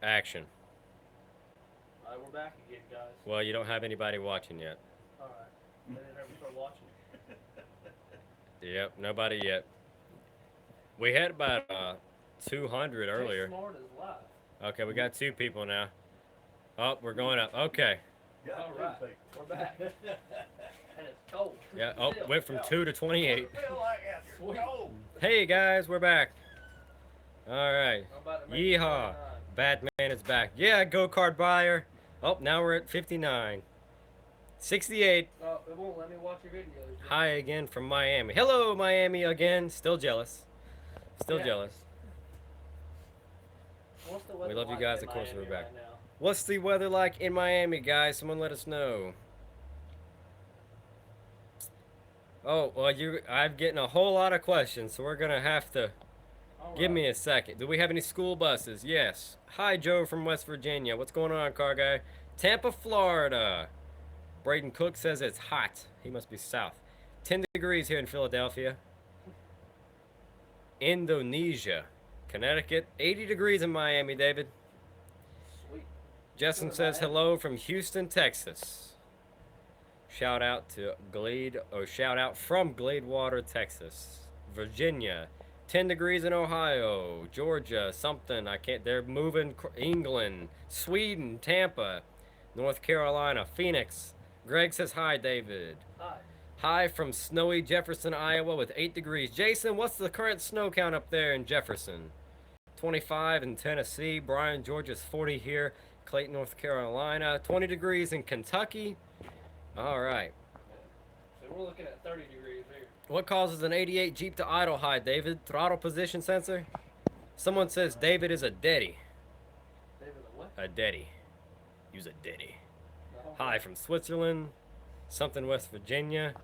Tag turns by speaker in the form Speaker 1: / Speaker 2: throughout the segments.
Speaker 1: Action.
Speaker 2: Alright, we're back again, guys.
Speaker 1: Well, you don't have anybody watching yet.
Speaker 2: Alright. They didn't ever start watching.
Speaker 1: Yep, nobody yet. We had about 200 earlier.
Speaker 2: Smart is live.
Speaker 1: Okay, we got 2 people now. Oh, we're going up. Okay.
Speaker 2: Alright, we're back. And it's cold.
Speaker 1: Yeah. Oh, went from 2 to 28.
Speaker 2: Sweet.
Speaker 1: Hey guys, we're back. All right.
Speaker 2: I'm about to make
Speaker 1: Yeehaw.
Speaker 2: 29.
Speaker 1: Batman is back. Yeah, go kart buyer. Oh, now we're at 59. 68.
Speaker 2: Oh, it won't let me watch your videos.
Speaker 1: Hi again from Miami. Hello, Miami again. Still jealous. Still
Speaker 2: Yeah.
Speaker 1: jealous.
Speaker 2: What's the
Speaker 1: We
Speaker 2: weather
Speaker 1: love you
Speaker 2: like
Speaker 1: guys.
Speaker 2: in
Speaker 1: Of course,
Speaker 2: Miami
Speaker 1: we're back.
Speaker 2: right now?
Speaker 1: What's the weather like in Miami, guys? Someone let us know. Oh, well, I'm getting a whole lot of questions, so we're going to have to... Give me a second. Do we have any school buses? Yes. Hi, Joe from West Virginia. What's going on, car guy? Tampa, Florida. Braden Cook says it's hot. He must be south. 10 degrees here in Philadelphia. Indonesia. Connecticut. 80 degrees in Miami, David.
Speaker 2: Sweet.
Speaker 1: Justin says hello from Houston, Texas. Shout out to Glade, or shout out from Gladewater, Texas. Virginia. 10 degrees in Ohio, Georgia, something, I can't, they're moving, England, Sweden, Tampa, North Carolina, Phoenix. Greg says hi, David.
Speaker 2: Hi.
Speaker 1: Hi from snowy Jefferson, Iowa with 8 degrees. Jason, what's the current snow count up there in Jefferson? 25 in Tennessee. Bryan, Georgia's 40 here. Clayton, North Carolina. 20 degrees in Kentucky. All right.
Speaker 2: So we're looking at 30 degrees here.
Speaker 1: What causes an 88 Jeep to idle high, David? Throttle position sensor? Someone says David is a daddy.
Speaker 2: David, a what?
Speaker 1: A daddy. Use a daddy.
Speaker 2: No.
Speaker 1: Hi from Switzerland. Something West Virginia.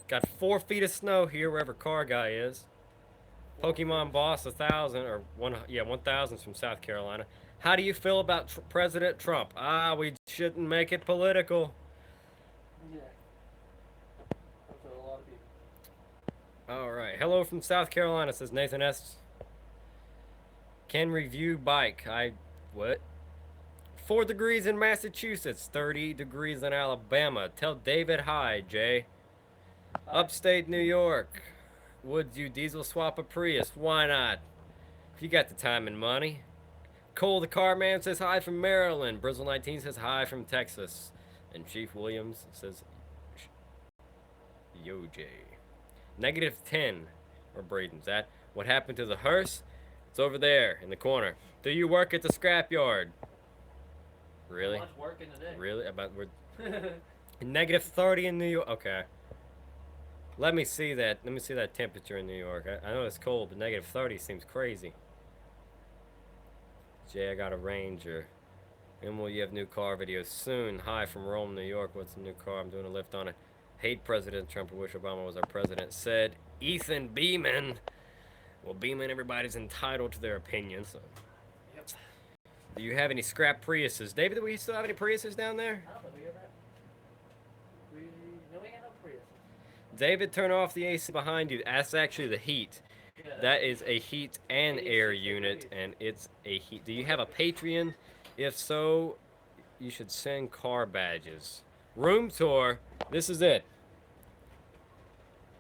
Speaker 1: Got 4 feet of snow here wherever car guy is. Pokemon Boss 1,000 or 1,000's from South Carolina. How do you feel about President Trump? We shouldn't make it political.
Speaker 2: Yeah. That's a lot of people.
Speaker 1: All right. Hello from South Carolina, says Nathan S. Can review bike. What? 4 degrees in Massachusetts. 30 degrees in Alabama. Tell David hi, Jay. Upstate New York. Would you diesel swap a Prius? Why not? If you got the time and money. Cole the car man says hi from Maryland. Brizzle 19 says hi from Texas. And Chief Williams says Yo Jay. -10 where Braden's at. What happened to the hearse? It's over there in the corner. Do you work at the scrapyard? Really?
Speaker 2: Much working today.
Speaker 1: Really? We're -30 in New York. Okay. Let me see that. Let me see that temperature in New York. I know it's cold, but -30 seems crazy. Jay, I got a Ranger. And will you have new car videos soon? Hi from Rome, New York. What's the new car? I'm doing a lift on it. Hate President Trump. I wish Obama was our president. Said Ethan Beeman. Well, Beeman, everybody's entitled to their opinion. So.
Speaker 2: Yep.
Speaker 1: Do you have any scrap Priuses? David, do we still have any Priuses down there?
Speaker 2: I don't know, we ever no, we ain't no Prius.
Speaker 1: David, turn off the AC behind you. That's actually the heat.
Speaker 2: Yeah,
Speaker 1: That is a heat and air unit, and it's a heat. Do you have a Patreon? If so, you should send car badges. Room tour. This is it.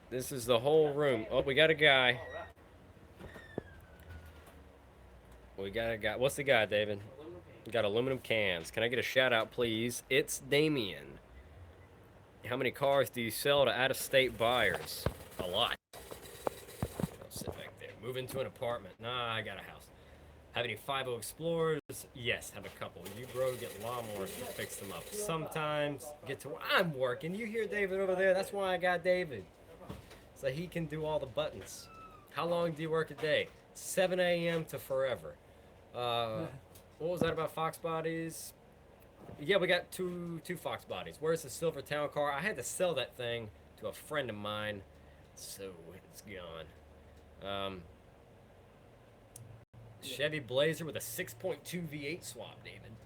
Speaker 1: This is the whole room. Oh, we got a guy. We got a guy. What's the guy, David? We got aluminum cans. Can I get a shout out, please? It's Damien. How many cars do you sell to out-of-state buyers? A lot. I'll sit back there. Move into an apartment. Nah, I got a house. Have any 5.0 Explorers? Yes, have a couple. You bro get lawnmowers to fix them up. Sometimes get to where I'm working. You hear David over there? That's why I got David. So he can do all the buttons. How long do you work a day? 7 a.m. to forever. What was that about Fox bodies? Yeah, we got two Fox bodies. Where's the silver town car? I had to sell that thing to a friend of mine, so it's gone. Chevy Blazer with a 6.2 V8 swap, David.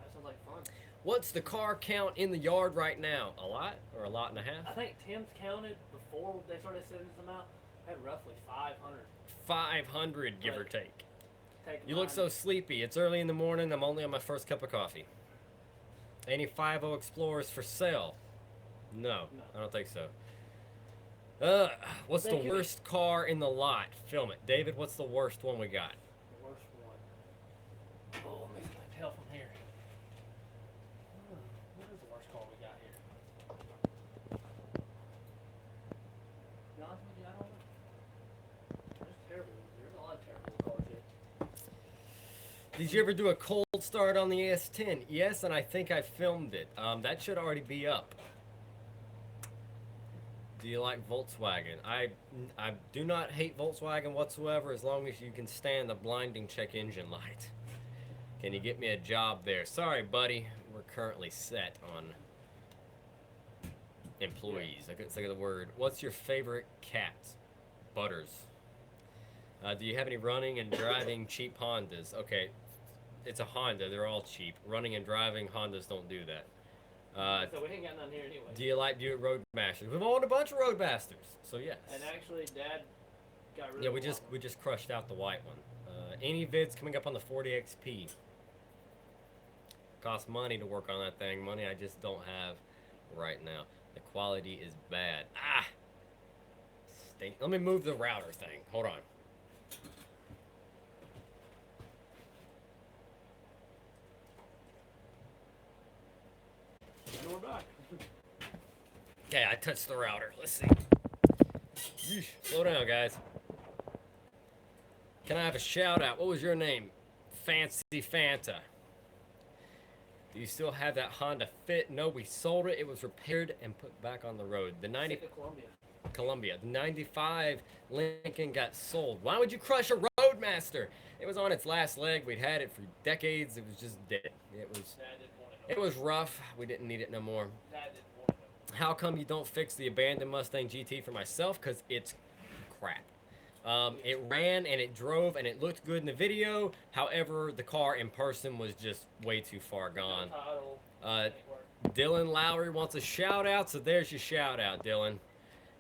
Speaker 2: That sounds like fun.
Speaker 1: What's the car count in the yard right now? A lot or a lot and a half?
Speaker 2: I think Tim's counted before they started sending them out. Had roughly 500.
Speaker 1: 500, give or take.
Speaker 2: take
Speaker 1: You look
Speaker 2: mine.
Speaker 1: so sleepy. It's early in the morning. I'm only on my first cup of coffee. Any 5.0 Explorers for sale? No,
Speaker 2: No.
Speaker 1: I don't think so. What's the
Speaker 2: They could-
Speaker 1: worst car in the lot? Film it. David, what's the worst one we got?
Speaker 2: The worst one. Oh, let me tell from here. What is the worst car we got here? To be honest with you, I don't know. There's terrible. There's a lot of terrible cars here.
Speaker 1: Did you ever do a cold start on the S10? Yes, and I think I filmed it. That should already be up. Do you like Volkswagen? I do not hate Volkswagen whatsoever as long as you can stand the blinding check engine light. Can you get me a job there? Sorry, buddy. We're currently set on employees. I couldn't think of the word. What's your favorite cat? Butters. Do you have any running and driving cheap Hondas? Okay, it's a Honda. They're all cheap. Running and driving Hondas don't do that.
Speaker 2: So we ain't got none here anyway.
Speaker 1: Do you like Buick Roadmasters? We've owned a bunch of Roadmasters, so yes.
Speaker 2: And actually, Dad got rid
Speaker 1: Yeah,
Speaker 2: of
Speaker 1: we
Speaker 2: the
Speaker 1: just
Speaker 2: white
Speaker 1: we just crushed out the white one. Any vids coming up on the 40XP? Costs money to work on that thing. Money I just don't have right now. The quality is bad. Ah, stink. Let me move the router thing. Hold on.
Speaker 2: one. And we're back.
Speaker 1: Okay, I touched the router. Let's see. Yeesh. Slow down, guys. Can I have a shout out? What was your name? Fancy Fanta. Do you still have that Honda Fit? No, we sold it. It was repaired and put back on the road. The 90
Speaker 2: Take the Columbia.
Speaker 1: Columbia. The 95 Lincoln got sold. Why would you crush a Roadmaster? It was on its last leg. We'd had it for decades. It was just dead.
Speaker 2: Dad didn't want it.
Speaker 1: It was rough. We didn't need it no more.
Speaker 2: Dad didn't want it.
Speaker 1: How come you don't fix the abandoned Mustang GT for myself? Because it's crap. It ran and it drove and it looked good in the video. However, the car in person was just way too far gone. Dylan Lowry wants a shout out, so there's your shout out, Dylan.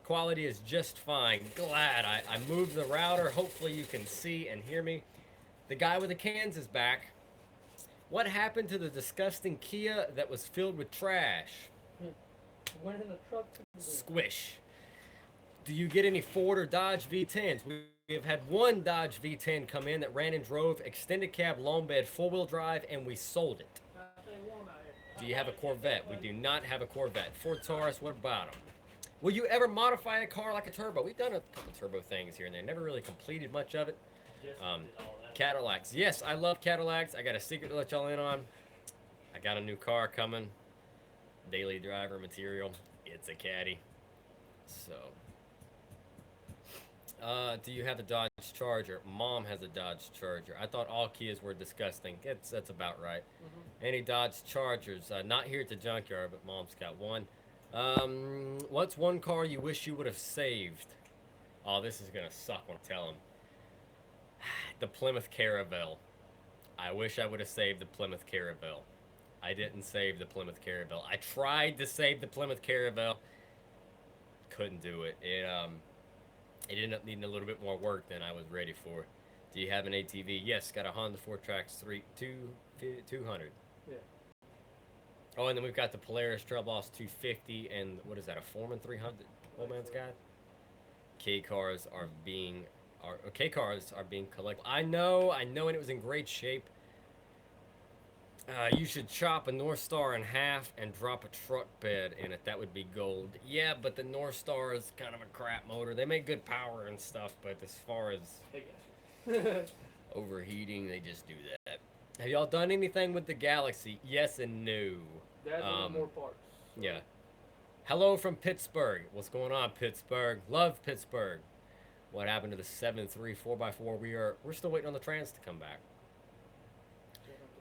Speaker 1: Quality is just fine. Glad I moved the router. Hopefully you can see and hear me. The guy with the cans is back. What happened to the disgusting Kia that was filled with trash?
Speaker 2: Went in the truck.
Speaker 1: Squish. Do you get any Ford or Dodge V10s? We have had one Dodge V10 come in that ran and drove, extended cab, long bed, four-wheel drive, and we sold it. Do you have a Corvette? We do not have a Corvette. Ford Taurus, what about them? Will you ever modify a car like a turbo? We've done a couple turbo things here and there. Never really completed much of it. Cadillacs. Yes, I love Cadillacs. I got a secret to let y'all in on. I got a new car coming. Daily driver material. It's a Caddy. So, do you have a Dodge Charger? Mom has a Dodge Charger. I thought all Kias were disgusting. That's about right. Any Dodge Chargers? Not here at the junkyard, but Mom's got one. What's one car you wish you would have saved? Oh, this is gonna suck when I tell him. The Plymouth Caravelle. I wish I would have saved the Plymouth Caravelle. I didn't save the Plymouth Caravelle. I tried to save the Plymouth Caravelle. Couldn't do it. It ended up needing a little bit more work than I was ready for. Do you have an ATV? Yes, got a Honda 4Trax 200.
Speaker 2: Yeah.
Speaker 1: Oh, and then we've got the Polaris Trailboss 250 and what is that, a Foreman 300? Old man's guy? K-cars are being collected. I know, and it was in great shape. You should chop a North Star in half and drop a truck bed in it. That would be gold. Yeah, but the North Star is kind of a crap motor. They make good power and stuff, but as far as overheating, they just do that. Have y'all done anything with the Galaxy? Yes and no.
Speaker 2: Dad wanted more parts. So.
Speaker 1: Yeah. Hello from Pittsburgh. What's going on, Pittsburgh? Love Pittsburgh. What happened to the 7.3 4x4? We're still waiting on the trans to come back.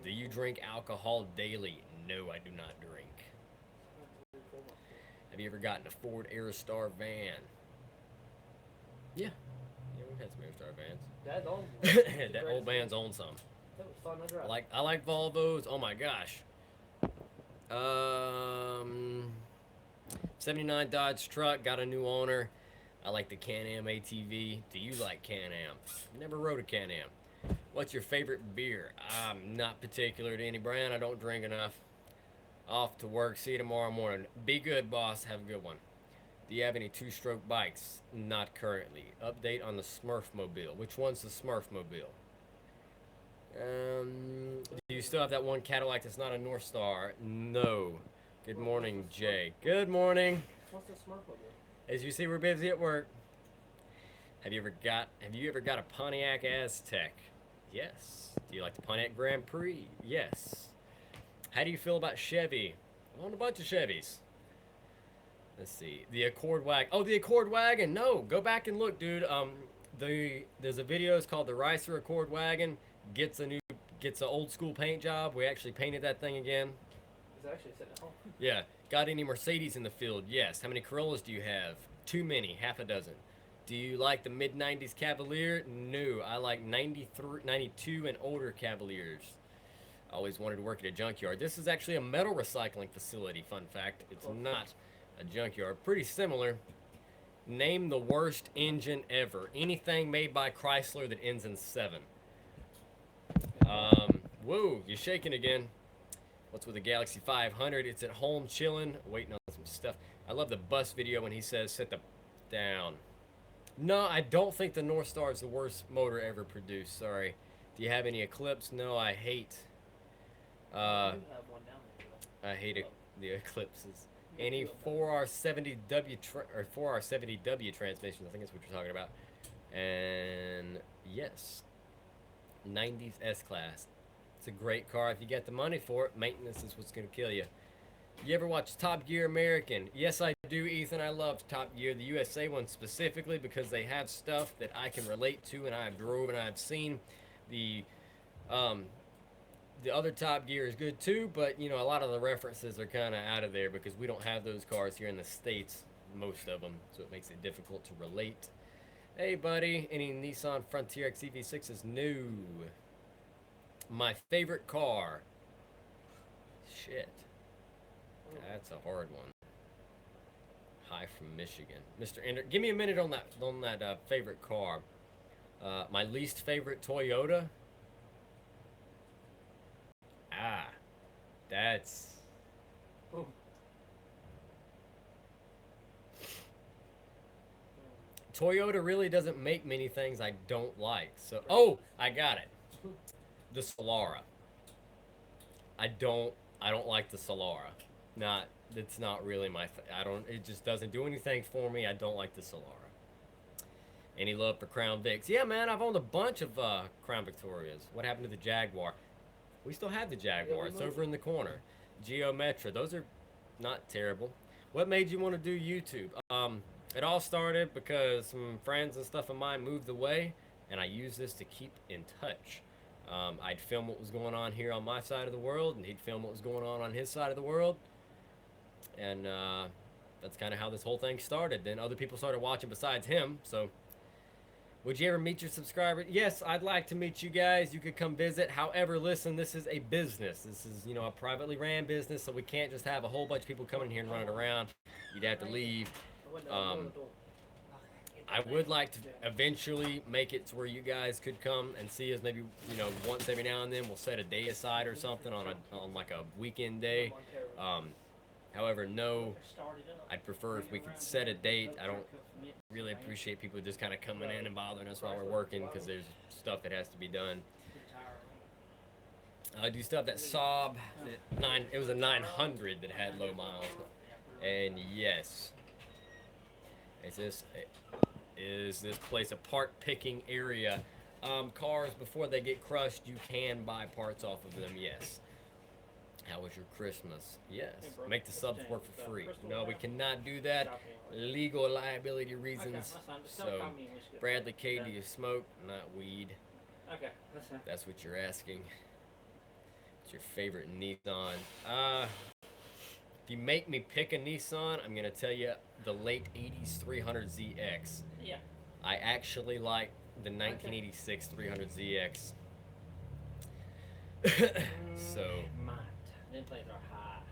Speaker 1: Do you drink alcohol daily? No, I do not drink. Have you ever gotten a Ford Aerostar van? Yeah. Yeah, we've had some Aerostar vans.
Speaker 2: Dad's owned one.
Speaker 1: That old man's owned some.
Speaker 2: That was fun to drive.
Speaker 1: I like Volvos. Oh my gosh. 79 Dodge truck, got a new owner. I like the Can-Am ATV. Do you like Can-Am? Never rode a Can-Am. What's your favorite beer? I'm not particular to any brand. I don't drink enough. Off to work. See you tomorrow morning. Be good, boss. Have a good one. Do you have any two-stroke bikes? Not currently. Update on the Smurf Mobile. Which one's the Smurf Mobile? Do you still have that one Cadillac that's not a North Star? No. Good morning, Jay. Good morning.
Speaker 2: What's the Smurf Mobile?
Speaker 1: As you see, we're busy at work. Have you ever got a Pontiac Aztec? Yes. Do you like the Pontiac Grand Prix? Yes. How do you feel about Chevy? I own a bunch of Chevys. Let's see. The Accord wagon. Oh, the Accord wagon. No, go back and look, dude. There's a video. It's called the Ricer Accord wagon. Gets an old school paint job. We actually painted that thing again.
Speaker 2: Is it actually sitting at home?
Speaker 1: Yeah. Got any Mercedes in the field? Yes. How many Corollas do you have? Too many. Half a dozen. Do you like the mid 90s Cavalier? No. I like 93, 92 and older Cavaliers. I always wanted to work at a junkyard. This is actually a metal recycling facility. Fun fact. It's not a junkyard. Pretty similar. Name the worst engine ever. Anything made by Chrysler that ends in 7. Whoa, you're shaking again. What's with the Galaxy 500? It's at home chilling, waiting on some stuff. I love the bus video when he says, "Set the down." No, I don't think the North Star is the worst motor ever produced. Sorry. Do you have any Eclipse? No, I hate.
Speaker 2: I do have one down there.
Speaker 1: I hate the Eclipses. Any 4R70W or 4R70W transmissions? I think that's what you're talking about. And yes, 90s S-Class. It's a great car if you get the money for it. Maintenance is what's gonna kill you. You ever watch Top Gear American? Yes, I do, Ethan. I love Top Gear, the USA one specifically, because they have stuff that I can relate to, and I've drove and I've seen. The other Top Gear is good too, but you know, a lot of the references are kind of out of there because we don't have those cars here in the States, most of them, so it makes it difficult to relate. Hey, buddy, any Nissan Frontier X EV6 is new. My favorite car. Shit. That's a hard one. Hi from Michigan. Mr. Ender, give me a minute on that favorite car. My least favorite Toyota. That's...
Speaker 2: Oh.
Speaker 1: Toyota really doesn't make many things I don't like. So, oh, I got it. The Solara. I don't like the Solara. It's not really my it just doesn't do anything for me. I don't like the Solara. Any love for Crown Vics? Yeah, man, I've owned a bunch of Crown Victorias. What happened to the Jaguar? We still have the Jaguar. It's over in the corner. Geometra. Those are not terrible. What made you want to do YouTube? It all started because some friends and stuff of mine moved away, and I used this to keep in touch. I'd film what was going on here on my side of the world, and he'd film what was going on his side of the world. And that's kind of how this whole thing started. Then other people started watching besides him, so... Would you ever meet your subscriber? Yes, I'd like to meet you guys. You could come visit. However, listen, this is a business. This is, you know, a privately ran business, so we can't just have a whole bunch of people coming here and running around. You'd have to leave. I would like to eventually make it to where you guys could come and see us. Maybe, you know, once every now and then we'll set a day aside or something on like a weekend day. However, no, I'd prefer if we could set a date. I don't really appreciate people just kind of coming in and bothering us while we're working because there's stuff that has to be done. I do still have that Saab. It was a 900 that had low miles. And yes, is this place a part picking area? Cars, before they get crushed, you can buy parts off of them, yes. How was your Christmas? Yes. Make the subs work for free. No, we cannot do that. Legal liability reasons. So, Bradley K, do you smoke? Not weed.
Speaker 2: Okay.
Speaker 1: That's what you're asking. What's your favorite Nissan? If you make me pick a Nissan, I'm going to tell you the late 80s 300ZX.
Speaker 2: Yeah.
Speaker 1: I actually like the 1986 300ZX. So...
Speaker 2: Them things are high.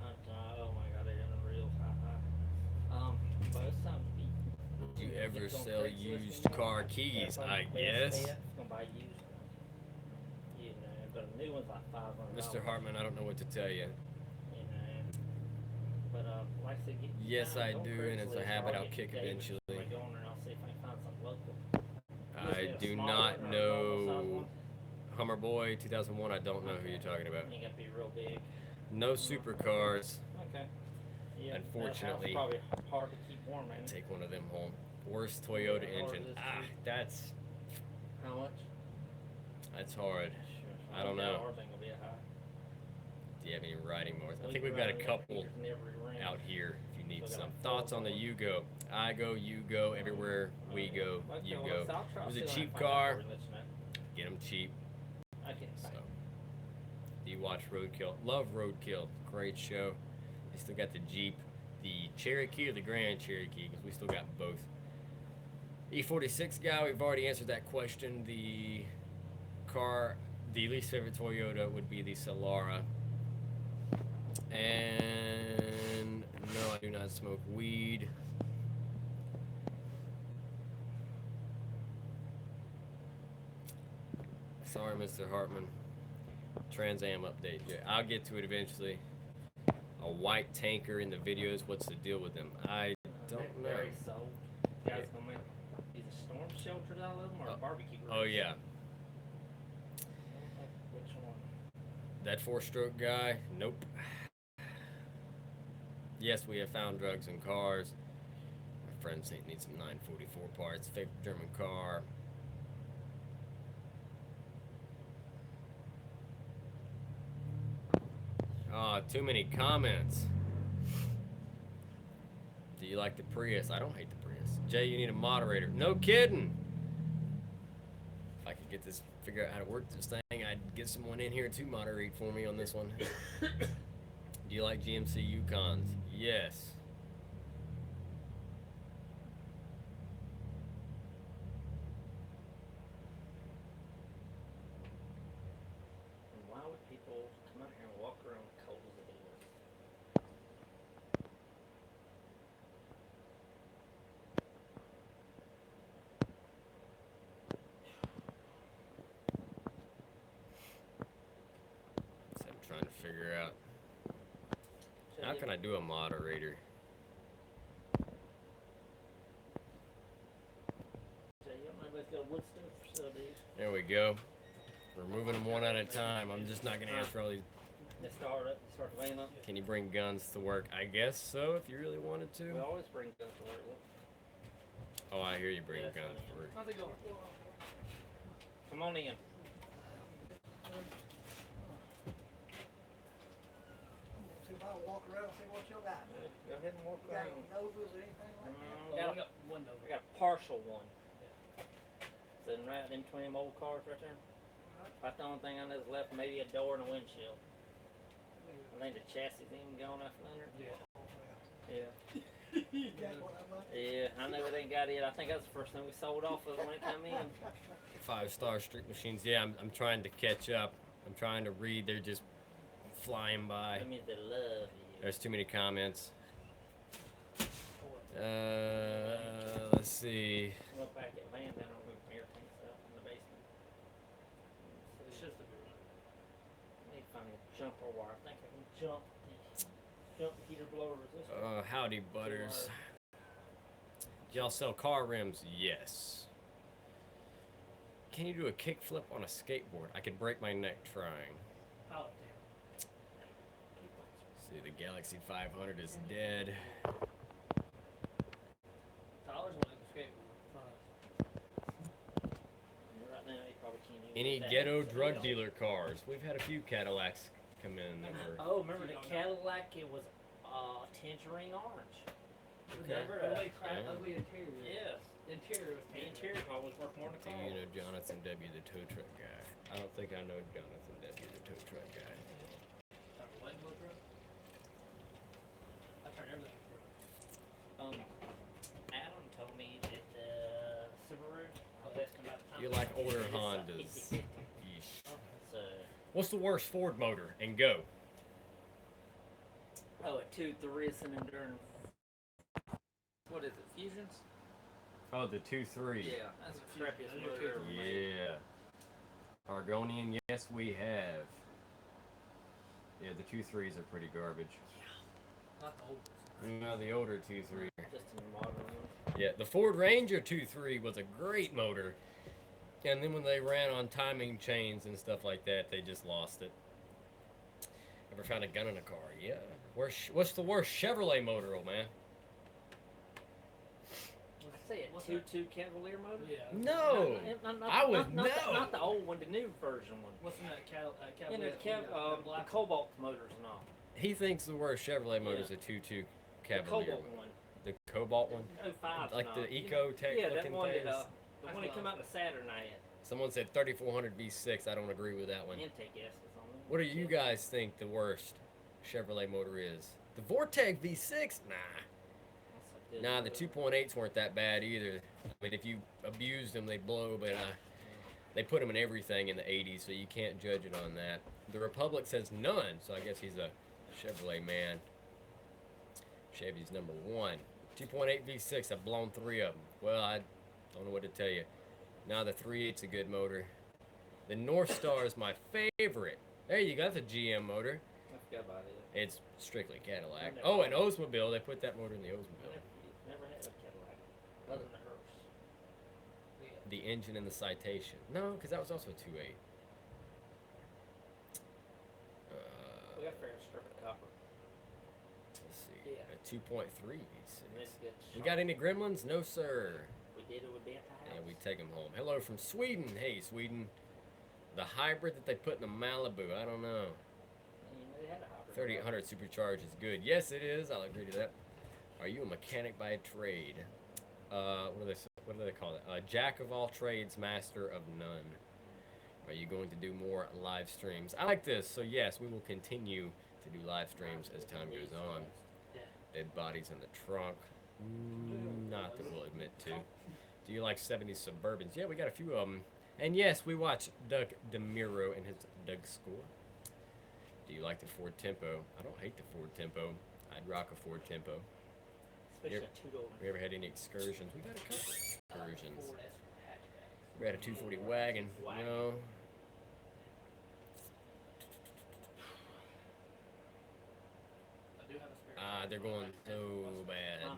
Speaker 2: Oh my god, they're in a real high. But it's time to be.
Speaker 1: Do you ever sell used car keys? I guess.
Speaker 2: Gonna buy used but a new one's like $500.
Speaker 1: Mr. Hartman, I don't know what to tell you.
Speaker 2: You know, but like I said,
Speaker 1: Yes, I
Speaker 2: go on
Speaker 1: do, and it's a
Speaker 2: Craigslist,
Speaker 1: habit
Speaker 2: or
Speaker 1: I'll kick
Speaker 2: David,
Speaker 1: eventually.
Speaker 2: Go on there and I'll see if I can find something local.
Speaker 1: I do not know Hummer Boy 2001. I don't know who you're talking about.
Speaker 2: You got to be real big.
Speaker 1: No supercars.
Speaker 2: Okay. Yeah,
Speaker 1: Unfortunately,
Speaker 2: that's probably hard to keep warm, man.
Speaker 1: Take one of them home. Worst Toyota engine. That's
Speaker 2: how much?
Speaker 1: That's hard.
Speaker 2: Sure.
Speaker 1: I don't know.
Speaker 2: Our thing will be high.
Speaker 1: Do you have any riding motors? I think we've got a couple out here if you need some. Thoughts on the Yugo? I go, you go, everywhere we go, you go. It was a cheap car. Get them cheap. So, do you watch Roadkill? Love Roadkill. Great show. They still got the Jeep, the Cherokee or the Grand Cherokee, because we still got both. E46 guy, we've already answered that question. The least favorite Toyota would be the Solara. And no, I do not smoke weed. Sorry, Mr. Hartman. Trans Am update. Yeah, I'll get to it eventually. A white tanker in the videos. What's the deal with them? I don't know.
Speaker 2: Guys gonna make either storm shelters out of them or barbecue grills.
Speaker 1: Oh yeah.
Speaker 2: Which one?
Speaker 1: That 4-stroke guy? Nope. Yes, we have found drugs in cars. My friends say need some 944 parts. Fake German car. Oh, too many comments. Do you like the Prius? I don't hate the Prius. Jay, you need a moderator. No kidding. If I could get this, figure out how to work this thing, I'd get someone in here to moderate for me on this one. Do you like GMC Yukons? Yes.
Speaker 2: And why would people come out here and walk around cold as it is?
Speaker 1: So I'm trying to figure out how can I do a moderator? There we go. We're moving them one at a time. I'm just not going to answer all these.
Speaker 2: They start laying up.
Speaker 1: Can you bring guns to work? I guess so, if you really wanted to.
Speaker 2: We always bring guns to work.
Speaker 1: Oh, I hear you bring guns to work.
Speaker 2: How's it going? Come on in.
Speaker 3: Walk around and see what you got.
Speaker 2: Go ahead and walk
Speaker 3: You got
Speaker 2: around.
Speaker 3: any novas or anything like that?
Speaker 2: We got one nova. We got a partial one. Sitting right in between them old cars right there. That's the only thing I know is left, maybe a door and a windshield. I think the chassis is even gone off under. Yeah. Yeah, I know it ain't got it. I think that's the first thing we sold off of when it come in.
Speaker 1: 5-star street machines. Yeah, I'm trying to catch up. I'm trying to read. They're just flying by.
Speaker 2: That means they love you.
Speaker 1: There's too many comments. Let's see.
Speaker 2: Look back at Van down on the air tank stuff in the basement. It's just a good one. I need to find a jumper wire. I think I can jump the heater blower resistor.
Speaker 1: Howdy, Butters. Do y'all sell car rims? Yes. Can you do a kickflip on a skateboard? I could break my neck trying.
Speaker 2: Oh,
Speaker 1: See, the Galaxy 500 is dead.
Speaker 2: Tyler's one of the skateboard. Right now, he probably can't even
Speaker 1: Any
Speaker 2: get that.
Speaker 1: ghetto drug dealer cars? We've had a few Cadillacs come in that were.
Speaker 2: Oh, remember the Cadillac? It was tangerine orange.
Speaker 1: Okay.
Speaker 2: Remember
Speaker 3: Ugly,
Speaker 2: that?
Speaker 3: ugly interior.
Speaker 2: Yes.
Speaker 3: The interior was
Speaker 2: The interior probably was worth more than
Speaker 1: Do
Speaker 2: the car.
Speaker 1: you know Jonathan W., the tow truck guy? I don't think I know Jonathan W., the tow truck guy.
Speaker 3: I turned everything through.
Speaker 2: Adam told me that the Subaru was asking about the time.
Speaker 1: You like older
Speaker 2: It's a
Speaker 1: Hondas.
Speaker 2: 50-50.
Speaker 1: Yeesh.
Speaker 2: So,
Speaker 1: What's the worst Ford motor? And go.
Speaker 2: a 2.3 cylinder and what is it? Fusions?
Speaker 1: Oh, the 2.3.
Speaker 2: Yeah, that's the crappiest motor ever made.
Speaker 1: Yeah. Argonian, yes, we have. Yeah, the 2.3s are pretty garbage.
Speaker 3: Not the old ones.
Speaker 1: No, the older 2.3.
Speaker 2: Just in the modern one.
Speaker 1: Yeah, the Ford Ranger 2.3 was a great motor. And then when they ran on timing chains and stuff like that, they just lost it. Ever found a gun in a car? Yeah. What's the worst Chevrolet motor, old man?
Speaker 2: I say a 2.2 Cavalier motor.
Speaker 3: Yeah.
Speaker 1: No.
Speaker 2: Not the old one, the new version one.
Speaker 3: What's in that
Speaker 2: You know,
Speaker 3: Cavalier?
Speaker 2: the Cobalt motors and all.
Speaker 1: He thinks the worst Chevrolet motor is a 2.2
Speaker 2: The
Speaker 1: Cavalier.
Speaker 2: Cobalt one.
Speaker 1: The Cobalt one?
Speaker 2: 05.
Speaker 1: Like the Eco-Tech
Speaker 2: Yeah, that
Speaker 1: looking
Speaker 2: one
Speaker 1: things?
Speaker 2: that the one that come out in the Saturn I had.
Speaker 1: Someone said 3400 V6. I don't agree with that one.
Speaker 2: Intake gases on them.
Speaker 1: What do you guys think the worst Chevrolet motor is? The Vortec V6? Nah. Nah, the 2.8s weren't that bad either. I mean, if you abused them, they blow, but they put them in everything in the 80s, so you can't judge it on that. The Republic says none, so I guess he's a Chevrolet man. Chevy's number one. 2.8 V6, I've blown 3 of them. Well, I don't know what to tell you. Now the 3.8's a good motor. The North Star is my favorite. There you go, that's a GM motor.
Speaker 2: I forgot about it.
Speaker 1: It's strictly Cadillac. Oh, and Oldsmobile, they put that motor in the Oldsmobile.
Speaker 2: Never had a Cadillac. Other than the hearse.
Speaker 1: The engine and the Citation. No, because that was also a 2.8.
Speaker 2: We got a fair strip of copper.
Speaker 1: Let's see.
Speaker 2: Yeah.
Speaker 1: A 2.3
Speaker 2: And
Speaker 1: V6.
Speaker 2: this gets
Speaker 1: We got any gremlins? No, sir.
Speaker 2: We did it with Banta House.
Speaker 1: Yeah, we take them home. Hello from Sweden. Hey, Sweden. The hybrid that they put in the Malibu. I don't know.
Speaker 2: They had a hybrid.
Speaker 1: 3800 supercharged is good. Yes, it is. I'll agree to that. Are you a mechanic by trade? What do they call it? Jack of all trades, master of none. Are you going to do more live streams? I like this. So yes, we will continue to do live streams as time goes on. Dead bodies in the trunk. Not that we'll admit to. Do you like 70s Suburbans? Yeah, we got a few of them. And yes, we watch Doug DeMiro and his Doug Score. Do you like the Ford Tempo? I don't hate the Ford Tempo. I'd rock a Ford Tempo.
Speaker 2: Especially a two-door.
Speaker 1: We ever had any excursions? We got a couple excursions. We had a 240 wagon. No. They're going so bad.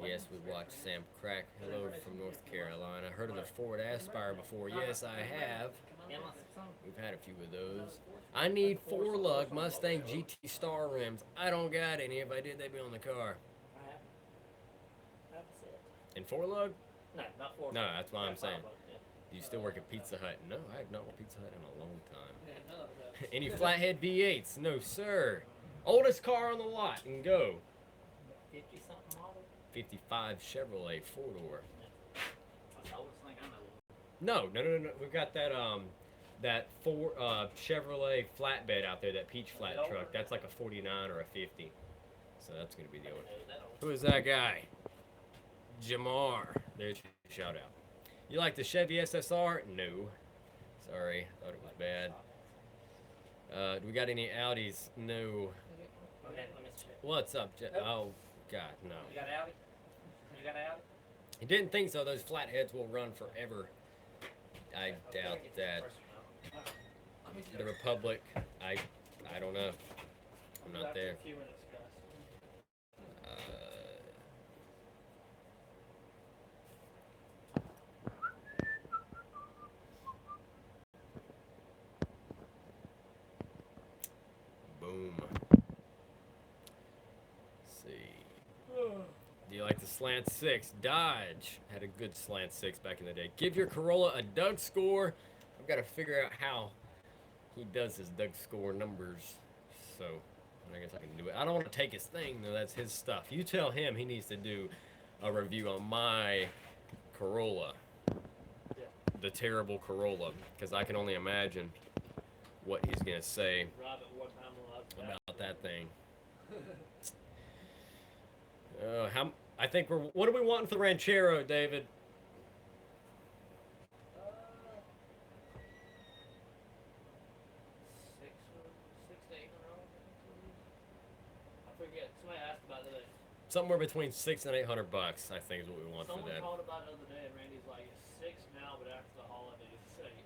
Speaker 1: Yes, we watched Sam Crack. Hello from North Carolina. Heard of the Ford Aspire before? Yes, I have. We've had a few of those. I need 4-lug Mustang GT Star rims. I don't got any. If I did, they'd be on the car. In 4-lug?
Speaker 2: No, not 4.
Speaker 1: No, that's what I'm saying. Do you still work at Pizza Hut? No, I have not worked at Pizza Hut in a long time. Any flathead V8s? No, sir. Oldest car on the lot, and go.
Speaker 2: 50-something model?
Speaker 1: 55 Chevrolet 4-door.
Speaker 2: That's the oldest thing I know.
Speaker 1: No. We've got that Chevrolet flatbed out there, that peach flat truck. That's like a 49 or a 50. So that's gonna be the old. Who is that guy? Jamar. There's your shout out. You like the Chevy SSR? No. Sorry, thought it was bad. Do we got any Audis? No.
Speaker 2: Okay, let me check.
Speaker 1: What's up, Oh, God, no.
Speaker 2: You got Audi? You got Audi?
Speaker 1: He didn't think so. Those flatheads will run forever. I doubt that. The Republic, I don't know. I'm not there.
Speaker 3: A few minutes, guys.
Speaker 1: Boom. Let's see. Do you like the slant 6? Dodge had a good slant 6 back in the day. Give your Corolla a Doug score. I've got to figure out how he does his Doug score numbers. So I guess I can do it. I don't want to take his thing, though. That's his stuff. You tell him he needs to do a review on my Corolla. The terrible Corolla. Because I can only imagine what he's going to say about that thing. I think what are we wanting for the Ranchero, David?
Speaker 3: $600 to $800. I forget. Somebody asked about it.
Speaker 1: Somewhere between $600 and $800, I think, is what we want for
Speaker 3: Someone
Speaker 1: that.
Speaker 3: called about it the other day, and Randy's like, it's 6 now, but after the holidays, it's 8.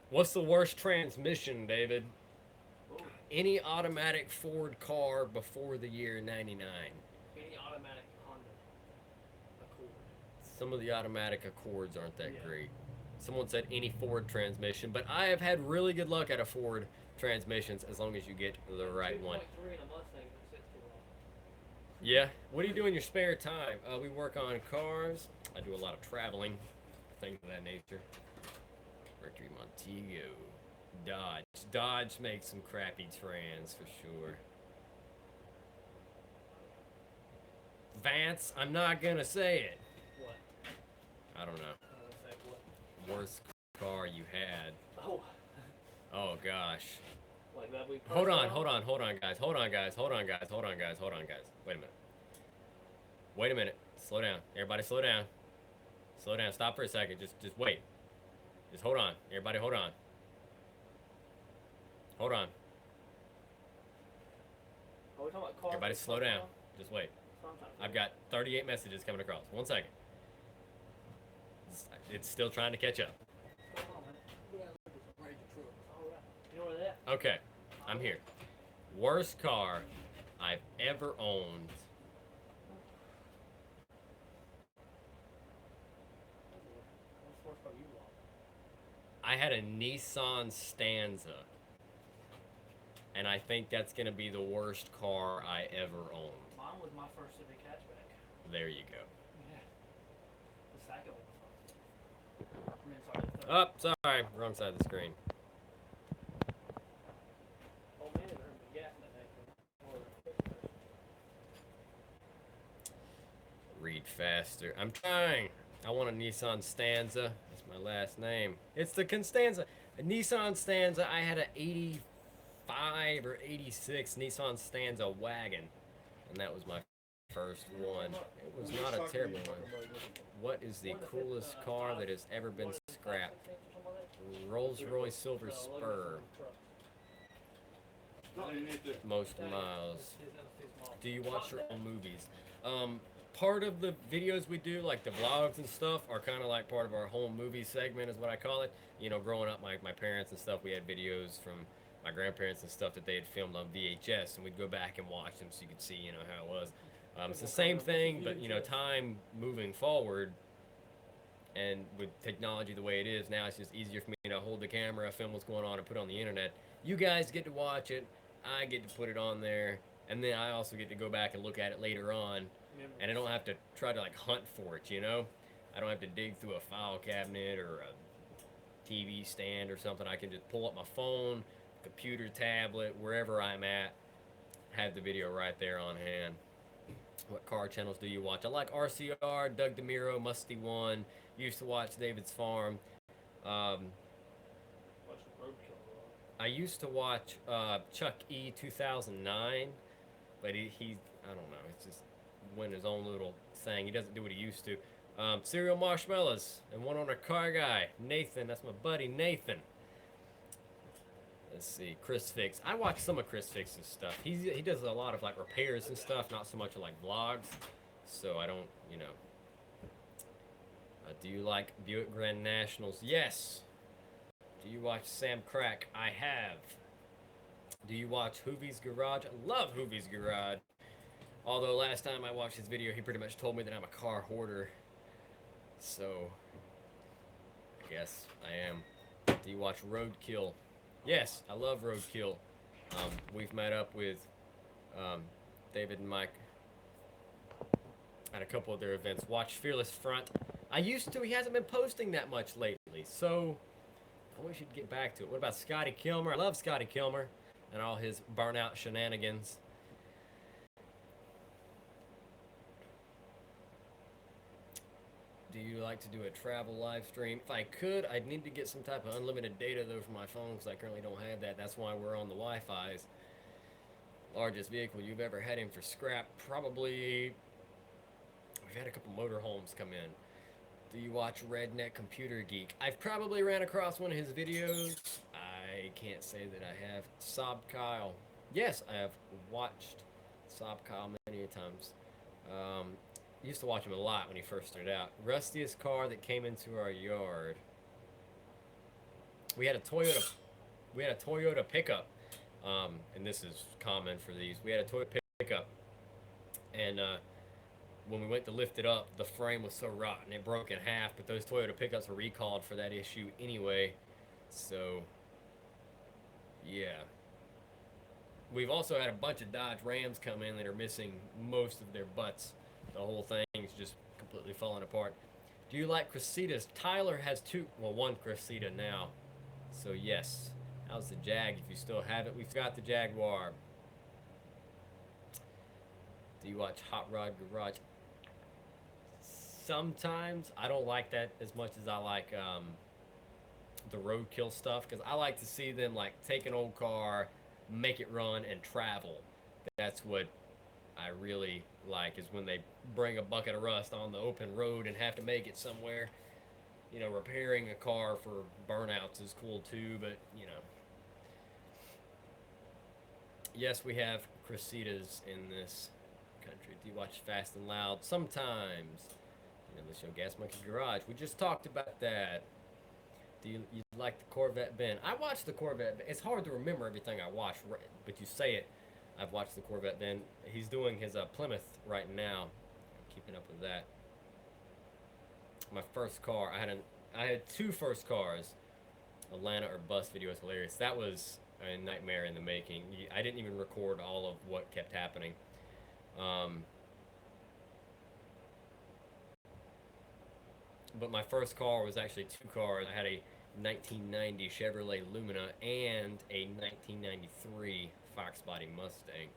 Speaker 1: What's the worst transmission, David?
Speaker 2: Ooh,
Speaker 1: Any automatic Ford car before the year 99.
Speaker 3: Any automatic Honda Accord.
Speaker 1: Some of the automatic Accords aren't that
Speaker 3: Yeah.
Speaker 1: great. Someone said any Ford transmission, but I have had really good luck out of Ford transmissions as long as you get the right one.
Speaker 3: 2.3 in a Mustang if it sits too long.
Speaker 1: Yeah. What do you do in your spare time? We work on cars. I do a lot of traveling, things of that nature. Mercury Montego. Dodge. Dodge makes some crappy trans for sure. Vance, I'm not gonna say it.
Speaker 3: What?
Speaker 1: I don't know.
Speaker 3: I was gonna say what?
Speaker 1: Worst car you had.
Speaker 3: Oh,
Speaker 1: Oh gosh.
Speaker 3: like that we.
Speaker 1: Hold on, guys. Hold on, guys. Wait a minute. Wait a minute. Slow down. Everybody slow down. Slow down. Stop for a second. Just wait. Just hold on. Everybody hold on. Hold on.
Speaker 3: Are we talking about cars?
Speaker 1: Everybody slow down. Just wait. I've got 38 messages coming across. 1 second. It's still trying to catch up.
Speaker 3: You know where that?
Speaker 1: Okay. I'm here. Worst car I've ever owned.
Speaker 3: What's the first car you bought?
Speaker 1: I had a Nissan Stanza. And I think that's going to be the worst car I ever owned.
Speaker 3: Mine was my first Civic hatchback.
Speaker 1: There you go.
Speaker 3: Yeah. The second one. I mean, sorry. The third.
Speaker 1: Oh, sorry. Wrong side of the screen.
Speaker 3: Oh man, it hurt the gas in that thing. Or-
Speaker 1: Read faster. I'm trying. I want a Nissan Stanza. That's my last name. It's the Constanza. A Nissan Stanza. I had a 85 or 86 Nissan Stanza wagon. And that was my first one. It was not a terrible one. What is the coolest car that has ever been scrapped? Rolls-Royce Silver Spur. Most miles. Do you watch your own movies? Part of the videos we do, like the vlogs and stuff, are kind of like part of our home movie segment, is what I call it. You know, growing up, my parents and stuff, we had videos from my grandparents and stuff that they had filmed on VHS, and we'd go back and watch them so you could see, you know, how it was. It's the same thing, but, you know, time moving forward, and with technology the way it is now, it's just easier for me to hold the camera, film what's going on, and put it on the internet. You guys get to watch it, I get to put it on there, and then I also get to go back and look at it later on, and I don't have to try to like hunt for it, you know? I don't have to dig through a file cabinet or a TV stand or something. I can just pull up my phone, computer, tablet, wherever I'm at, have the video right there on hand. What car channels do you watch? I like RCR, Doug DeMiro, Musty One. Used to watch David's Farm. I used to watch Chuck E 2009, but he I don't know. It's just went his own little thing. He doesn't do what he used to. Cereal Marshmallows and One on a Car Guy. Nathan, that's my buddy Nathan. Let's see, Chris Fix. I watch some of Chris Fix's stuff. He does a lot of like repairs and stuff, not so much like vlogs. So I don't, you know. Do you like Buick Grand Nationals? Yes. Do you watch Sam Crack? I have. Do you watch Hoovie's Garage? I love Hoovie's Garage. Although last time I watched his video, he pretty much told me that I'm a car hoarder. So, I guess I am. Do you watch Roadkill? Yes, I love Roadkill. We've met up with David and Mike at a couple of their events. Watch Fearless Front. I used to. He hasn't been posting that much lately, so we should get back to it. What about Scotty Kilmer? I love Scotty Kilmer and all his burnout shenanigans. Do you like to do a travel live stream? If I could, I'd need to get some type of unlimited data though for my phone because I currently don't have that. That's why we're on the Wi-Fi's. Largest vehicle you've ever had in for scrap? Probably. We've had a couple motorhomes come in. Do you watch Redneck Computer Geek? I've probably ran across one of his videos. I can't say that I have. Sob Kyle. Yes, I have watched Sob Kyle many times. Used to watch him a lot when he first started out. Rustiest car that came into our yard. we had a Toyota pickup, and this is common for these. We had a Toyota pickup, and when we went to lift it up, the frame was so rotten it broke in half. But those Toyota pickups were recalled for that issue anyway, so yeah. We've also had a bunch of Dodge Rams come in that are missing most of their butts. The whole thing's just completely falling apart. Do you like Cressidas? Tyler has one Cressida now. So yes. How's the Jag if you still have it? We've got the Jaguar. Do you watch Hot Rod Garage? Sometimes. I don't like that as much as I like the roadkill stuff, because I like to see them like take an old car, make it run, and travel. That's what I really like, is when they bring a bucket of rust on the open road and have to make it somewhere. You know, repairing a car for burnouts is cool too, but you know. Yes, we have Cressidas in this country. Do you watch Fast and Loud? Sometimes. You know, the show Gas Monkey Garage. We just talked about that. Do you like the Corvette Ben? I watched the Corvette Ben. It's hard to remember everything I watch, but you say it. I've watched the Corvette Ben. He's doing his Plymouth right now. I'm keeping up with that. My first car, I had two first cars. Atlanta or Bust video is hilarious. That was a nightmare in the making. I didn't even record all of what kept happening. But my first car was actually two cars. I had a 1990 Chevrolet Lumina and a 1993 Fox Body Mustang.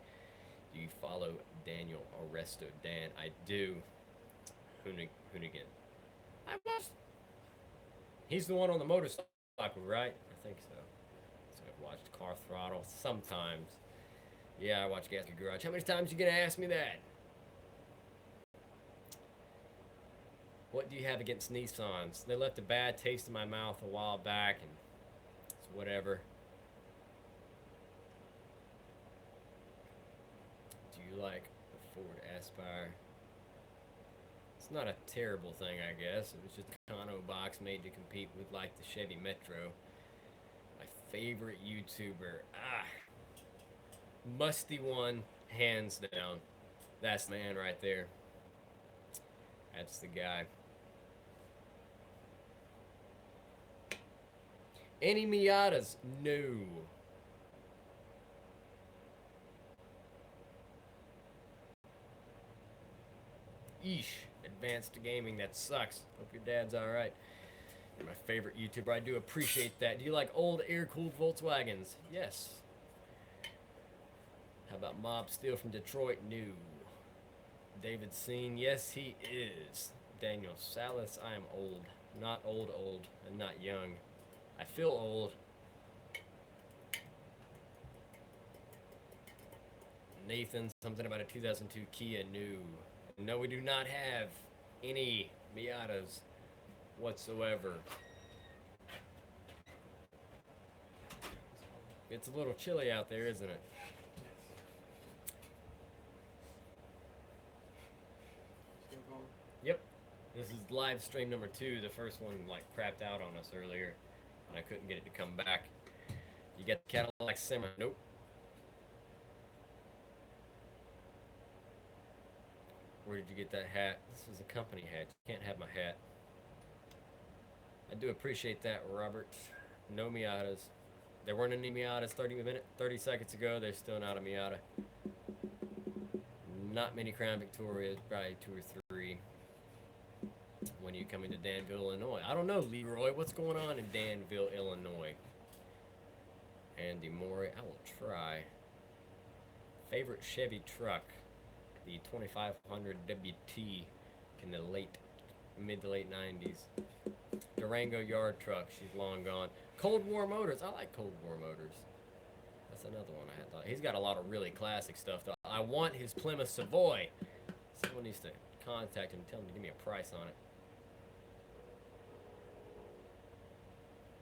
Speaker 1: Do you follow Daniel Arresto Dan? I do. Hoonigan. I watched. He's the one on the motorcycle, right? I think so. So I've watched Car Throttle sometimes. Yeah, I watch Gas Garage. How many times you gonna ask me that? What do you have against Nissans? They left a bad taste in my mouth a while back, and it's whatever. Do you like the Ford Aspire? It's not a terrible thing, I guess. It was just a Kano box made to compete with, like, the Chevy Metro. My favorite YouTuber. Musty one, hands down. That's the man right there. That's the guy. Any Miatas? No. Eesh. Advanced gaming, that sucks. Hope your dad's alright. You're my favorite YouTuber. I do appreciate that. Do you like old air-cooled Volkswagens? Yes. How about Mob Steel from Detroit? No. David Scene? Yes, he is. Daniel Salas? I am old. Not old, and not young. I feel old. Nathan, something about a 2002 Kia new. No, we do not have any Miatas whatsoever. It's a little chilly out there, isn't it? Yep. This is live stream number 2. The first one like crapped out on us earlier, and I couldn't get it to come back. You get the Cadillac Semi? Nope. Where did you get that hat? This is a company hat. You can't have my hat. I do appreciate that, Robert. No Miatas. There weren't any Miatas 30 seconds ago. There's still not a Miata. Not many Crown Victorias, probably 2 or 3. When you come into Danville, Illinois. I don't know, Leroy. What's going on in Danville, Illinois? Andy Morey. I will try. Favorite Chevy truck? The 2500 WT in the mid to late 90s. Durango yard truck. She's long gone. Cold War Motors. I like Cold War Motors. That's another one I had thought. He's got a lot of really classic stuff, though. I want his Plymouth Savoy. Someone needs to contact him and tell him to give me a price on it.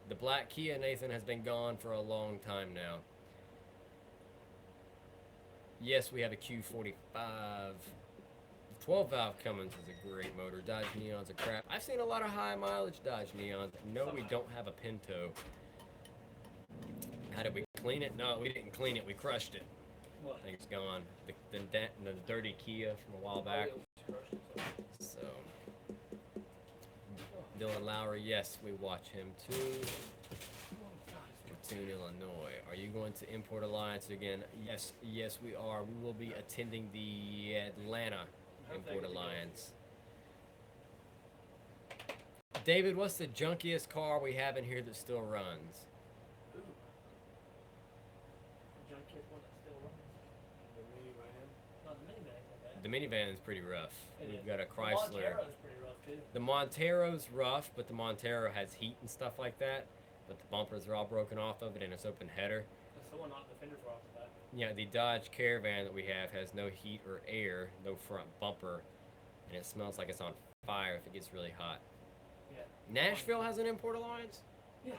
Speaker 1: The black Kia, Nathan, has been gone for a long time now. Yes, we have a Q45. 12-valve Cummins is a great motor. Dodge Neon's a crap. I've seen a lot of high-mileage Dodge Neons. No, we don't have a Pinto. How did we clean it? No, we didn't clean it. We crushed it.
Speaker 2: What?
Speaker 1: Thing's gone. The dirty Kia from a while back. So, Dylan Lowry, yes, we watch him too. Platoon, Illinois. Are you going to Import Alliance again? Yes, yes, we are. We will be attending the Atlanta Import Alliance. David, what's the junkiest car we have in here that still runs?
Speaker 3: Ooh. The junkiest one that still runs.
Speaker 4: The minivan.
Speaker 3: No, the minivan ain't that bad.
Speaker 1: The minivan is pretty rough.
Speaker 3: It
Speaker 1: We've
Speaker 3: is.
Speaker 1: got a
Speaker 3: The
Speaker 1: Chrysler.
Speaker 3: Montero's pretty rough too.
Speaker 1: The Montero's rough, but the Montero has heat and stuff like that. But the bumpers are all broken off of it, and it's open header.
Speaker 3: There's someone knocked the fenders off the back.
Speaker 1: Yeah, the Dodge Caravan that we have has no heat or air, no front bumper, and it smells like it's on fire if it gets really hot.
Speaker 3: Yeah.
Speaker 1: Nashville has an Import Alliance?
Speaker 3: Yeah.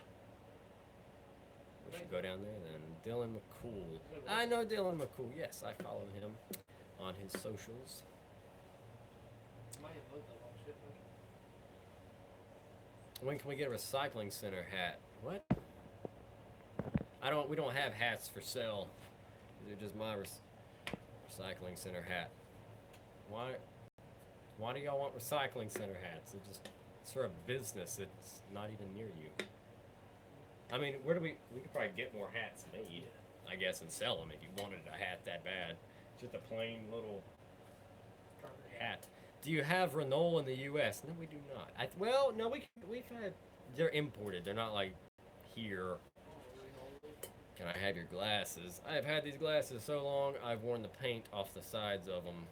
Speaker 1: We should go down there then. Dylan McCool. I know Dylan McCool. Yes, I follow him on his socials.
Speaker 3: Might have looked a long shit.
Speaker 1: When can we get a recycling center hat? What? We don't have hats for sale. These are just my recycling center hat. Why do y'all want recycling center hats? It's for a business. It's not even near you. I mean, we could probably get more hats made, I guess, and sell them if you wanted a hat that bad. Just a plain little hat. Do you have Renault in the U.S.? No, we do not. Well, no, we've had. They're imported. They're not like here. Can I have your glasses? I have had these glasses so long, I've worn the paint off the sides of them.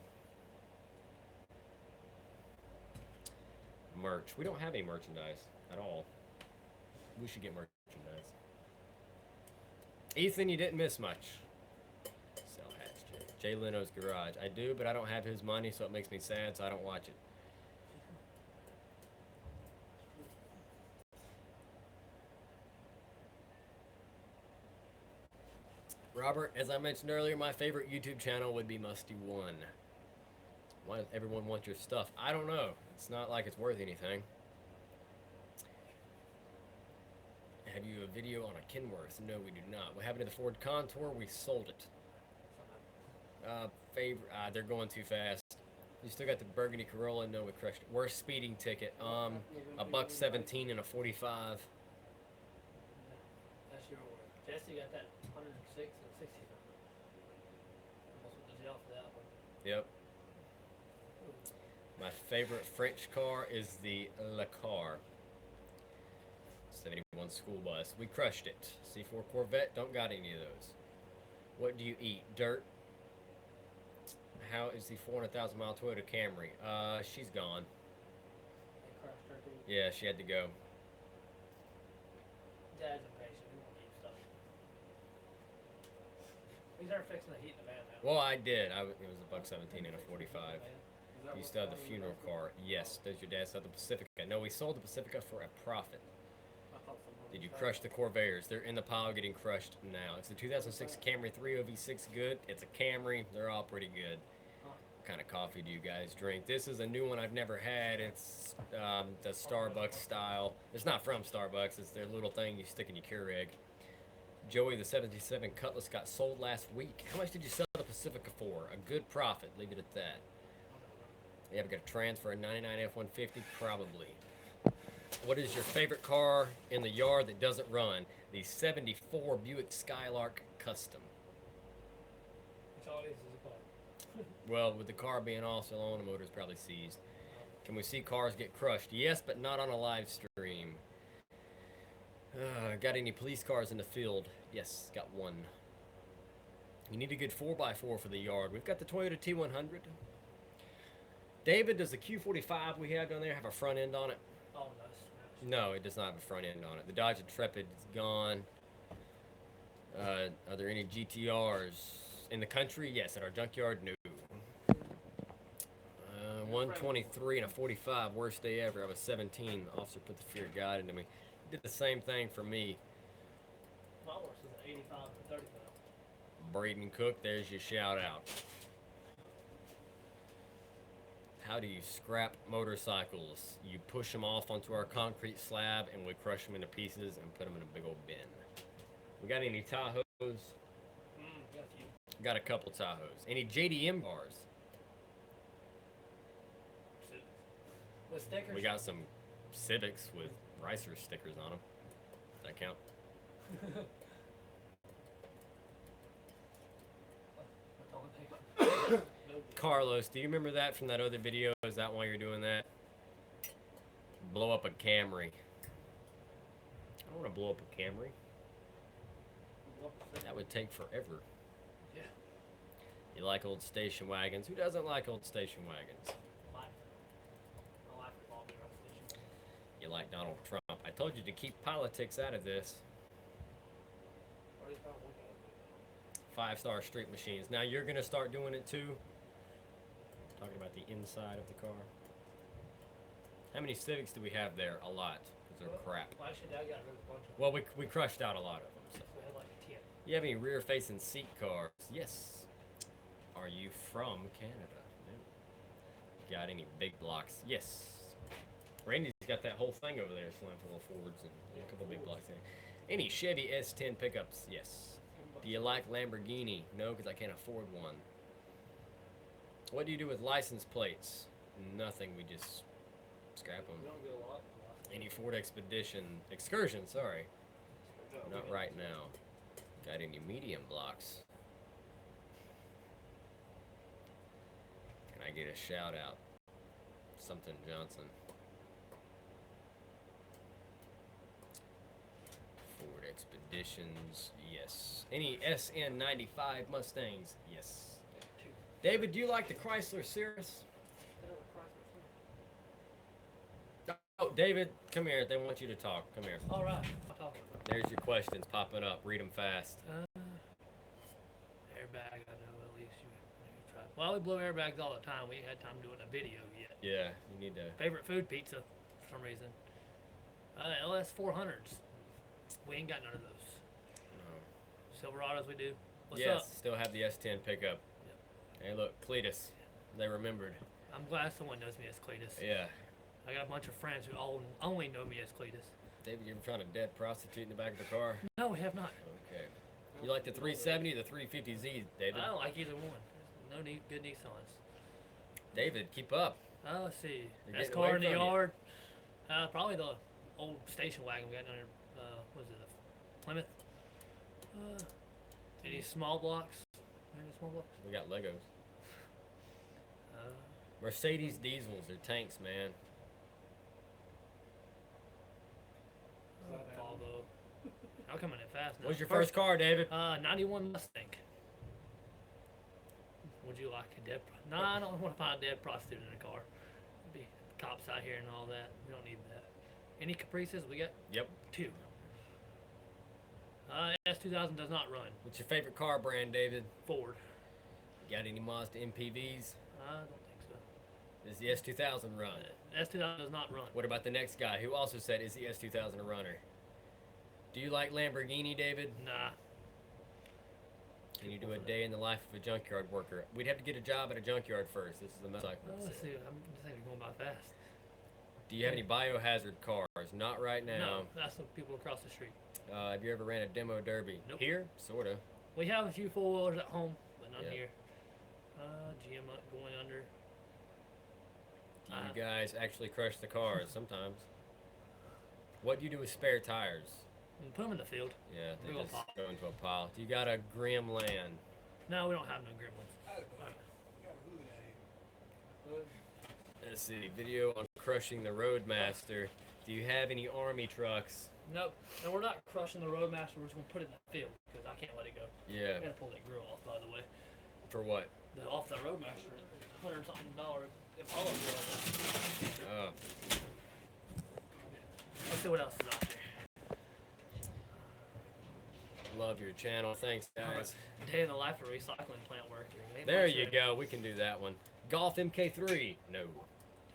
Speaker 1: Merch. We don't have any merchandise at all. We should get merchandise. Ethan, you didn't miss much. Sell hats, Jay Leno's Garage. I do, but I don't have his money, so it makes me sad, so I don't watch it. Robert, as I mentioned earlier, my favorite YouTube channel would be Musty One. Why does everyone want your stuff? I don't know. It's not like it's worth anything. Have you a video on a Kenworth? No, we do not. What happened to the Ford Contour? We sold it. They're going too fast. You still got the Burgundy Corolla? No, we crushed it. Worst speeding ticket. A $1.17 and a 45.
Speaker 3: That's your order. Jesse got that 106 and 60. Almost went to jail for that one.
Speaker 1: Yep. My favorite French car is the Le Car. 71 school bus. We crushed it. C4 Corvette, don't got any of those. What do you eat? Dirt. How is the 400,000 mile Toyota Camry? She's gone.
Speaker 3: They crushed her too.
Speaker 1: Yeah, she had to go.
Speaker 3: Dad's impatient. He won't eat stuff. He's never fixing the heat in the van now.
Speaker 1: Well, I did. It was a $1.17 and a 45. You still have the funeral car. Yes. Does your dad sell the Pacifica? No, we sold the Pacifica for a profit. Did you crush the Corvairs? They're in the pile getting crushed now. It's the 2006 Camry 3 OV6 good. It's a Camry. They're all pretty good. What kind of coffee do you guys drink? This is a new one I've never had. It's the Starbucks style. It's not from Starbucks. It's their little thing you stick in your Keurig. Joey, the 77 Cutlass got sold last week. How much did you sell the Pacifica for? A good profit. Leave it at that. You ever got to transfer a 99 F-150? Probably. What is your favorite car in the yard that doesn't run? The 74 Buick Skylark Custom.
Speaker 3: That's all it is a car.
Speaker 1: Well, with the car being also on, the motor is probably seized. Can we see cars get crushed? Yes, but not on a live stream. Got any police cars in the field? Yes, got one. You need a good 4x4 for the yard. We've got the Toyota T100. David, does the Q45 we have down there have a front end on it?
Speaker 3: Oh, no.
Speaker 1: No, it does not have a front end on it. The Dodge Intrepid is gone. Are there any GTRs in the country? Yes, at our junkyard, no. 123 and a 45, worst day ever. I was 17. The officer put the fear of God into me. Did the same thing for me.
Speaker 3: My horse is an 85 to 35.
Speaker 1: Braden Cook, there's your shout out. How do you scrap motorcycles? You push them off onto our concrete slab and we crush them into pieces and put them in a big old bin. We got any Tahoes?
Speaker 3: Got a few.
Speaker 1: Got a couple Tahoes. Any JDM cars?
Speaker 3: With stickers?
Speaker 1: We got some Civics with Ricer stickers on them. Does that count? Carlos, do you remember that from that other video? Is that why you're doing that? Blow up a Camry. I don't want to blow up a Camry. That would take forever.
Speaker 3: Yeah.
Speaker 1: You like old station wagons? Who doesn't like old station wagons? You like Donald Trump. I told you to keep politics out of this. 5-star street machines. Now you're going to start doing it too? Talking about the inside of the car. How many Civics do we have there? A lot. Because they're crap.
Speaker 3: Well, actually, Dad got rid of a bunch of them.
Speaker 1: Well, we crushed out a lot of them. So.
Speaker 3: We had like 10.
Speaker 1: You have any rear-facing seat cars? Yes. Are you from Canada? No. Got any big blocks? Yes. Randy's got that whole thing over there, slam full of Fords and a couple big blocks there. Any Chevy S10 pickups? Yes. Do you like Lamborghini? No, because I can't afford one. What do you do with license plates? Nothing. We just scrap them.
Speaker 3: We don't get a lot.
Speaker 1: Any Ford Excursion, sorry. Not right now. Got any medium blocks? Can I get a shout out? Something Johnson. Ford Expeditions, yes. Any SN95 Mustangs? Yes. David, do you like the Chrysler Cirrus? Oh, David, come here. They want you to talk. Come here.
Speaker 3: All right. I'll talk.
Speaker 1: There's your questions popping up. Read them fast.
Speaker 3: Airbag, I know at least you tried. Well, we blow airbags all the time. We ain't had time doing a video yet.
Speaker 1: Yeah, you need to.
Speaker 3: Favorite food, pizza, for some reason. LS 400s. We ain't got none of those.
Speaker 1: No.
Speaker 3: Silverados we do. What's
Speaker 1: yes,
Speaker 3: up?
Speaker 1: still have the S10 pickup. Hey, look, Cletus. They remembered.
Speaker 3: I'm glad someone knows me as Cletus.
Speaker 1: Yeah.
Speaker 3: I got a bunch of friends who only know me as Cletus.
Speaker 1: David, you ever found a dead prostitute in the back of the car?
Speaker 3: No, we have not.
Speaker 1: Okay. You like the 370 or the 350Z, David?
Speaker 3: I don't like either one. There's no good Nissans.
Speaker 1: David, keep up.
Speaker 3: Let's see.
Speaker 1: You're
Speaker 3: Best
Speaker 1: getting
Speaker 3: car
Speaker 1: away
Speaker 3: in the
Speaker 1: from you.
Speaker 3: yard. Probably the old station wagon we got under. What is it? A Plymouth. Any small blocks? Any small blocks?
Speaker 1: We got Legos. Mercedes diesels, they're tanks, man.
Speaker 3: Volvo. I'm coming in fast now.
Speaker 1: What's your first car, David?
Speaker 3: 91 Mustang. Would you like a dead? No, I don't want to find a dead prostitute in a car. There'd be cops out here and all that. We don't need that. Any Caprices? We got
Speaker 1: Yep.
Speaker 3: 2. S2000 does not run.
Speaker 1: What's your favorite car brand, David?
Speaker 3: Ford.
Speaker 1: Got any Mazda MPVs?
Speaker 3: I don't think so.
Speaker 1: Does the S2000 run?
Speaker 3: S2000 does not run.
Speaker 1: What about the next guy who also said, is the S2000 a runner? Do you like Lamborghini, David?
Speaker 3: Nah.
Speaker 1: Can you do a day in the life of a junkyard worker? We'd have to get a job at a junkyard first. This is the most I can
Speaker 3: Let's
Speaker 1: say.
Speaker 3: see. I'm just thinking going by fast.
Speaker 1: Do you have any biohazard cars? Not right now.
Speaker 3: No, that's the people across the street.
Speaker 1: Have you ever ran a demo derby?
Speaker 3: Nope.
Speaker 1: Here? Sorta.
Speaker 3: We have a few 4-wheelers at home, but none
Speaker 1: Yep.
Speaker 3: here. GM going under.
Speaker 1: Do you guys actually crush the cars sometimes? What do you do with spare tires?
Speaker 3: And put them in the field.
Speaker 1: Yeah, they
Speaker 3: Real
Speaker 1: just
Speaker 3: pile.
Speaker 1: go into a pile. Do you got a Grim Land?
Speaker 3: No, we don't have no grim ones.
Speaker 1: Let's see, video on crushing the Roadmaster. Do you have any army trucks?
Speaker 3: Nope. And we're not crushing the Roadmaster. We're just going to put it in the field because I can't let it go.
Speaker 1: Yeah.
Speaker 3: I got to pull that grill off, by the way.
Speaker 1: For what?
Speaker 3: Off the Roadmaster, $100-something Impala grill.
Speaker 1: Oh,
Speaker 3: Let's see what else is out there.
Speaker 1: love your channel. Thanks, guys.
Speaker 3: Day in the life of a recycling plant worker. Ain't
Speaker 1: There
Speaker 3: much
Speaker 1: you
Speaker 3: there.
Speaker 1: go. We can do that one. Golf MK3. No.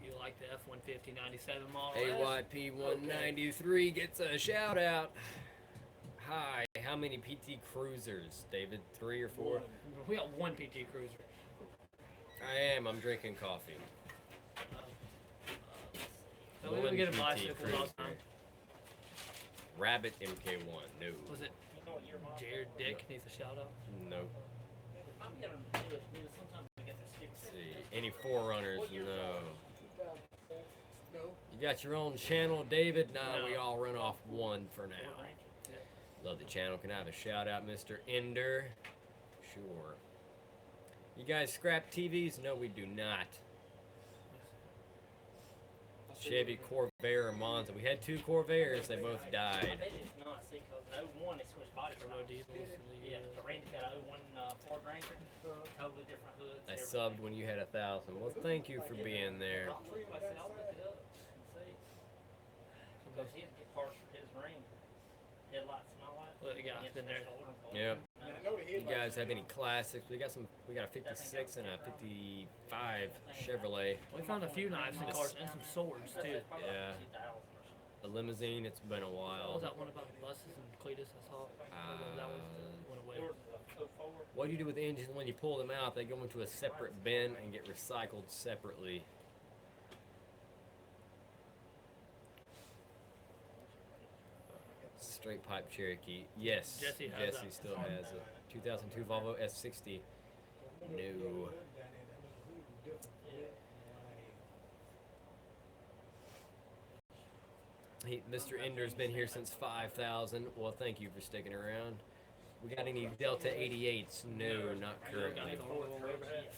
Speaker 3: You like the F-150 97 model?
Speaker 1: AYP 193 gets a shout out. Hi. How many PT Cruisers, David? 3 or 4?
Speaker 3: We got one PT Cruiser.
Speaker 1: I am. I'm drinking coffee.
Speaker 3: So we
Speaker 1: One
Speaker 3: get a
Speaker 1: PT
Speaker 3: bicycle all the
Speaker 1: Cruiser.
Speaker 3: time.
Speaker 1: Rabbit MK1. No.
Speaker 3: Was it
Speaker 2: know what your mom.
Speaker 3: Jared Dick needs a shout out.
Speaker 1: Nope.
Speaker 2: I'm gonna do it. Sometimes we get this stupid.
Speaker 1: Let's see. Any forerunners?
Speaker 2: What year
Speaker 1: No.
Speaker 2: was it? No.
Speaker 1: You got your own channel, David? Nah,
Speaker 3: No.
Speaker 1: we all run off one for now. Love the channel. Can I have a shout out, Mr. Ender? Sure. You guys scrap TVs? No, we do not. Chevy Corvair or Monza. We had two Corvairs. They both
Speaker 2: I
Speaker 1: died.
Speaker 2: bet it's not. See, because the 01 they switched body
Speaker 3: Turbo
Speaker 2: styles.
Speaker 3: diesels and the
Speaker 2: Yeah, the Randy got a 01 Ford Ranger. Totally different hoods.
Speaker 1: I
Speaker 2: everything.
Speaker 1: subbed when you had 1,000. Well, thank you for being there.
Speaker 2: I'll treat myself, look it up and see. Because he had to get parts for his ring. Headlights and all that.
Speaker 3: Look, yeah, been there.
Speaker 1: Yep. You guys have any classics? We got a 56 and a 55 Chevrolet.
Speaker 3: We found a few knives and cars and some swords too.
Speaker 1: Yeah. A limousine. It's been a
Speaker 3: What
Speaker 1: while.
Speaker 3: was that one about the buses and Cletus I saw? That went away.
Speaker 1: What do you do with the engines when you pull them out? They go into a separate bin and get recycled separately. Straight pipe Cherokee. Yes,
Speaker 3: Jesse has
Speaker 1: Jesse
Speaker 3: that.
Speaker 1: still has it. 2002 Volvo S60. No. Mr. Ender's been here since 5,000. Well, thank you for sticking around. We got any Delta 88s? No, not currently.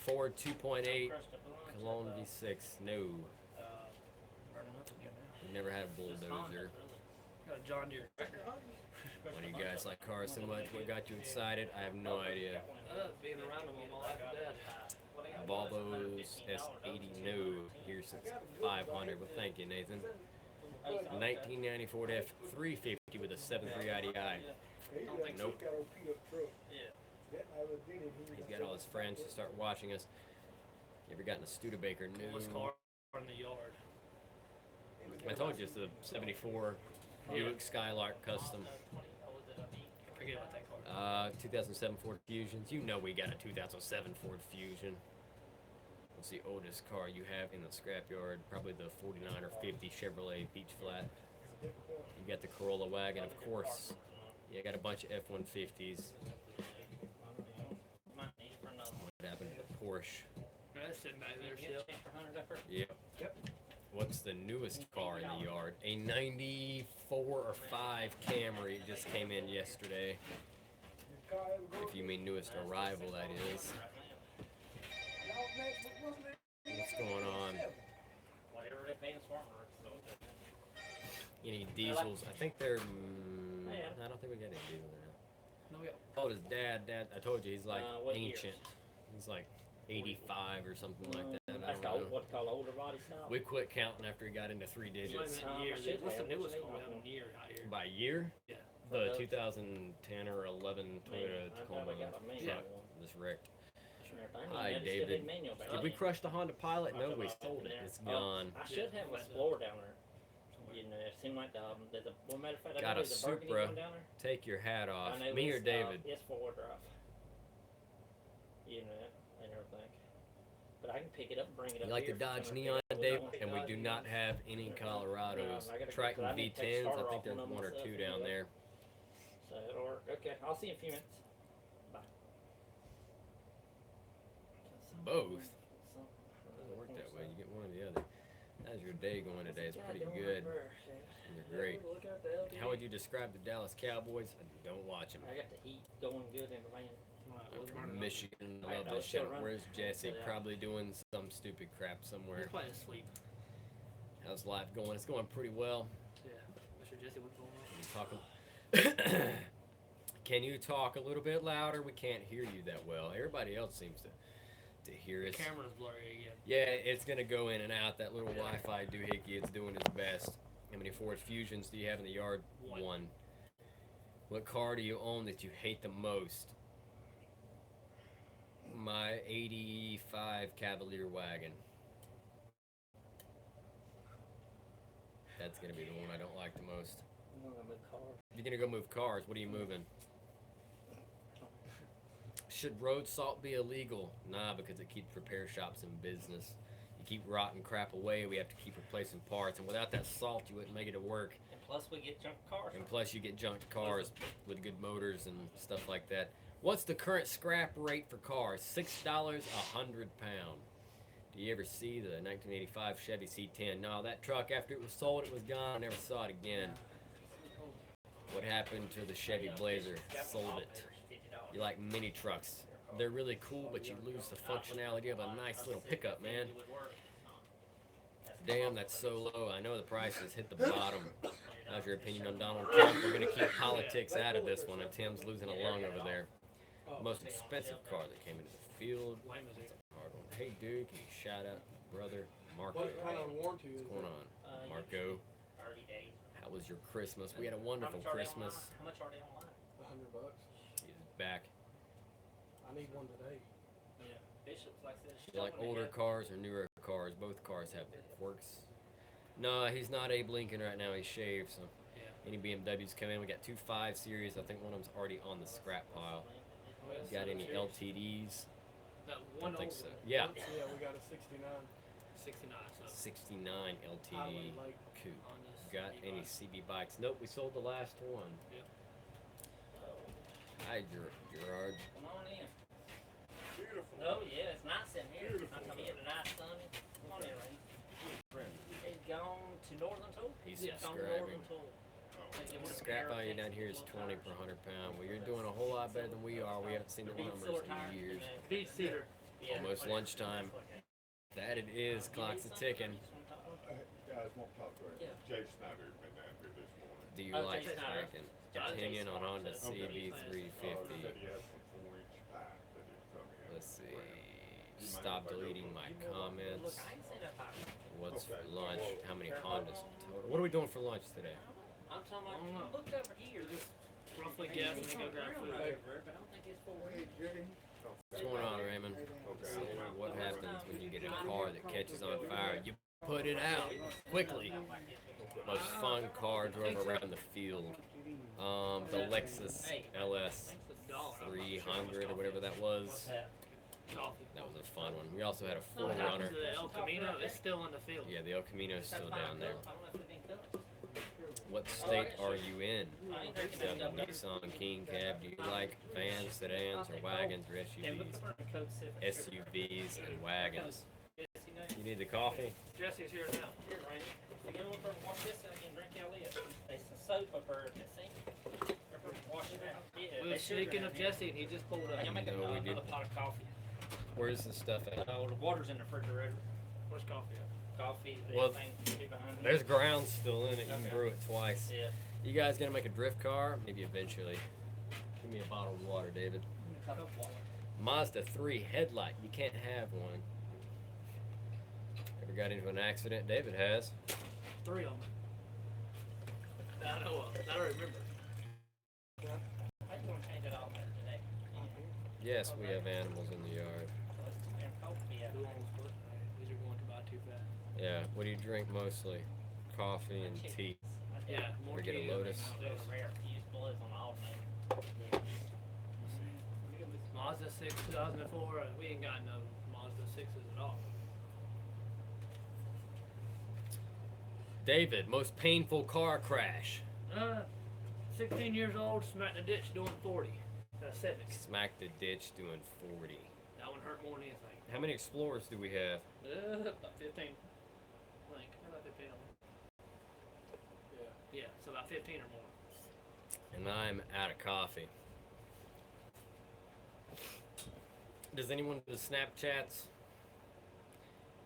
Speaker 1: Ford 2.8, Cologne V6. No. We never had a bulldozer.
Speaker 3: Got a John Deere tractor.
Speaker 1: Why do you guys like cars so much? What got you excited? I have no idea.
Speaker 3: Being around them all my life and dad.
Speaker 1: Volvo's S80 no, here since 500. Well, thank you, Nathan. 1994 F350 with a 7.3 IDI. Nope. He's got all his friends to start watching us. You ever gotten a Studebaker?
Speaker 3: Coolest
Speaker 1: No.
Speaker 3: car in the yard.
Speaker 1: I told you it's the 74 Buick Skylark Custom.
Speaker 3: Forget about that car.
Speaker 1: 2007 Ford Fusions. You know we got a 2007 Ford Fusion. What's the oldest car you have in the scrapyard? Probably the 49 or 50 Chevrolet Beach Flat. You got the Corolla wagon, of course. Yeah, I got a bunch of F-150s. What happened to the Porsche?
Speaker 3: That's sitting back there still.
Speaker 1: Yep. What's the newest car in the yard? A 94 or 5 Camry just came in yesterday. If you mean newest arrival, that is. What's going on? Any diesels? I think they're. I don't think we got any diesels now.
Speaker 3: No, we got
Speaker 1: Oh, his dad. I told you, he's like
Speaker 2: What years?
Speaker 1: ancient. He's like 85 or something like that. I
Speaker 2: That's
Speaker 1: don't know.
Speaker 2: what's called older body style.
Speaker 1: We quit counting after he got into 3
Speaker 3: Wait a
Speaker 1: digits.
Speaker 3: minute, years. What's the newest car we have in year out here?
Speaker 1: By year?
Speaker 3: Yeah.
Speaker 1: The 2010 or 11 Toyota Tacoma
Speaker 2: Yeah.
Speaker 1: truck was wrecked.
Speaker 2: Hi,
Speaker 1: Hi, David. Did we crush the Honda Pilot? No, we sold it. It's gone.
Speaker 2: I should have an Explorer down there. You know, it seemed like there's a. Well, matter of fact, I
Speaker 1: Got
Speaker 2: know
Speaker 1: a
Speaker 2: there's a burgundy
Speaker 1: Supra.
Speaker 2: one down there.
Speaker 1: Take your hat off.
Speaker 2: I know
Speaker 1: Me or
Speaker 2: it's,
Speaker 1: David?
Speaker 2: It's 4-wheel drive. You know, and everything. But I can pick it up and bring it up
Speaker 1: You like the
Speaker 2: here.
Speaker 1: Dodge
Speaker 2: I'm
Speaker 1: Neon,
Speaker 2: gonna
Speaker 1: Dave?
Speaker 2: pick it up.
Speaker 1: And we do not have any Colorados. Triton V10s, I think there's 1 or 2 down there.
Speaker 2: So it'll work. Okay, I'll see you in a few minutes. Bye.
Speaker 1: Both? It doesn't work that way. You get one or the other. How's your day going today? It's pretty good. You're great. How would you describe the Dallas Cowboys? I don't watch them.
Speaker 2: I got the heat going good in the van.
Speaker 1: I'm from Michigan. I love this show. Where's Jesse? Probably doing some stupid crap somewhere.
Speaker 3: He's probably asleep.
Speaker 1: How's life going? It's going pretty well.
Speaker 3: Yeah. Mr. Jesse, what's going on?
Speaker 1: Can you talk Can you talk a little bit louder? We can't hear you that well. Everybody else seems to hear
Speaker 3: The
Speaker 1: us.
Speaker 3: camera's blurry again.
Speaker 1: Yeah, it's gonna go in and out. That little Wi-Fi doohickey, it's doing its best. How many Ford Fusions do you have in the yard? One. What car do you own that you hate the most? My 85 Cavalier wagon. That's gonna be the one I don't like the most.
Speaker 2: I'm gonna move cars.
Speaker 1: If you're gonna go move cars, what are you moving? Should road salt be illegal? Nah, because it keeps repair shops in business. You keep rotting crap away. We have to keep replacing parts, and without that salt, you wouldn't make it work.
Speaker 2: And plus, we get junk cars.
Speaker 1: And plus, you get junk cars with good motors and stuff like that. What's the current scrap rate for cars? $6 a 100-pound. Do you ever see the 1985 Chevy C10? No, that truck, after it was sold, it was gone. I never saw it again. What happened to the Chevy Blazer? Sold it. You like mini trucks. They're really cool, but you lose the functionality of a nice little pickup, man. Damn, that's so low. I know the prices hit the bottom. How's your opinion on Donald Trump? We're going to keep politics out of this one, and Tim's losing a lung over there. Most expensive car that came into the field. Hard one. Hey, dude, can you shout out brother Marco?
Speaker 4: What kind of warranty is
Speaker 1: What's going on, Marco? How was your Christmas? We had a wonderful Christmas.
Speaker 2: How much are they online?
Speaker 4: $100.
Speaker 1: He's back.
Speaker 4: I need one today.
Speaker 2: Yeah. Bishop's like this.
Speaker 1: You like older cars or newer cars? Both cars have their quirks. No, he's not Abe Lincoln right now. He's shaved, so any BMWs come in. We got 2 5 Series. I think one of them's already on the scrap pile. Got any LTDs?
Speaker 3: That
Speaker 1: I
Speaker 3: one
Speaker 1: don't think
Speaker 3: old
Speaker 1: so.
Speaker 3: one.
Speaker 1: Yeah.
Speaker 4: Yeah, we got a 69.
Speaker 3: 69. So
Speaker 1: 69 LTD
Speaker 4: Highland Lake.
Speaker 1: coupe.
Speaker 3: on this
Speaker 1: Got
Speaker 3: CB
Speaker 1: any
Speaker 3: bike.
Speaker 1: CB bikes? Nope, we sold the last one.
Speaker 3: Yep.
Speaker 1: Hi, Gerard.
Speaker 2: Come on in.
Speaker 5: Beautiful.
Speaker 2: Oh, yeah, it's nice in here.
Speaker 5: Beautiful.
Speaker 2: I'm coming in tonight, sunny. Come on in, Ray. He's gone to Northern Tool?
Speaker 1: He's
Speaker 2: Gone to
Speaker 1: subscribing.
Speaker 2: Northern Tool.
Speaker 1: Scrap value down here is 20 per 100-pound. Well, you're doing a whole lot better than we are. We haven't seen the numbers in years.
Speaker 3: Beach Cedar.
Speaker 1: Almost lunchtime. That it is. Clock's a ticking.
Speaker 5: Guys, won't talk to him.
Speaker 2: Yeah.
Speaker 5: Jay Snyder been down here this morning.
Speaker 1: Do you
Speaker 2: Oh,
Speaker 1: like
Speaker 2: Jason Howard.
Speaker 1: American? Opinion on Honda
Speaker 5: Said he
Speaker 1: CB350.
Speaker 5: has some 4-inch pipe that is coming in.
Speaker 1: Let's see. Stop deleting my comments.
Speaker 2: I ain't seen that pipe.
Speaker 1: What's for lunch? How many Hondas total? What are we doing for lunch today?
Speaker 2: I'm talking
Speaker 3: I don't know.
Speaker 2: about, look over here.
Speaker 3: Roughly guess and then go grab food.
Speaker 2: But I don't think it's 4 inch.
Speaker 1: What's going on, Raymond? So, what happens when you get a car that catches on fire? You put it out quickly. Most fun car drove around the field. The Lexus LS 300 or whatever that was.
Speaker 3: Coffee.
Speaker 1: That was a fun one. We also had a
Speaker 3: What happens
Speaker 1: 4Runner.
Speaker 3: to the El Camino? It's still in the field.
Speaker 1: Yeah, the El Camino is still down there.
Speaker 2: I don't know if it's been finished.
Speaker 1: What state are you in? Except Nissan King Cab. Do you like vans, sedans, or wagons, or SUVs? SUVs and wagons. You need the coffee?
Speaker 3: Jesse's here now.
Speaker 2: Here, Randy. You gonna look for wash this so I can drink y'all this. There's some soap up there at the sink. Wash it out. Yeah,
Speaker 3: We were speaking of Jesse and he just pulled up.
Speaker 2: Y'all make
Speaker 1: No, we
Speaker 2: another
Speaker 1: didn't.
Speaker 2: pot of coffee.
Speaker 1: Where's the stuff at?
Speaker 2: Oh, the water's in the refrigerator.
Speaker 3: Where's coffee at?
Speaker 2: Coffee,
Speaker 1: Well,
Speaker 2: everything behind me.
Speaker 1: There's ground still in it. You can
Speaker 2: Okay.
Speaker 1: brew it twice.
Speaker 2: Yeah.
Speaker 1: You guys gonna make a drift car? Maybe eventually. Give me a bottle of water, David.
Speaker 2: Cup of water.
Speaker 1: Mazda 3 headlight. You can't have one. Ever got into an accident? David has.
Speaker 3: 3 of them. That I know of. That I remember.
Speaker 2: I just want to change it all there today.
Speaker 1: Yes, we have animals in the yard.
Speaker 2: And coffee, yeah.
Speaker 3: These are going to buy too fast.
Speaker 1: Yeah. What do you drink mostly? Coffee and tea.
Speaker 3: Yeah, more
Speaker 1: Or get a
Speaker 3: tea.
Speaker 1: Lotus.
Speaker 2: Those rare fuse bullets on all of them.
Speaker 3: Mazda 6 2004. We ain't got no Mazda 6s at all.
Speaker 1: David, most painful car crash.
Speaker 3: 16 years old, smacked the ditch doing 40. Civic.
Speaker 1: Smacked the ditch doing 40.
Speaker 3: That one hurt more than anything.
Speaker 1: How many Explorers do we have?
Speaker 3: About 15. I think. About 15 of them. Yeah, so about 15 or more.
Speaker 1: And I'm out of coffee. Does anyone do the Snapchats?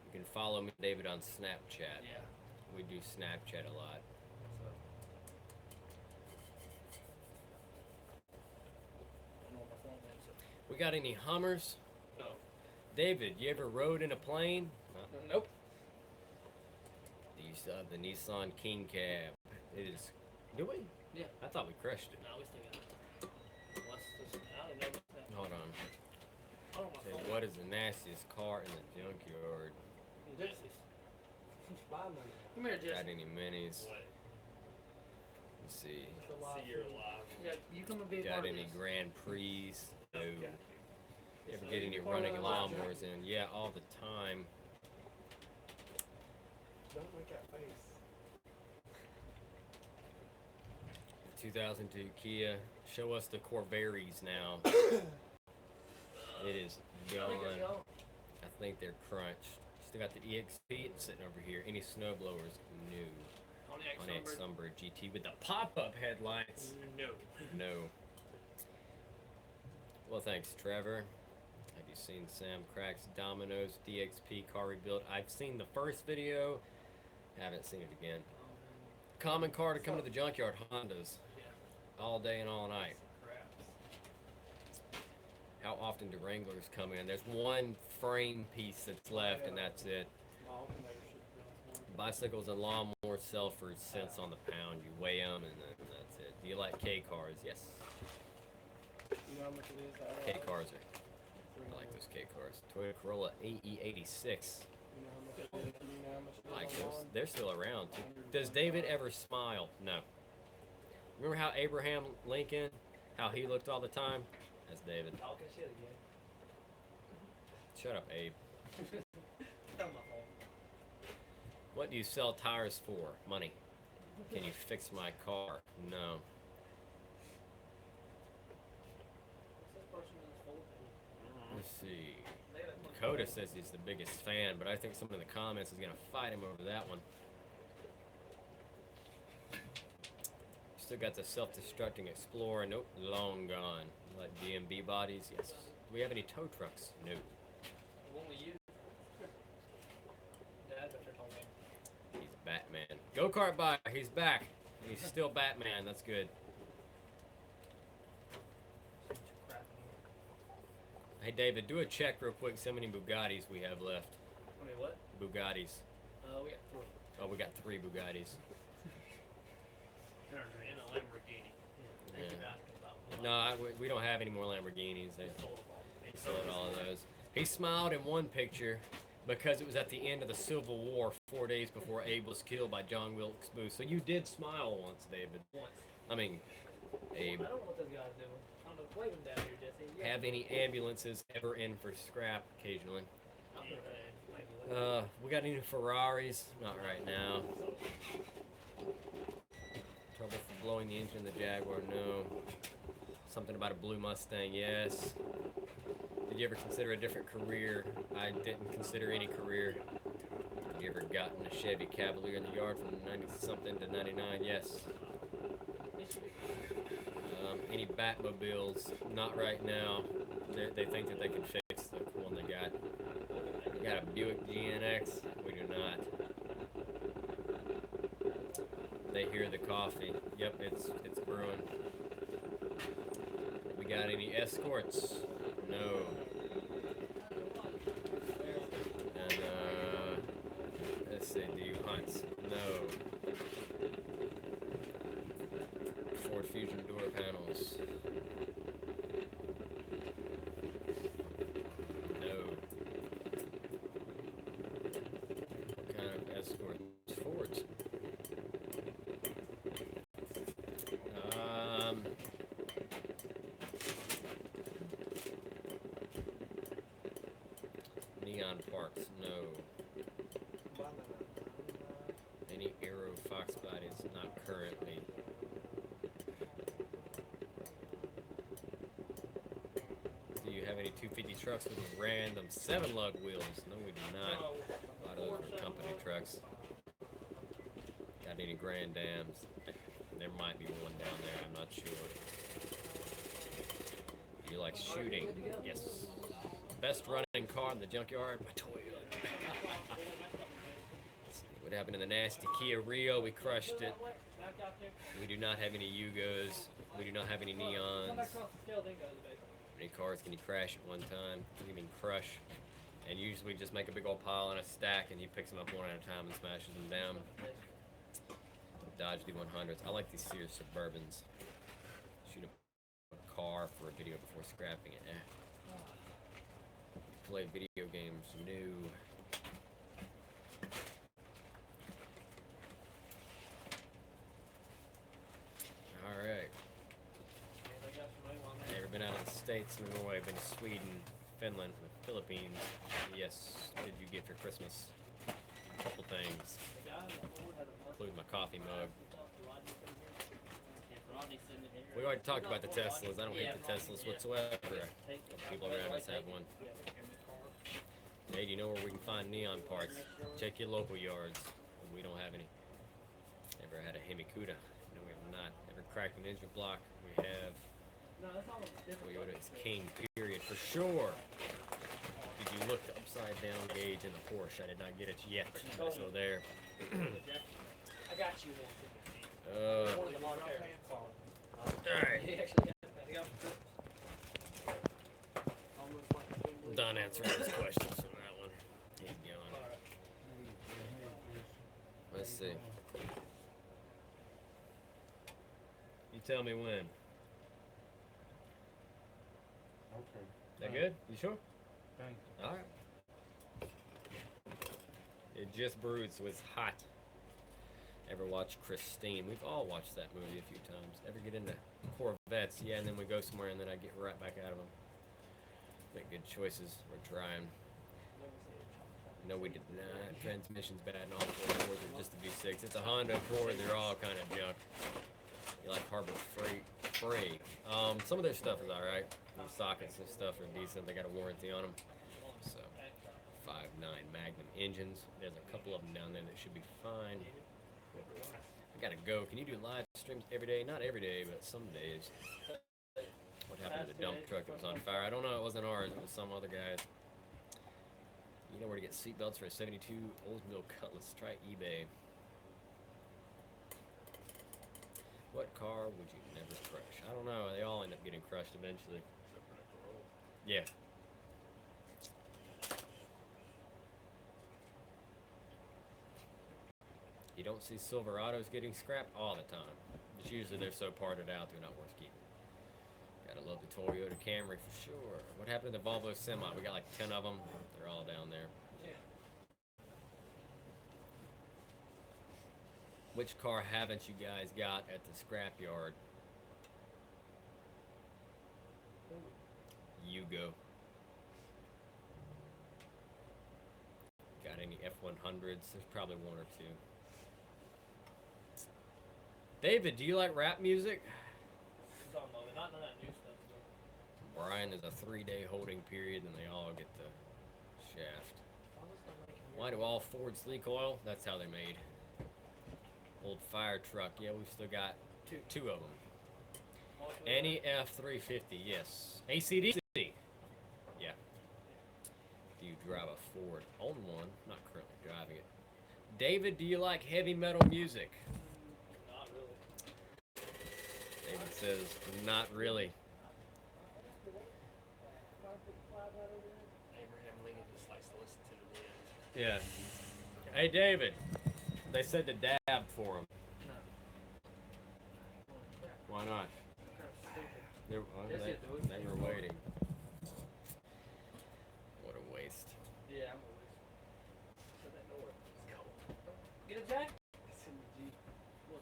Speaker 1: You can follow me, David, on Snapchat.
Speaker 3: Yeah.
Speaker 1: We do Snapchat a lot.
Speaker 3: So. I know what my phone is, so.
Speaker 1: We got any Hummers?
Speaker 3: No.
Speaker 1: David, you ever rode in a plane?
Speaker 3: Nope.
Speaker 1: You still have the Nissan King Cab. It is. Do we?
Speaker 3: Yeah.
Speaker 1: I thought we crushed it.
Speaker 3: No, we still got it. What's this? I don't know about that.
Speaker 1: Hold on.
Speaker 3: Oh, my
Speaker 1: Say,
Speaker 3: phone.
Speaker 1: what is the nastiest car in the junkyard?
Speaker 3: Jesse's.
Speaker 4: Buy money.
Speaker 3: Come here,
Speaker 1: Got
Speaker 3: Jesse.
Speaker 1: any minis? Let's see.
Speaker 4: It's a lot of food.
Speaker 3: Yeah, you come and be a
Speaker 1: Got
Speaker 3: part of
Speaker 1: any
Speaker 3: this.
Speaker 1: Grand Prix? No.
Speaker 3: Yeah.
Speaker 1: You ever get any running lawnmowers in? Yeah, all the time.
Speaker 4: Don't make that face.
Speaker 1: 2002 Kia. Show us the Corvairs now. It is gone. I think they're crunched. Still got the EXP sitting over here. Any snowblowers? New. Onyx Sunbird GT with the pop-up headlights.
Speaker 3: No.
Speaker 1: No. Well, thanks, Trevor. Have you seen Sam Crack's Domino's DXP car rebuild? I've seen the first video. Haven't seen it again. Common car to come to the junkyard, Hondas. All day and all night. How often do Wranglers come in? There's one frame piece that's left, and that's it.
Speaker 4: My alternator should be on.
Speaker 1: Bicycles and lawnmowers sell for cents on the pound. You weigh them, and then that's it. Do you like K cars? Yes.
Speaker 4: You know how much it is?
Speaker 1: K cars are. I like those K cars. Toyota Corolla AE86.
Speaker 4: You know how much it is? You know how much it is?
Speaker 1: Like
Speaker 4: on
Speaker 1: those.
Speaker 4: mine?
Speaker 1: They're still around. Too. Does David ever smile? No. Remember how Abraham Lincoln, how he looked all the time? That's David.
Speaker 3: Talking shit again.
Speaker 1: Shut up, Abe.
Speaker 3: Tell my fault.
Speaker 1: What do you sell tires for? Money. Can you fix my car? No.
Speaker 3: What's this person in this folder?
Speaker 1: Let's see. Dakota says he's the biggest fan, but I think someone in the comments is going to fight him over that one. Still got the self-destructing Explorer. Nope, long gone. Like DMB bodies? Yes. Do we have any tow trucks? No.
Speaker 3: The one we use. Dad, but you're told me.
Speaker 1: He's Batman. Go-kart buyer, he's back. He's still Batman, that's good.
Speaker 3: Crap.
Speaker 1: Hey David, do a check real quick, see how many Bugattis we have left.
Speaker 3: I mean, what?
Speaker 1: Bugattis.
Speaker 3: We got 3.
Speaker 1: Oh, we got 3 Bugattis.
Speaker 3: In a Lamborghini.
Speaker 1: Yeah.
Speaker 3: Keep asking about
Speaker 1: No, we don't have any more Lamborghinis. They sold all of those. He smiled in one picture because it was at the end of the Civil War, 4 days before Abe was killed by John Wilkes Booth. So you did smile once, David.
Speaker 3: Once.
Speaker 1: I mean, Abe.
Speaker 3: I don't know what those guys doing. I don't know. Wave them down here, Jesse. Yeah.
Speaker 1: Have any ambulances ever in for scrap occasionally?
Speaker 3: I'm gonna say, maybe.
Speaker 1: We got any Ferraris? Not right now. Trouble for blowing the engine in the Jaguar? No. Something about a blue Mustang? Yes. Did you ever consider a different career? I didn't consider any career. Have you ever gotten a Chevy Cavalier in the yard from 90-something to 99? Yes. Any Batmobiles? Not right now. They think that they can fix the one they got. We got a Buick GNX? We do not. They hear the coffee. Yep, it's brewing. We got any escorts? No. And let's see, do you hunt? No. Ford Fusion door panels. No. What kind of escorts? Fords. Neon Parks, no. Any Aero Fox bodies? Not currently. Do you have any 250 trucks with random 7-lug wheels? No, we do not. A lot of those were company trucks. Got any Grand Dams? There might be one down there, I'm not sure. Do you like shooting? Yes. Best running car in the junkyard? My Toyota. What happened in the nasty Kia Rio? We crushed it. We do not have any Yugos. We do not have any Neons. How many cars can you crash at one time? What do you mean crush? And usually we just make a big old pile in a stack and he picks them up one at a time and smashes them down. Dodge D100s. I like these Sears Suburbans. Shoot a car for a video before scrapping it. Play video games. New. Alright. Never been out of the States, Norway, been to Sweden, Finland, the Philippines. Yes. What did you get for Christmas? A couple things,
Speaker 2: The guy on the board had a
Speaker 1: including my coffee mug.
Speaker 2: Rodney sitting in here.
Speaker 1: We already talked about the Teslas. I don't hate the Teslas whatsoever.
Speaker 2: Take
Speaker 1: People around us have one. Hey, do you know where we can find neon parts? Check your local yards. We don't have any. Ever had a Hemikuta? No, we have not. Ever cracked an engine block? We have. Toyota's king, period, for sure. Did you look the upside down gauge in the Porsche? I did not get it yet. So there.
Speaker 2: I got you one.
Speaker 1: Uh,
Speaker 2: One of the Montero.
Speaker 1: Alright.
Speaker 2: He actually got that. He got the
Speaker 4: Almost like a
Speaker 1: I'm done answering those questions on that one. Keep going. Let's see. You tell me when.
Speaker 5: Okay.
Speaker 1: That good? You sure?
Speaker 4: Thank
Speaker 1: Alright. It just brewed, so it's hot. Ever watch Christine? We've all watched that movie a few times. Ever get into Corvettes? Yeah, and then we go somewhere and then I get right back out of them. Make good choices. We're trying. No, we did not. Transmission's bad and all four Accords are just a V6. It's a Honda Accord. They're all kind of junk. You like Harbor Freight? Free. Some of their stuff is alright. The sockets and stuff are decent. They got a warranty on them. So, 5.9 Magnum engines. There's a couple of them down there that should be fine. I gotta go. Can you do live streams every day? Not every day, but some days. What happened to the dump truck that was on fire? I don't know. It wasn't ours. It was some other guy's. You know where to get seatbelts for a 72 Oldsmobile Cutlass. Try eBay. What car would you never crush? I don't know. They all end up getting crushed eventually. Yeah. You don't see Silverados getting scrapped all the time. It's usually they're so parted out they're not worth keeping. Gotta love the Toyota Camry for sure. What happened to the Volvo Semi? We got like 10 of them. They're all down there. Which car haven't you guys got at the scrapyard? Yugo. Got any F100s? There's probably one or two. David, do you like rap music?
Speaker 3: Not none of that new stuff.
Speaker 1: Brian is a 3-day holding period and they all get the shaft. Why do all Fords leak oil? That's how they're made. Old fire truck. Yeah, we've still got two of them. Any F350, yes. ACDC. Yeah. Do you drive a Ford? Own one. Not currently driving it. David, do you like heavy metal music?
Speaker 3: Not really.
Speaker 1: David says, not really.
Speaker 3: Abraham Lincoln just likes to listen to the
Speaker 1: Yeah. Hey, David. They said to dab for him. Why not? They were waiting. What a waste.
Speaker 3: Yeah, I'm always. Shut that door. Let's go. Get a jack?
Speaker 4: It's in the Jeep.
Speaker 3: Well,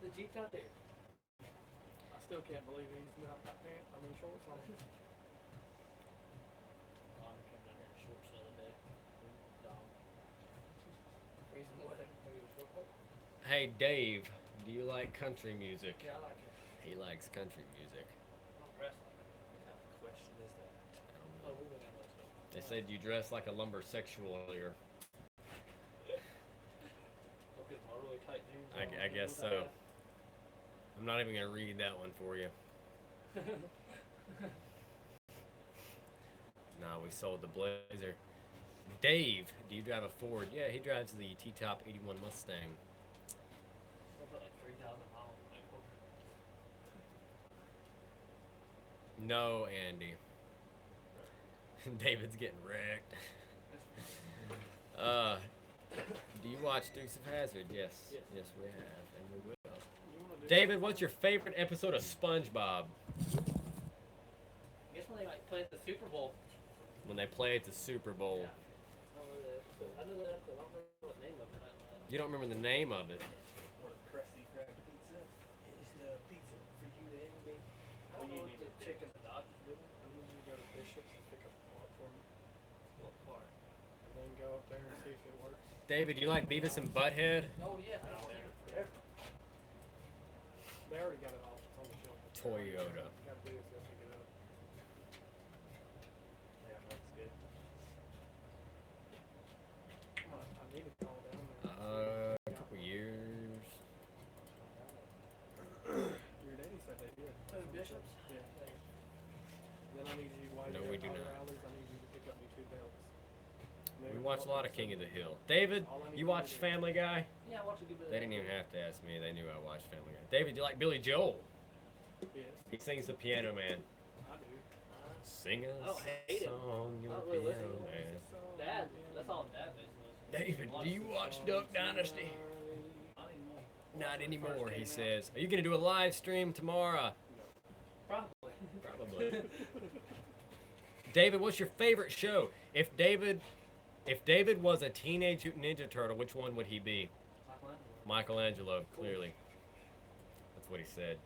Speaker 3: the Jeep's out there.
Speaker 4: I still can't believe he's not got pants. I mean shorts on.
Speaker 3: Connor came down here in shorts the other day. Dog. Freezing weather.
Speaker 1: Hey, Dave, do you like country music?
Speaker 3: Yeah, I like it.
Speaker 1: He likes country music.
Speaker 3: I'm wrestling. What kind of question is that? Oh, we went on stuff.
Speaker 1: They said you dress like a lumbersexual earlier.
Speaker 3: Because my really tight jeans.
Speaker 1: I guess so. I'm not even going to read that one for you. Nah, we sold the Blazer. Dave, do you drive a Ford? Yeah, he drives the T-Top 81 Mustang.
Speaker 3: I put like 3,000 miles on my car.
Speaker 1: No, Andy. David's getting wrecked. Do you watch Dukes of Hazzard? Yes.
Speaker 3: Yes.
Speaker 1: Yes, we have, and we will.
Speaker 4: You wanna do
Speaker 1: David, what's your favorite episode of SpongeBob?
Speaker 3: I guess when they like play at the Super Bowl.
Speaker 1: When they play at the Super Bowl.
Speaker 3: Yeah. I know that episode. I don't remember what name of it.
Speaker 1: You don't remember the name of it.
Speaker 2: Or crusty crab pizza.
Speaker 4: It's the pizza for you to anybody.
Speaker 3: I don't know what the chicken the Dodgers do.
Speaker 4: And then you go to Bishop's and pick up a part for me.
Speaker 3: What part?
Speaker 4: And then go up there and see if it works.
Speaker 1: David, you like Beavis and Butthead?
Speaker 3: Oh yeah.
Speaker 4: They already got it all on the shelf.
Speaker 1: Toyota.
Speaker 4: Got this, they'll pick it up.
Speaker 2: Yeah, that's good.
Speaker 4: I need to call down there.
Speaker 1: A couple years.
Speaker 4: Your daddy said they did.
Speaker 3: Oh, Bishops.
Speaker 4: Yeah. Then I need you, while
Speaker 1: No,
Speaker 4: you're
Speaker 1: we
Speaker 4: at
Speaker 1: do
Speaker 4: Auto
Speaker 1: not.
Speaker 4: Rallies, I need you to pick up me 2 belts.
Speaker 1: We watch a lot of King of the Hill. David, you watch Family Guy?
Speaker 3: Yeah, I watched a good bit.
Speaker 1: They didn't even have to ask me. They knew I watched Family Guy. David, do you like Billy Joel?
Speaker 4: Yes,
Speaker 1: He sings the Piano Man.
Speaker 4: I do.
Speaker 1: Sing
Speaker 3: I
Speaker 1: a
Speaker 3: don't hate it.
Speaker 1: song, you're
Speaker 3: I
Speaker 1: the
Speaker 3: don't really listen
Speaker 1: piano
Speaker 3: to it.
Speaker 1: man.
Speaker 3: Dad, that's all Dad listens.
Speaker 1: David, do you watch Duck Dynasty?
Speaker 3: Not anymore.
Speaker 1: Not anymore, he says. Are you going to do a live stream tomorrow?
Speaker 3: Probably.
Speaker 1: Probably. David, what's your favorite show? If David was a Teenage Mutant Ninja Turtle, which one would he be? Michelangelo, clearly. That's what he said.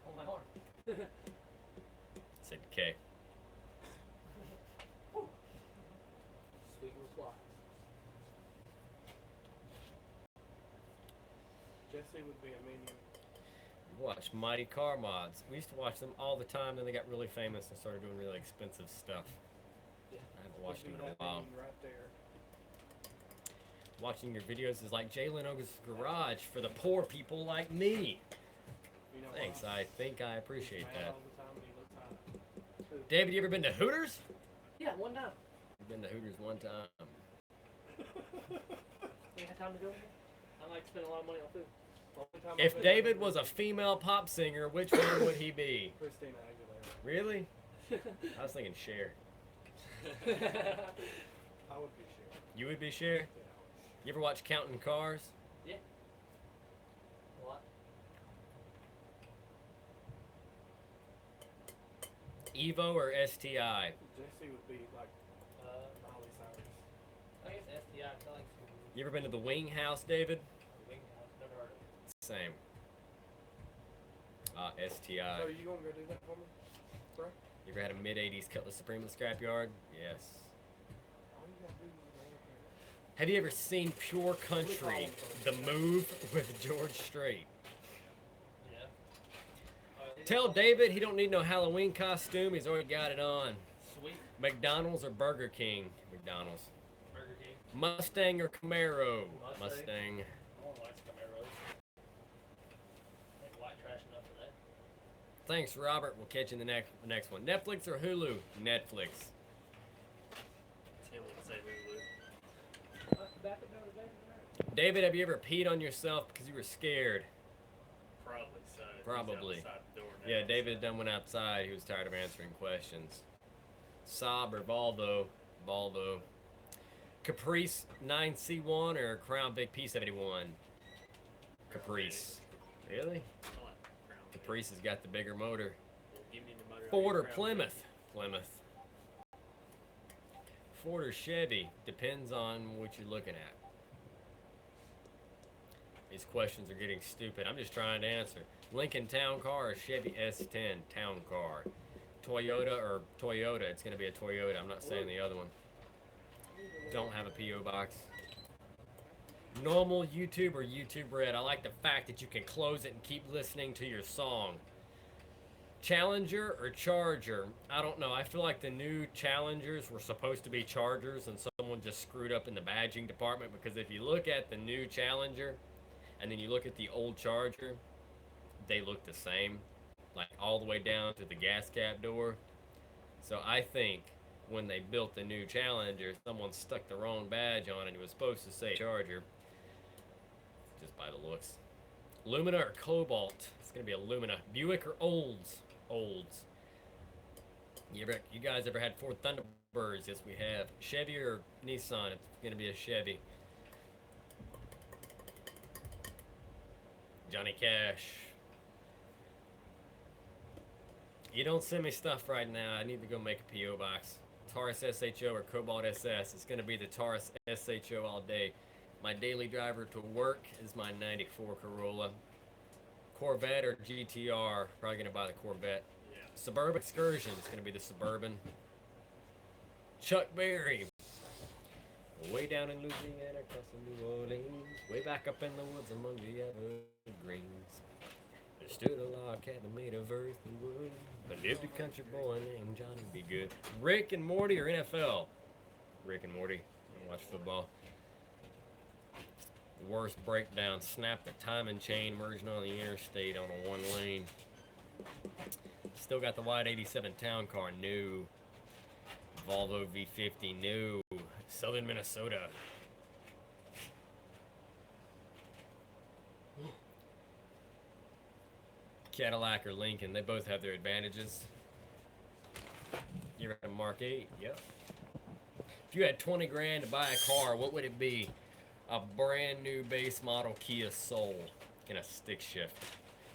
Speaker 3: On my arm.
Speaker 1: Said K.
Speaker 3: Sweet reply.
Speaker 4: Jesse would be a minion.
Speaker 1: Watch Mighty Car Mods. We used to watch them all the time, then they got really famous and started doing really expensive stuff.
Speaker 3: Yeah.
Speaker 1: I haven't watched them
Speaker 4: Would be
Speaker 1: in a
Speaker 4: that
Speaker 1: while.
Speaker 4: minion right there.
Speaker 1: Watching your videos is like Jay Leno's Garage for the poor people like me.
Speaker 4: You know
Speaker 1: Thanks,
Speaker 4: why?
Speaker 1: I think I appreciate
Speaker 4: Mad
Speaker 1: that.
Speaker 4: all the time and he looks high.
Speaker 1: David, you ever been to Hooters?
Speaker 3: Yeah, one time.
Speaker 1: I've been to Hooters one time.
Speaker 3: You had time to go again? I like to spend a lot of money on food.
Speaker 4: Only time I've
Speaker 1: If
Speaker 4: been
Speaker 1: David
Speaker 4: there
Speaker 1: was a female pop singer, which one would he be?
Speaker 4: Christina Aguilera.
Speaker 1: Really? I was thinking Cher.
Speaker 4: I would be sure.
Speaker 1: You would be Cher?
Speaker 4: Yeah.
Speaker 1: You ever watch Counting Cars?
Speaker 3: Yeah. What?
Speaker 1: Evo or STI?
Speaker 4: Jesse would be like Miley Cyrus.
Speaker 3: I guess STI. I like
Speaker 1: You ever been to the Wing House, David?
Speaker 3: wing house. Never heard of it.
Speaker 1: Same. STI.
Speaker 4: So you gonna go do that for me, bro?
Speaker 1: You ever had a mid-80s Cutlass Supreme at the scrapyard? Yes.
Speaker 4: All you gotta do is go up there.
Speaker 1: Have you ever seen Pure Country, The Move with George Strait?
Speaker 3: Yeah.
Speaker 1: Tell David he don't need no Halloween costume. He's already got it on.
Speaker 3: Sweet.
Speaker 1: McDonald's or Burger King? McDonald's.
Speaker 3: Burger King.
Speaker 1: Mustang or Camaro?
Speaker 3: Mustang.
Speaker 1: Mustang.
Speaker 3: No one likes Camaros. Like white trash enough for that.
Speaker 1: Thanks, Robert. We'll catch you in the next one. Netflix or Hulu? Netflix.
Speaker 2: Tim would say Hulu.
Speaker 3: Back at Notre Dame.
Speaker 1: David, have you ever peed on yourself because you were scared?
Speaker 2: Probably so. He's
Speaker 1: Probably.
Speaker 2: outside the door now,
Speaker 1: Yeah, David
Speaker 2: so.
Speaker 1: done went outside. He was tired of answering questions. Saab or Volvo? Volvo. Caprice 9C1 or Crown Vic P71? Caprice. Really?
Speaker 2: I like Crown Vic.
Speaker 1: Caprice has got the bigger motor.
Speaker 2: Well, give me the motor out
Speaker 1: Ford
Speaker 2: of
Speaker 1: or
Speaker 2: Crown
Speaker 1: Plymouth?
Speaker 2: Vic.
Speaker 1: Plymouth. Ford or Chevy? Depends on what you're looking at. These questions are getting stupid. I'm just trying to answer. Lincoln Town Car or Chevy S10 Town Car? Toyota or Toyota? It's going to be a Toyota. I'm not saying the other one. Don't have a P.O. box. Normal YouTube or YouTube Red? I like the fact that you can close it and keep listening to your song. Challenger or Charger? I don't know. I feel like the new Challengers were supposed to be Chargers and someone just screwed up in the badging department, because if you look at the new Challenger and then you look at the old Charger, they look the same, like all the way down to the gas cap door. So I think when they built the new Challenger, someone stuck the wrong badge on it. It was supposed to say Charger, just by the looks. Lumina or Cobalt? It's gonna be a Lumina. Buick or Olds? Olds. You guys ever had Ford Thunderbirds? Yes, we have. Chevy or Nissan? It's gonna be a Chevy. Johnny Cash. You don't send me stuff right now. I need to go make a P.O. box. Taurus SHO or Cobalt SS? It's gonna be the Taurus SHO all day. My daily driver to work is my 94 Corolla. Corvette or GTR? Probably gonna buy the Corvette.
Speaker 2: Yeah.
Speaker 1: Suburban Excursion is gonna be the Suburban. Chuck Berry. Way down in Louisiana, crossing New Orleans, way back up in the woods among the evergreens. There stood a log cabin made of earth and wood, but lived a country boy named Johnny Be Good. Rick and Morty or NFL? Rick and Morty. I watch football. Worst breakdown. Snap the timing chain, merging on the interstate on a one lane. Still got the white 87 town car. New. Volvo V50. New. Southern Minnesota. Cadillac or Lincoln, they both have their advantages. You're at a Mark 8, yep. If you had 20 grand to buy a car, what would it be? A brand new base model Kia Soul in a stick shift.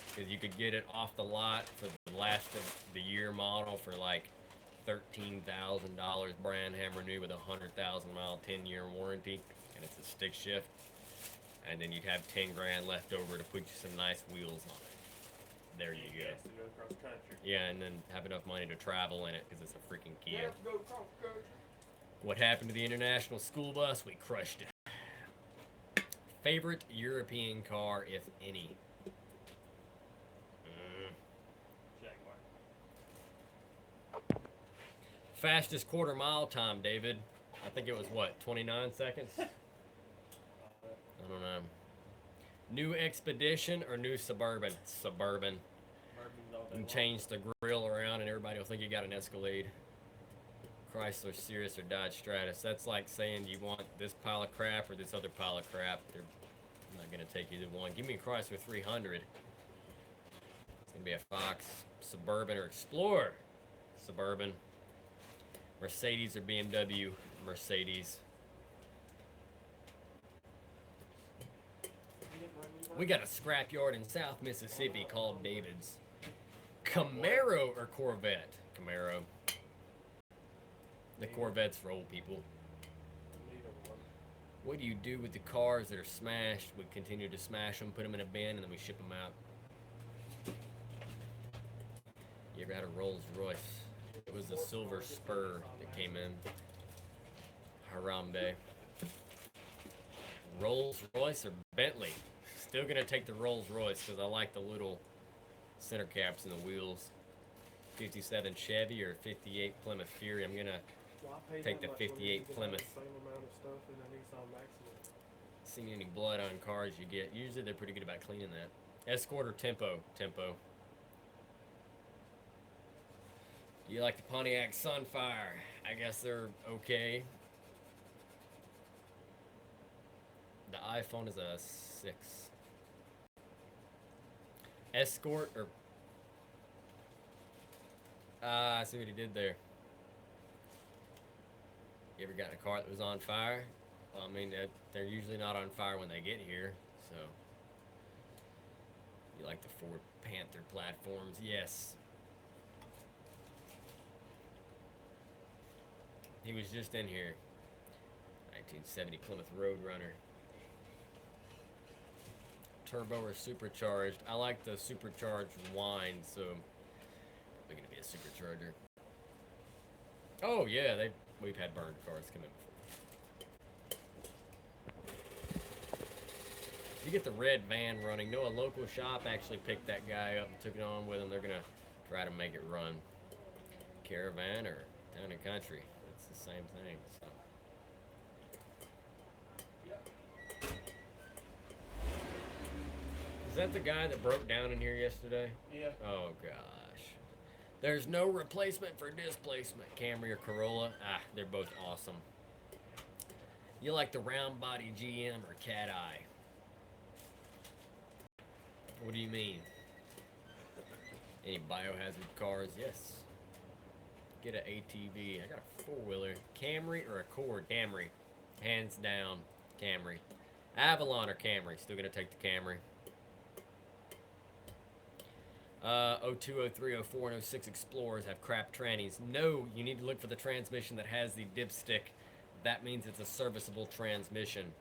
Speaker 1: Because you could get it off the lot for the last of the year model for like $13,000 brand hammer new with a 100,000 mile 10-year warranty, and it's a stick shift. And then you'd have 10 grand left over to put you some nice wheels on it. There you go.
Speaker 5: To go across country.
Speaker 1: Yeah, and then have enough money to travel in it because it's a freaking
Speaker 5: You
Speaker 1: Kia.
Speaker 5: have to go across country.
Speaker 1: What happened to the international school bus? We crushed it. Favorite European car, if any?
Speaker 2: Jaguar.
Speaker 1: Fastest quarter mile time, David. I think it was what, 29 seconds? I don't know. New Expedition or new Suburban? Suburban.
Speaker 2: Bourbon's all
Speaker 1: You
Speaker 2: day
Speaker 1: can change the grill around and everybody will think you got an Escalade. Chrysler, Cirrus, or Dodge Stratus. That's like saying you want this pile of crap or this other pile of crap. They're not going to take either one. Give me a Chrysler 300. It's going to be a Fox, Suburban, or Explorer. Suburban. Mercedes or BMW. Mercedes. We got a scrapyard in South Mississippi called David's. Camaro or Corvette? Camaro. The Corvettes for old people.
Speaker 5: Neither one.
Speaker 1: What do you do with the cars that are smashed? We continue to smash them, put them in a bin, and then we ship them out. You ever had a Rolls Royce? It was a silver spur that came in. Harambe. Rolls Royce or Bentley? Still gonna take the Rolls Royce because I like the little center caps and the wheels. 57 Chevy or 58 Plymouth Fury. I'm gonna
Speaker 4: Well, I paid
Speaker 1: Take
Speaker 4: that
Speaker 1: the
Speaker 4: much when you
Speaker 1: 58
Speaker 4: can get
Speaker 1: Plymouth.
Speaker 4: The same amount of stuff in a Nissan Maxima.
Speaker 1: see any blood on cars you get. Usually they're pretty good about cleaning that. Escort or Tempo? Tempo. You like the Pontiac Sunfire? I guess they're okay. The iPhone is a 6. Escort or... I see what he did there. You ever got in a car that was on fire? Well, I mean, they're usually not on fire when they get here, so... You like the Ford Panther platforms? Yes. He was just in here. 1970 Plymouth Roadrunner. Turbo or supercharged? I like the supercharged wine, so probably gonna be a supercharger. Oh yeah, we've had burned cars come in before. You get the red van running. No, a local shop actually picked that guy up and took it on with him. They're gonna try to make it run. Caravan or Town and Country? It's the same thing. So. Is that the guy that broke down in here yesterday?
Speaker 4: Yeah.
Speaker 1: Oh gosh. There's no replacement for displacement. Camry or Corolla? Ah, they're both awesome. You like the round body GM or Cat Eye? What do you mean? Any biohazard cars? Yes. Get an ATV. I got a 4-wheeler. Camry or Accord? Camry. Hands down, Camry. Avalon or Camry? Still gonna take the Camry. 02, 03, 04, and 06 Explorers have crap trannies. No, you need to look for the transmission that has the dipstick. That means it's a serviceable transmission.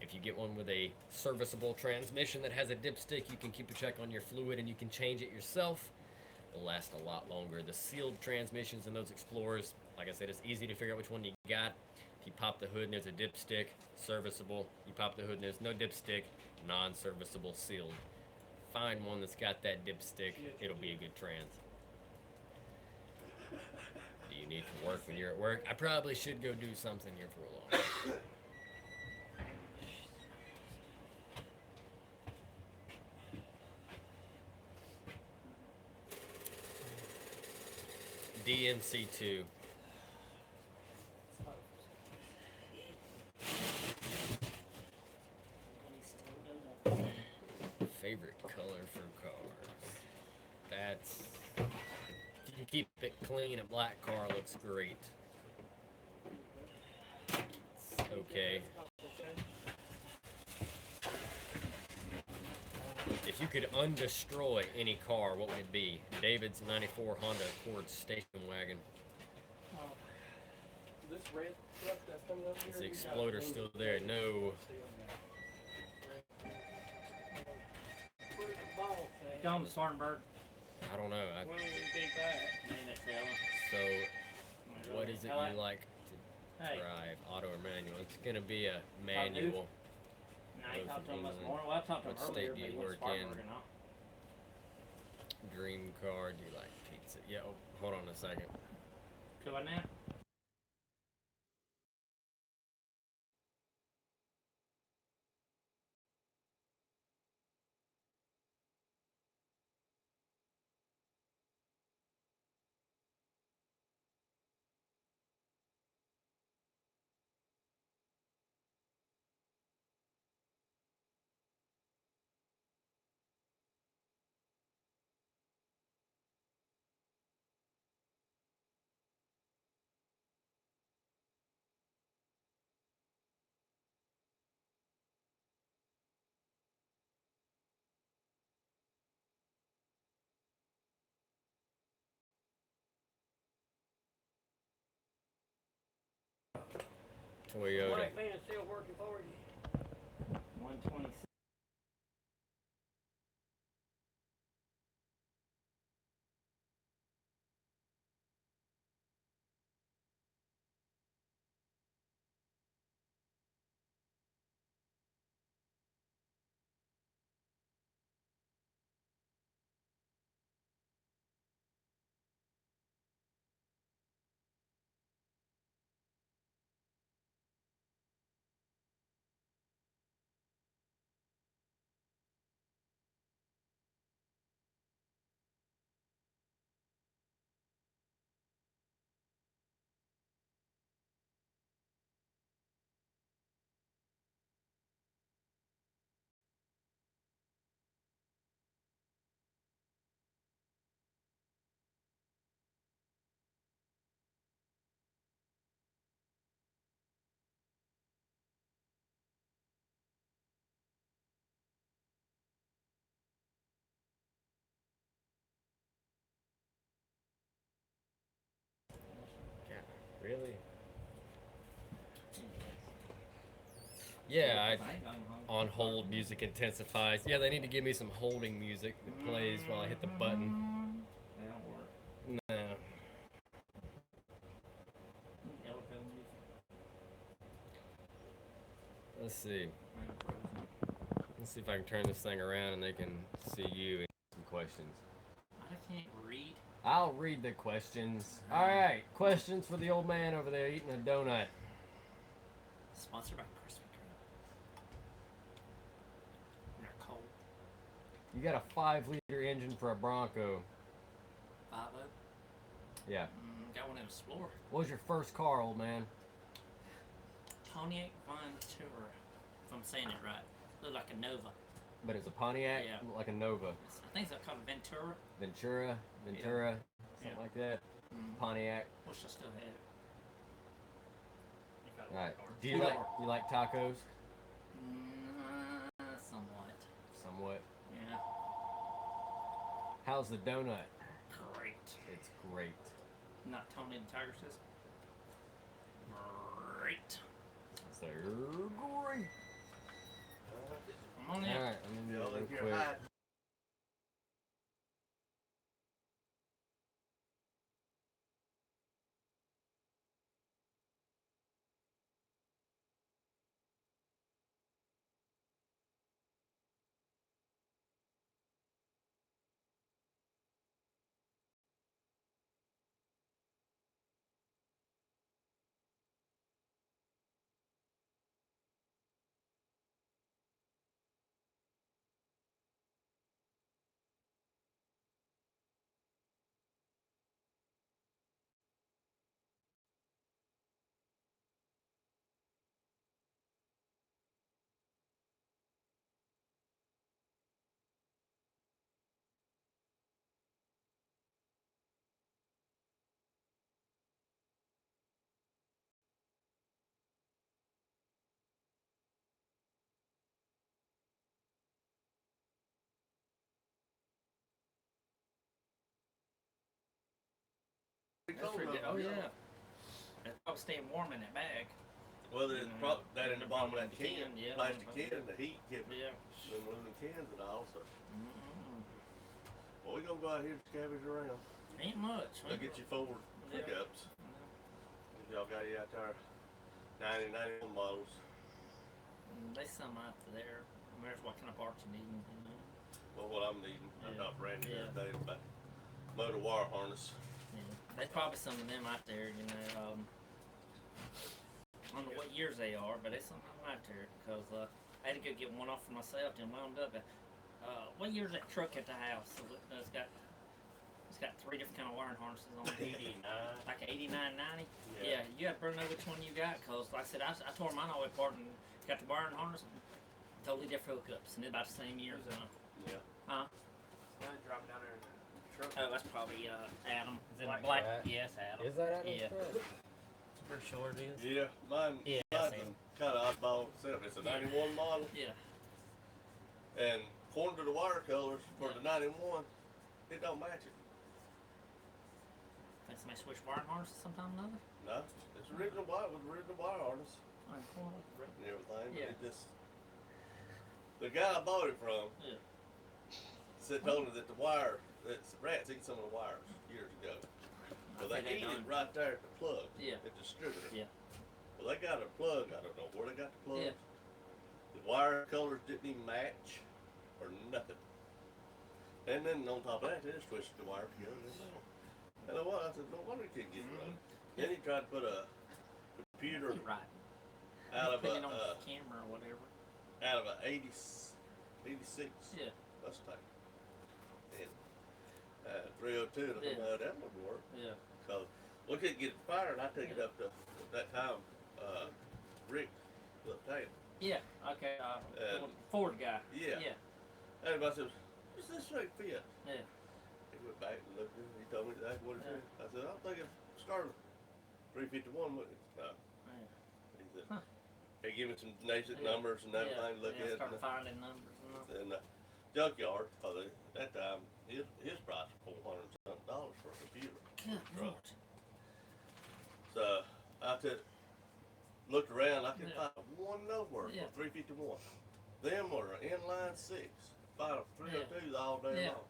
Speaker 1: If you get one with a serviceable transmission that has a dipstick, you can keep a check on your fluid and you can change it yourself. It'll last a lot longer. The sealed transmissions in those Explorers, Like I said, it's easy to figure out which one you got. If you pop the hood and there's a dipstick, serviceable. You pop the hood and there's no dipstick, non-serviceable, sealed. Find one that's got that dipstick. It'll be a good trans. Do you need to work when you're at work? I probably should go do something here for a long. DMC2. Favorite color for cars. That's. If you can keep it clean, a black car looks great. It's okay. If you could undestroy any car, what would it be? David's 94 Honda Accord station wagon.
Speaker 4: This red truck that's coming up here.
Speaker 1: Is the exploder still there? No.
Speaker 2: Tell him, Spartanburg.
Speaker 1: I don't know.
Speaker 4: When do you think that?
Speaker 1: So, what is it you like to
Speaker 2: Hey.
Speaker 1: drive? Auto or manual? It's gonna be a manual.
Speaker 2: No, you talked to him this morning. Well, I talked to him
Speaker 1: What
Speaker 2: earlier,
Speaker 1: state do
Speaker 2: but
Speaker 1: you
Speaker 2: he went
Speaker 1: work
Speaker 2: to Spartanburg
Speaker 1: in?
Speaker 2: and all.
Speaker 1: Dream car? Do you like pizza? Yeah. Oh, hold on a second.
Speaker 2: Do I now?
Speaker 1: Toyota.
Speaker 4: Black man still working for you.
Speaker 2: 126.
Speaker 1: Yeah, really? Yeah, on hold music intensifies. Yeah, they need to give me some holding music that plays while I hit the button.
Speaker 2: They don't work.
Speaker 1: No.
Speaker 2: Elephant music.
Speaker 1: Let's see. Let's see if I can turn this thing around and they can see you and some questions.
Speaker 2: I can't read.
Speaker 1: I'll read the questions. All right, questions for the old man over there eating a donut.
Speaker 2: Sponsored by Krispy Kreme. They're cold.
Speaker 1: You got a 5-liter engine for a Bronco.
Speaker 2: 5
Speaker 1: Yeah.
Speaker 2: Got one in Explorer.
Speaker 1: What was your first car, old man?
Speaker 2: Pontiac Ventura. If I'm saying it right. Looked like a Nova.
Speaker 1: But it's a Pontiac,
Speaker 2: Yeah.
Speaker 1: like a Nova.
Speaker 2: I think it's called Ventura.
Speaker 1: Ventura, something
Speaker 2: Yeah.
Speaker 1: like that.
Speaker 2: Mm.
Speaker 1: Pontiac.
Speaker 2: Wish I still had it.
Speaker 1: All right. Do you like tacos?
Speaker 2: Somewhat.
Speaker 1: Somewhat.
Speaker 2: Yeah.
Speaker 1: How's the donut?
Speaker 2: Great.
Speaker 1: It's great.
Speaker 2: Not Tony the Tiger says. Great.
Speaker 1: So great.
Speaker 2: Come on in.
Speaker 1: All right, I'm gonna do it real quick.
Speaker 2: That's
Speaker 6: cold
Speaker 2: pretty good.
Speaker 6: up
Speaker 2: Oh
Speaker 6: there.
Speaker 2: yeah. It's probably staying warm in that bag.
Speaker 6: Well, there's that in the bottom of that can,
Speaker 2: yeah.
Speaker 6: plastic can, the heat kept
Speaker 2: Yeah.
Speaker 6: them aluminum cans and all. So,
Speaker 2: Mm-mm.
Speaker 6: well, we gonna go out here and scavenge around.
Speaker 2: Ain't much.
Speaker 6: I'll get you 4
Speaker 2: Yeah.
Speaker 6: pickups. If y'all got you out there, 90, 91 models.
Speaker 2: There's some out there. There's what kind of parts you need.
Speaker 6: Well, what I'm needing, I
Speaker 2: Yeah.
Speaker 6: talked to Randy the
Speaker 2: Yeah.
Speaker 6: other day about motor wire harness.
Speaker 2: Yeah. There's probably some of them out there, you know. I don't know what years they are, but there's some of them out there because I had to go get one off for myself and wound up. What year's that truck at the house? It's got 3 different kind of wiring harnesses on it.
Speaker 5: 89.
Speaker 2: Like an 89, 90? Yeah, you got to know which one you got because, like I said, I tore mine all apart and got the wiring harness. Totally different hookups, and they're about the same year as mine.
Speaker 6: Yeah.
Speaker 2: Huh?
Speaker 4: Somebody dropping down there in the truck.
Speaker 2: Oh, that's probably Adam. Is it
Speaker 1: Black
Speaker 2: black?
Speaker 1: cat.
Speaker 2: Yes, Adam.
Speaker 1: Is that Adam's
Speaker 2: Yeah.
Speaker 1: truck?
Speaker 3: Pretty sure it is.
Speaker 6: Yeah, mine's
Speaker 2: Yeah, same.
Speaker 6: kind of oddball itself. It's a 91 model,
Speaker 2: Yeah.
Speaker 6: and according to the wire colors for the 91, it don't match it.
Speaker 2: Think somebody switched wiring harnesses sometime or another?
Speaker 6: No, it's original wire with original wire harness
Speaker 2: Oh,
Speaker 6: and everything.
Speaker 2: Yeah.
Speaker 6: It just the guy I bought it from
Speaker 2: Yeah.
Speaker 6: told me that the wire, that rats eat some of the wires years ago. Well, they eat it right there at the plug.
Speaker 2: Yeah.
Speaker 6: At the distributor.
Speaker 2: Yeah.
Speaker 6: Well, they got a plug. I don't know where they got the plug.
Speaker 2: Yeah.
Speaker 6: The wire colors didn't even match or nothing. And then on top of that, they just twisted the wire together. And I said, no wonder he couldn't get it right. Then he tried to put a computer
Speaker 2: Right.
Speaker 6: out of
Speaker 2: Depending on
Speaker 6: a
Speaker 2: the camera or whatever.
Speaker 6: out of a 86
Speaker 2: Yeah.
Speaker 6: Mustang. And 302, and I
Speaker 2: Yeah.
Speaker 6: thought, no, that wouldn't work.
Speaker 2: Yeah.
Speaker 6: Because we couldn't get it fired, and I took it up to, at that time, Rick, the tank.
Speaker 2: Yeah. Okay. Ford guy.
Speaker 6: Yeah.
Speaker 2: Yeah.
Speaker 6: And I said, is this right fit?
Speaker 2: Yeah.
Speaker 6: He went back and looked at it, he told me exactly what it
Speaker 2: Yeah.
Speaker 6: said. I said, I think it started 351, but no.
Speaker 2: Yeah.
Speaker 6: He said,
Speaker 2: Huh.
Speaker 6: he gave me some nascent
Speaker 2: Yeah.
Speaker 6: numbers and everything to look
Speaker 2: yeah,
Speaker 6: at.
Speaker 2: Start finding numbers and all.
Speaker 6: And junkyard, because at that time, his price was $400 something for a computer.
Speaker 2: Good
Speaker 6: Right.
Speaker 2: Lord.
Speaker 6: So I looked around, I could
Speaker 2: Yeah.
Speaker 6: find one nowhere
Speaker 2: Yeah.
Speaker 6: for 351. Them were inline 6, find a 302s all day
Speaker 2: Yeah.
Speaker 6: long.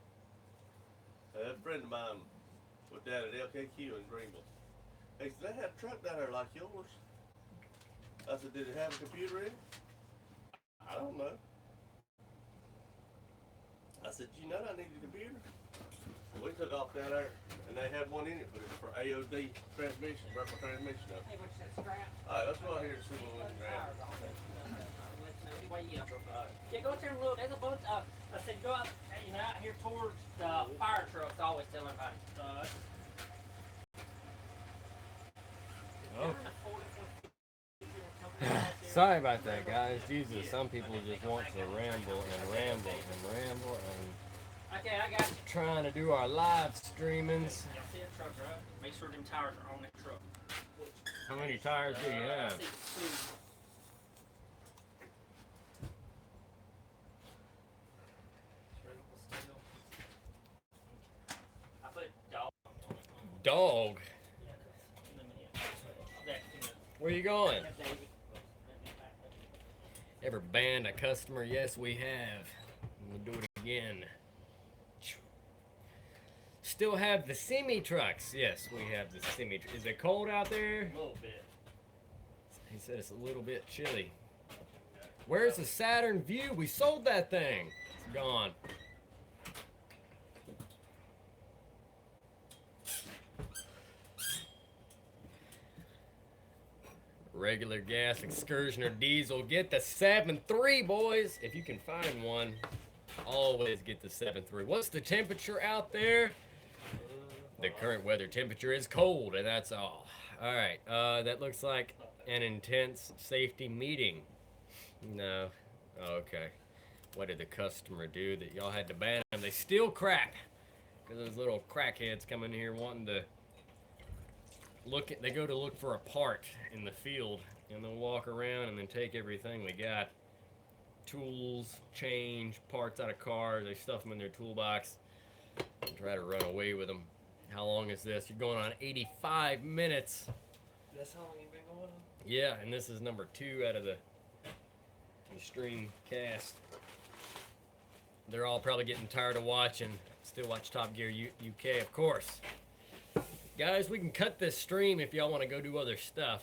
Speaker 6: A friend of mine was down at LKQ in Greenville. He said, they had a truck down there like yours. I said, did it have a computer in it? I don't know. I said, you know I needed a computer? We took off down there, and they had one in it, but it was for AOD transmission, vertical transmission.
Speaker 7: Hey, what's that strap?
Speaker 6: All right, let's go out here and see what we can grab.
Speaker 2: Yeah, go out there and look. There's a bunch. I said go out, out here towards the fire trucks. I always tell everybody.
Speaker 1: Oh. Sorry about that, guys. Jesus, some people just want to ramble and ramble and ramble and
Speaker 2: Okay, I got you.
Speaker 1: trying to do our live streamings.
Speaker 2: Y'all see that truck, right? Make sure them tires are on that truck.
Speaker 1: How many tires do you
Speaker 2: I
Speaker 1: have?
Speaker 2: see two. I put dog.
Speaker 1: Dog.
Speaker 2: That,
Speaker 1: Where you going?
Speaker 2: David.
Speaker 1: Ever banned a customer? Yes, we have. We'll do it again. Still have the semi trucks. Yes, we have the semi. Is it cold out there?
Speaker 2: A little bit.
Speaker 1: He said it's a little bit chilly. Where's the Saturn View? We sold that thing. It's gone. Regular gas, excursion, or diesel. Get the 7.3, boys. If you can find one, always get the 7.3. What's the temperature out there? The current weather temperature is cold, and that's all. All right, that looks like an intense safety meeting. No, okay. What did the customer do that y'all had to ban them? They steal crap, because those little crackheads come in here wanting to they go to look for a part in the field, and they'll walk around and then take everything we got. Tools, change, parts out of cars, they stuff them in their toolbox and try to run away with them. How long is this? You're going on 85 minutes.
Speaker 4: That's how long you've been going on?
Speaker 1: Yeah, and this is number 2 out of the stream cast. They're all probably getting tired of watching. Still watch Top Gear UK, of course. Guys, we can cut this stream if y'all want to go do other stuff.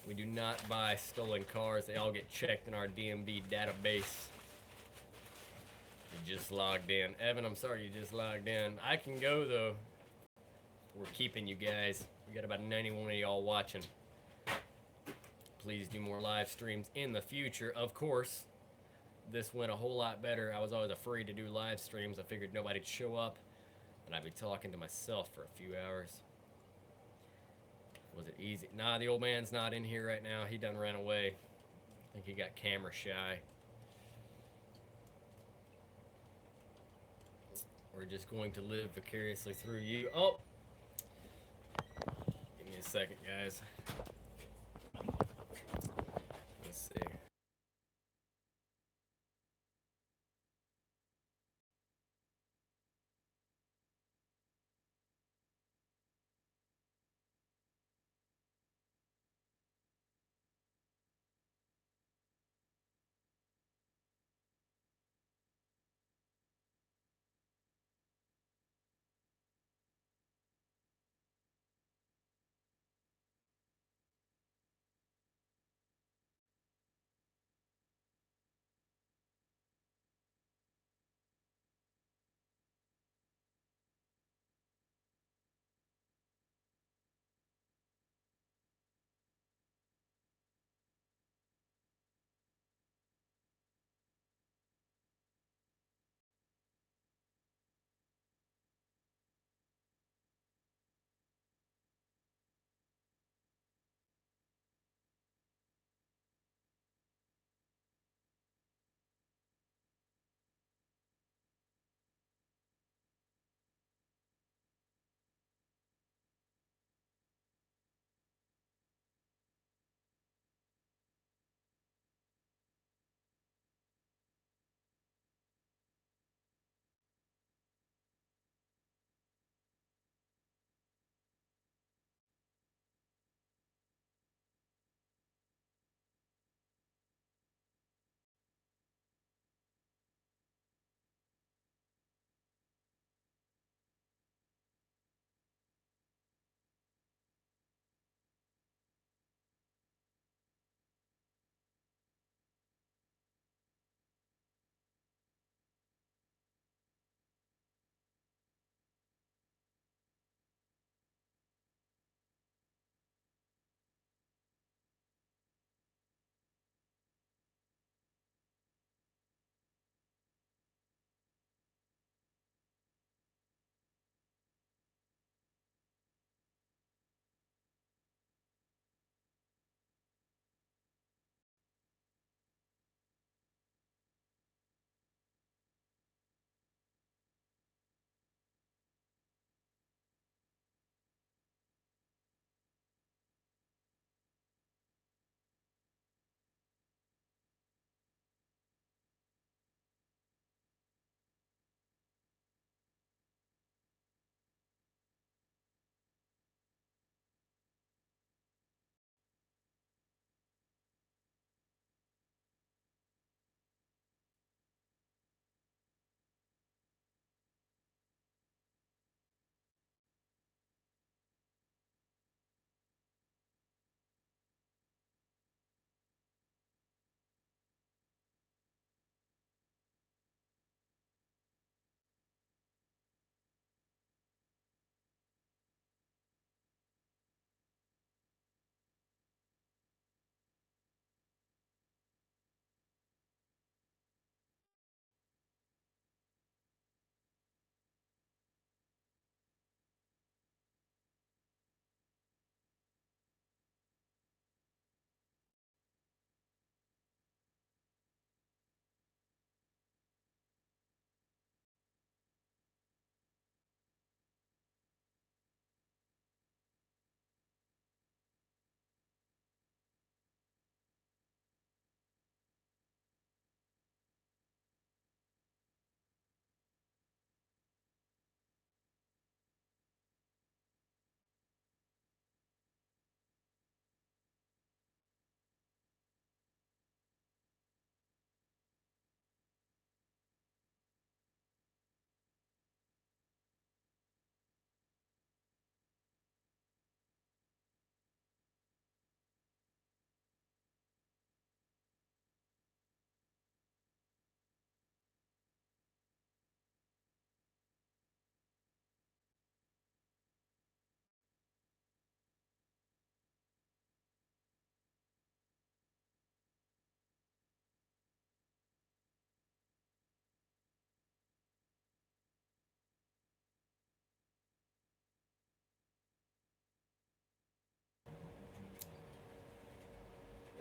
Speaker 1: We do not buy stolen cars. They all get checked in our DMV database. You just logged in. Evan, I'm sorry you just logged in. I can go, though. We're keeping you guys. We got about 91 of y'all watching. Please do more live streams in the future. Of course, this went a whole lot better. I was always afraid to do live streams. I figured nobody'd show up, and I'd be talking to myself for a few hours. Was it easy? Nah, the old man's not in here right now. He done ran away. I think he got camera shy. We're just going to live vicariously through you. Oh! Give me a second, guys. Let's see.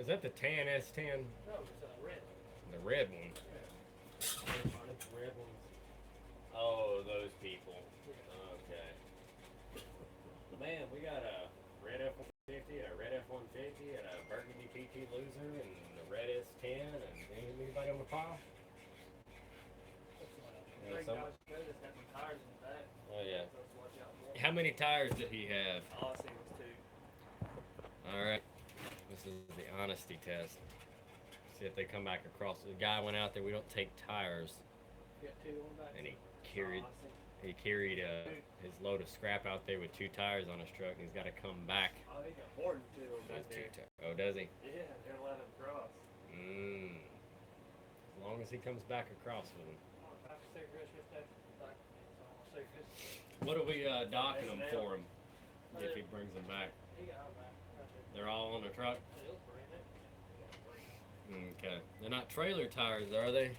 Speaker 1: Is that the tan S10?
Speaker 3: No, it's red.
Speaker 1: The red one.
Speaker 3: Red ones.
Speaker 1: Oh, those people. Okay. Man, we got a red F-150, a red F-150, and a burgundy TT Loser, and a red S10, and anybody on the pile? Yeah,
Speaker 4: Big
Speaker 1: some-
Speaker 4: guys go, just have some tires in the back.
Speaker 1: Oh, yeah.
Speaker 4: So let's watch out for.
Speaker 1: How many tires did he have?
Speaker 4: All I see was 2.
Speaker 1: All right. This is the honesty test. See if they come back across. The guy went out there. We don't take tires,
Speaker 4: You got 2 on the back.
Speaker 1: and he
Speaker 4: That's
Speaker 1: carried
Speaker 4: all I see.
Speaker 1: his load of scrap out there with 2 tires on his truck, and he's got to come back.
Speaker 4: Oh, he got more than 2 on
Speaker 1: with
Speaker 4: back there.
Speaker 1: Oh, does he?
Speaker 4: Yeah, they're letting him cross.
Speaker 1: As long as he comes back across with him.
Speaker 4: Oh, pack of cigarettes just after like cigarettes.
Speaker 1: What are we docking him for him if he brings them back?
Speaker 4: He got all back right there.
Speaker 1: They're all on the truck?
Speaker 4: It was brand new.
Speaker 1: Okay. They're not trailer tires, are they?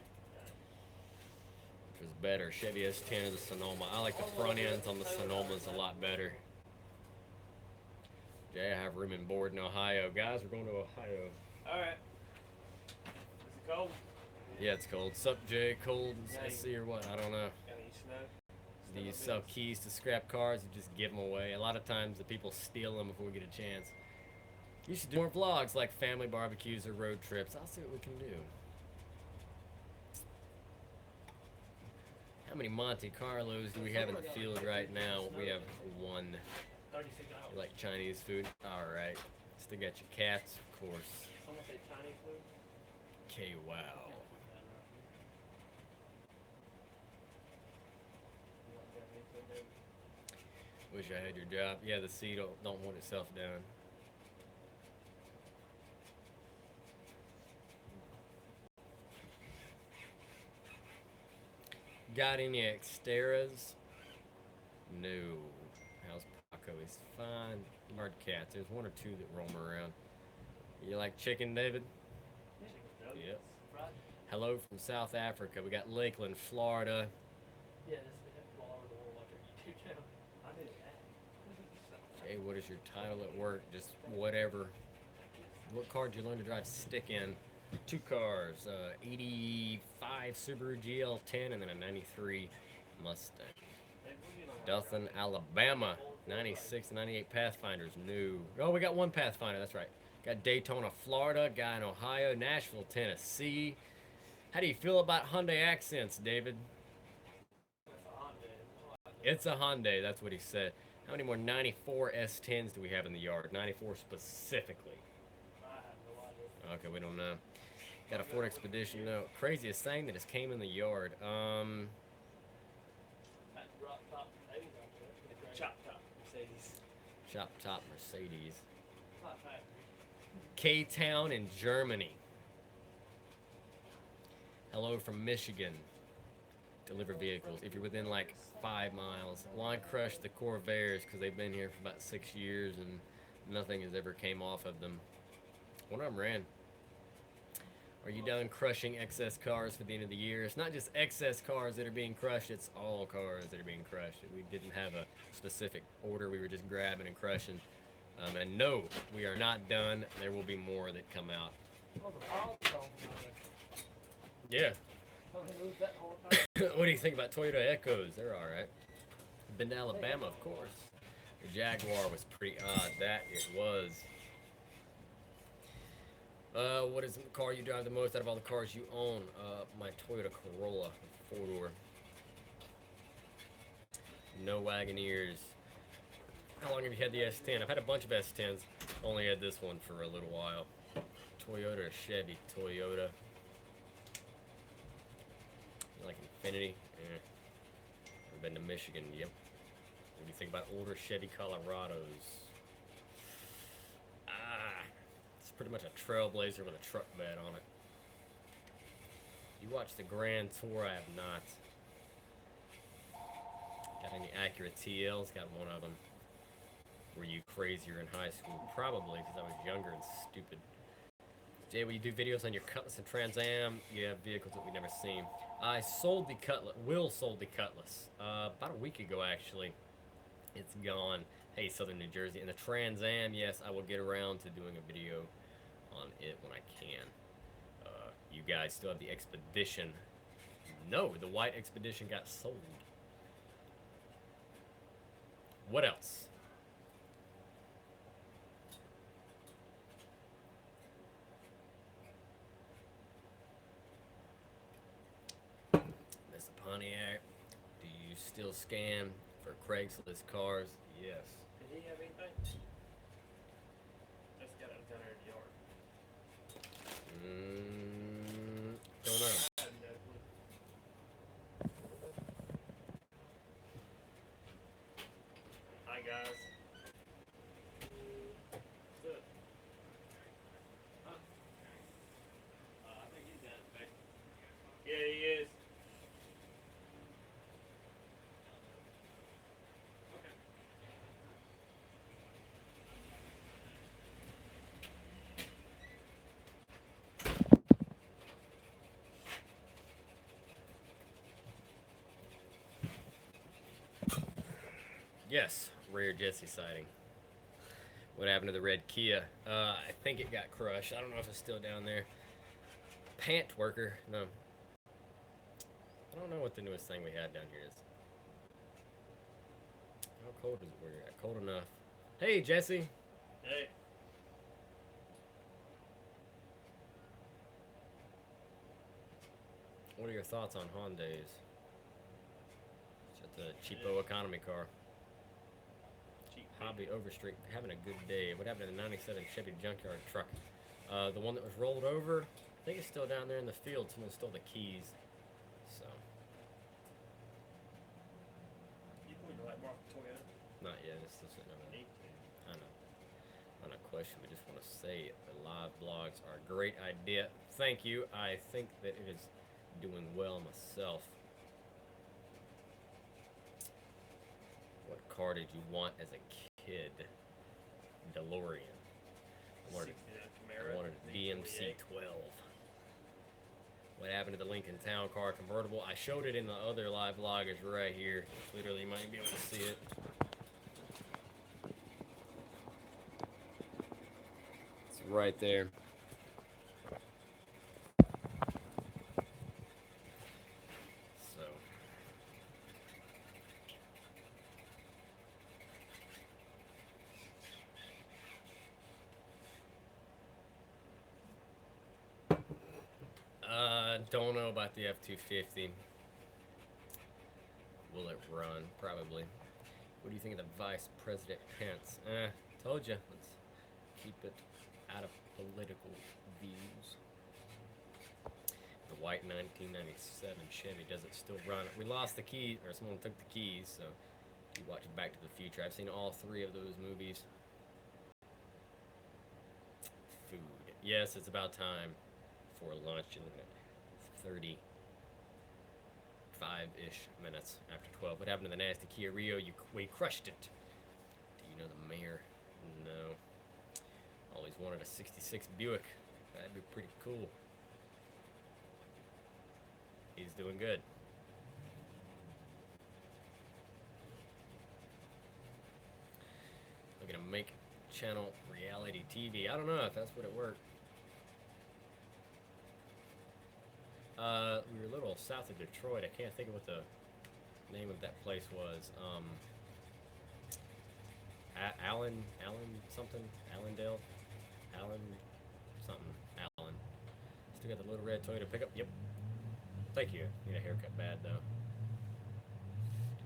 Speaker 1: Which is better, Chevy S10 or the Sonoma. I like the front ends on the Sonomas a lot better. Jay, I have room and board in Ohio. Guys, we're going to Ohio.
Speaker 4: Alright. Is it cold?
Speaker 1: Yeah, it's cold. Sup, Jay? Cold
Speaker 4: Yeah,
Speaker 1: and SC or what? I don't know.
Speaker 4: Got any snow?
Speaker 1: Do you sell keys to scrap cars or just give them away? A lot of times the people steal them before we get a chance. You should do more vlogs like family barbecues or road trips. I'll see what we can do. How many Monte Carlos do we have in the field right now? We have 1.
Speaker 3: 36
Speaker 1: You
Speaker 3: hours.
Speaker 1: like Chinese food? Alright. Still got your cats, of course.
Speaker 3: Someone say Chinese food?
Speaker 1: Okay, wow. Wish I had your job. Yeah, the sea don't want itself down. Got any Xteras? No. How's Paco? He's fine. Hard cats. There's 1 or 2 that roam around. You like chicken, David? Yep.
Speaker 3: Fried?
Speaker 1: Hello from South Africa. We got Lakeland, Florida.
Speaker 3: Yeah, this is all over the world like our YouTube channel. I did that.
Speaker 1: Hey, what is your title at work? Just whatever. What car did you learn to drive stick in? 2 cars, 85 Subaru GL10 and then a 93 Mustang. Dothan, Alabama, 96 and 98 Pathfinders, new. Oh, we got 1 Pathfinder, that's right. Got Daytona, Florida, guy in Ohio, Nashville, Tennessee. How do you feel about Hyundai accents, David? It's a Hyundai, that's what he said. How many more 94 S10s do we have in the yard? 94 specifically. Okay, we don't know. Got a Ford Expedition, no. Craziest thing that just came in the yard.
Speaker 4: Chop top Mercedes.
Speaker 1: Shop Top Mercedes. K-Town in Germany. Hello from Michigan. Deliver vehicles. If you're within like 5 miles. Line crush the Corvairs because they've been here for about 6 years and nothing has ever came off of them. One of them ran. Are you done crushing excess cars for the end of the year? It's not just excess cars that are being crushed, it's all cars that are being crushed. We didn't have a specific order, we were just grabbing and crushing. And no, we are not done. There will be more that come out. Yeah. What do you think about Toyota Echoes? They're alright. Been to Alabama, of course. The Jaguar was pretty odd. That it was. What is the car you drive the most out of all the cars you own? My Toyota Corolla, 4-door. No Wagoneers. How long have you had the S10? I've had a bunch of S10s. Only had this one for a little while. Toyota or Chevy? Toyota. You like Infinity? Eh. I've been to Michigan, yep. What do you think about older Chevy Colorados? It's pretty much a Trailblazer with a truck bed on it. You watched the Grand Tour? I have not. Got any Acura TLs? Got one of them. Were you crazier in high school? Probably, because I was younger and stupid. Jay, will you do videos on your Cutlass and Trans Am? You have vehicles that we've never seen. I sold the Cutlass. Will sold the Cutlass. About a week ago, actually. It's gone. Hey, Southern New Jersey. And the Trans Am, yes, I will get around to doing a video on it when I can. You guys still have the Expedition. No, the white Expedition got sold. What else? Mr. Pontiac, do you still scan for Craigslist cars? Yes.
Speaker 2: Did he have anything?
Speaker 5: Just got it down there in the yard.
Speaker 1: Don't know.
Speaker 5: I have no clue. Hi guys. What's up? Huh? I think he's down back. Yeah, he is. Okay.
Speaker 1: Yes, rare Jesse sighting. What happened to the red Kia? I think it got crushed. I don't know if it's still down there. Pant worker? No. I don't know what the newest thing we had down here is. How cold is it where you're at? Cold enough. Hey, Jesse.
Speaker 5: Hey.
Speaker 1: What are your thoughts on Hondas? It's just a cheapo economy car.
Speaker 5: Cheap.
Speaker 1: Hobby Overstreet, having a good day. What happened to the 97 Chevy junkyard truck? The one that was rolled over, I think it's still down there in the field. Someone stole the keys. So,
Speaker 5: You wouldn't like Mark Toyota.
Speaker 1: not yet. It's still sitting over there.
Speaker 5: Need to.
Speaker 1: On a question, we just want to say the live blogs are a great idea. Thank you. I think that it is doing well myself. What car did you want as a kid? DeLorean. I wanted,
Speaker 5: 69 Camaro.
Speaker 1: I wanted a DMC 12. What happened to the Lincoln Town Car convertible? I showed it in the other live vlog. It's right here. Literally, you might be able to see it. It's right there. So. Don't know about the F-250. Will it run? Probably. What do you think of the Vice President Pence? Told you. Let's keep it out of political views. The white 1997 Chevy, does it still run? We lost the keys, or someone took the keys, so you watch Back to the Future. I've seen all three of those movies. Food. Yes, it's about time for lunch. You're looking at 35-ish minutes after 12. What happened to the nasty Kia Rio? We crushed it. Do you know the mayor? No. Always wanted a 66 Buick. That'd be pretty cool. He's doing good. Looking to make channel reality TV. I don't know if that's what it worked. We were a little south of Detroit. I can't think of what the name of that place was. Allen something? Allendale? Allen something. Allen. Still got the little red Toyota pickup. Yep. Thank you. Need a haircut bad though.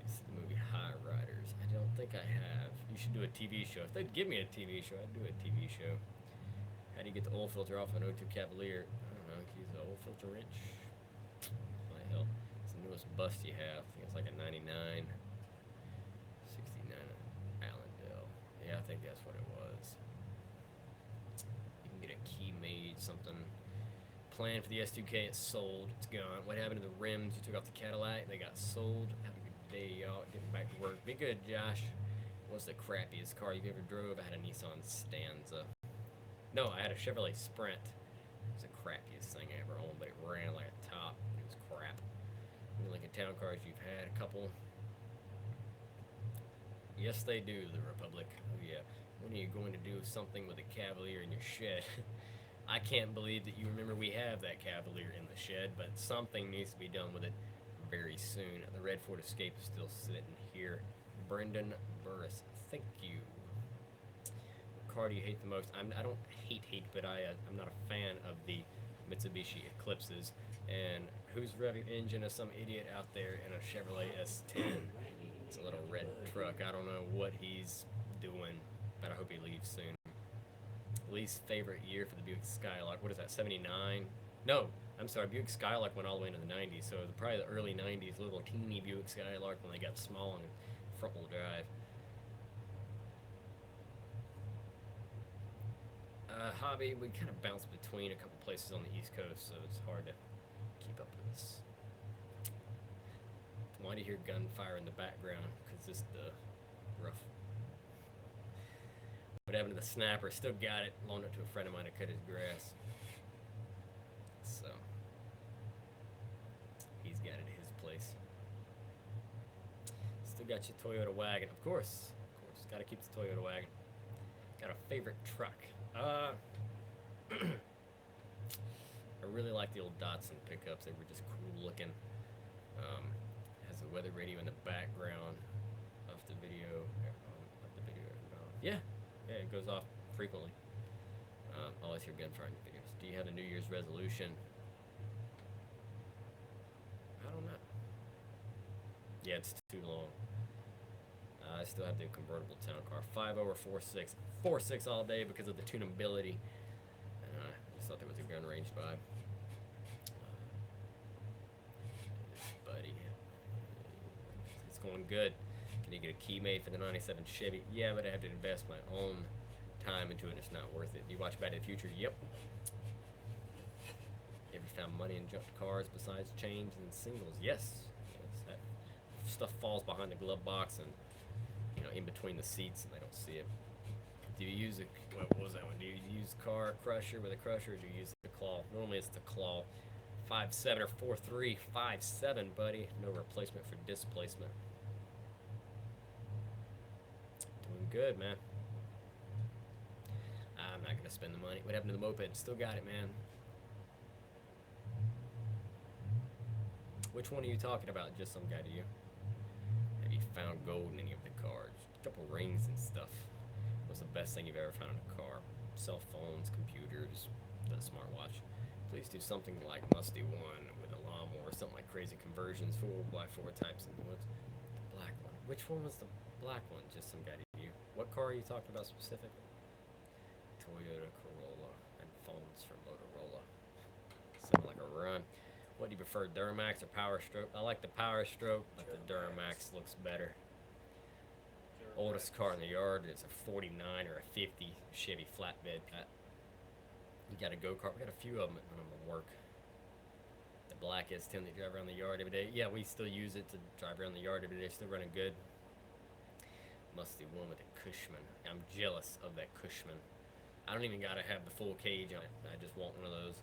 Speaker 1: It's the movie High Riders. I don't think I have. You should do a TV show. If they'd give me a TV show, I'd do a TV show. How do you get the oil filter off an O2 Cavalier? I don't know. Use the oil filter wrench. My hell. It's the newest bust you have. I think it's like a 99. 69 Allendale. Yeah, I think that's what it was. You can get a key made, something. Plan for the S2K, it's sold. It's gone. What happened to the rims? You took off the Cadillac. They got sold. Have a good day, y'all. Getting back to work. Be good, Josh. What's the crappiest car you've ever drove? I had a Nissan Stanza. No, I had a Chevrolet Sprint. It was the crappiest thing I ever owned, but it ran like a top. It was crap. Any Lincoln Town cars you've had? A couple. Yes, they do, the Republic. Oh, yeah. When are you going to do something with a Cavalier in your shed? I can't believe that you remember we have that Cavalier in the shed, but something needs to be done with it very soon. The red Ford Escape is still sitting here. Brendan Burris, thank you. What car do you hate the most? I don't hate, but I'm not a fan of the Mitsubishi Eclipses. And who's revving engine of some idiot out there in a Chevrolet S10? It's a little red truck. I don't know what he's doing, but I hope he leaves soon. Least favorite year for the Buick Skylark. What is that, 79? No, I'm sorry, Buick Skylark went all the way into the 90s, so probably the early 90s, little teeny Buick Skylark when they got small and front wheel drive. Hobby, we kind of bounce between a couple places on the East Coast, so it's hard to keep up with this. Why do you hear gunfire in the background? Because this is the rough. What happened to the snapper? Still got it. Loaned it to a friend of mine to cut his grass. So he's got it at his place. Still got your Toyota wagon, of course. Got to keep the Toyota wagon. Got a favorite truck. I really like the old Datsun pickups. They were just cool looking. Has a weather radio in the background of the video. Yeah, it goes off frequently. Always hear gunfire in the videos. Do you have a New Year's resolution? I don't know. Yeah, it's too long. I still have the convertible town car. 5.0 or 4.6. 4.6 all day because of the tunability. I just thought there was a gun range by. Buddy. It's going good. Can you get a key made for the 97 Chevy? Yeah, but I have to invest my own time into it and it's not worth it. Do you watch Back to the Future? Yep. Ever found money in junked cars besides chains and singles? Yes. That stuff falls behind the glove box and in between the seats and they don't see it. Do you use what was that one? Do you use car crusher with a crusher or do you use the claw? Normally it's the claw. 5.7 or 4.3. 5.7, buddy. No replacement for displacement. Doing good, man. I'm not gonna spend the money. What happened to the moped? Still got it, man. Which one are you talking about? Just some guy to you? Have you found gold in any of the cars? A couple rings and stuff. What's the best thing you've ever found in a car? Cell phones, computers, the smartwatch. Please do something like Musty One with a lawnmower, something like crazy conversions, 4x4 types and woods. The black one. Which one was the black one? Just some guy to you. What car are you talking about specifically? Toyota Corolla and phones from Motorola. Sound like a run. What do you prefer, Duramax or Power Stroke? I like the Power Stroke, but the Duramax looks better. Oldest car in the yard is a 49 or a 50 Chevy flatbed. You got a go-kart. We got a few of them at none of them work. The black S10 that you drive around the yard every day. Yeah, we still use it to drive around the yard every day. Still running good. Musty one with a Cushman. I'm jealous of that Cushman. I don't even gotta have the full cage on it. I just want one of those.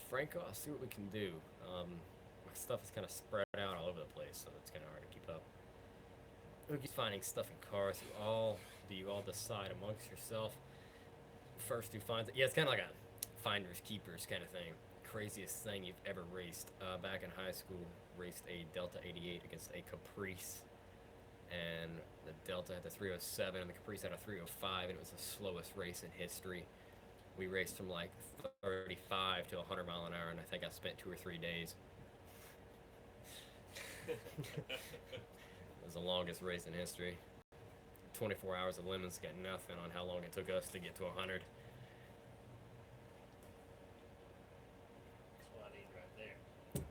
Speaker 1: Franco, I'll see what we can do. My stuff is kind of spread out all over the place, so it's kind of hard to keep up. Oogie's finding stuff in cars. Do you all decide amongst yourself? First who finds it? Yeah, it's kind of like a finders keepers kind of thing. Craziest thing you've ever raced? Back in high school, raced a Delta 88 against a Caprice, and the Delta had the 307 and the Caprice had a 305, and it was the slowest race in history. We raced from like 35 to 100 mile an hour, and I think I spent 2 or 3 days. It was the longest race in history. 24 hours of lemons got nothing on how long it took us to get to 100.
Speaker 5: That's what I need right there.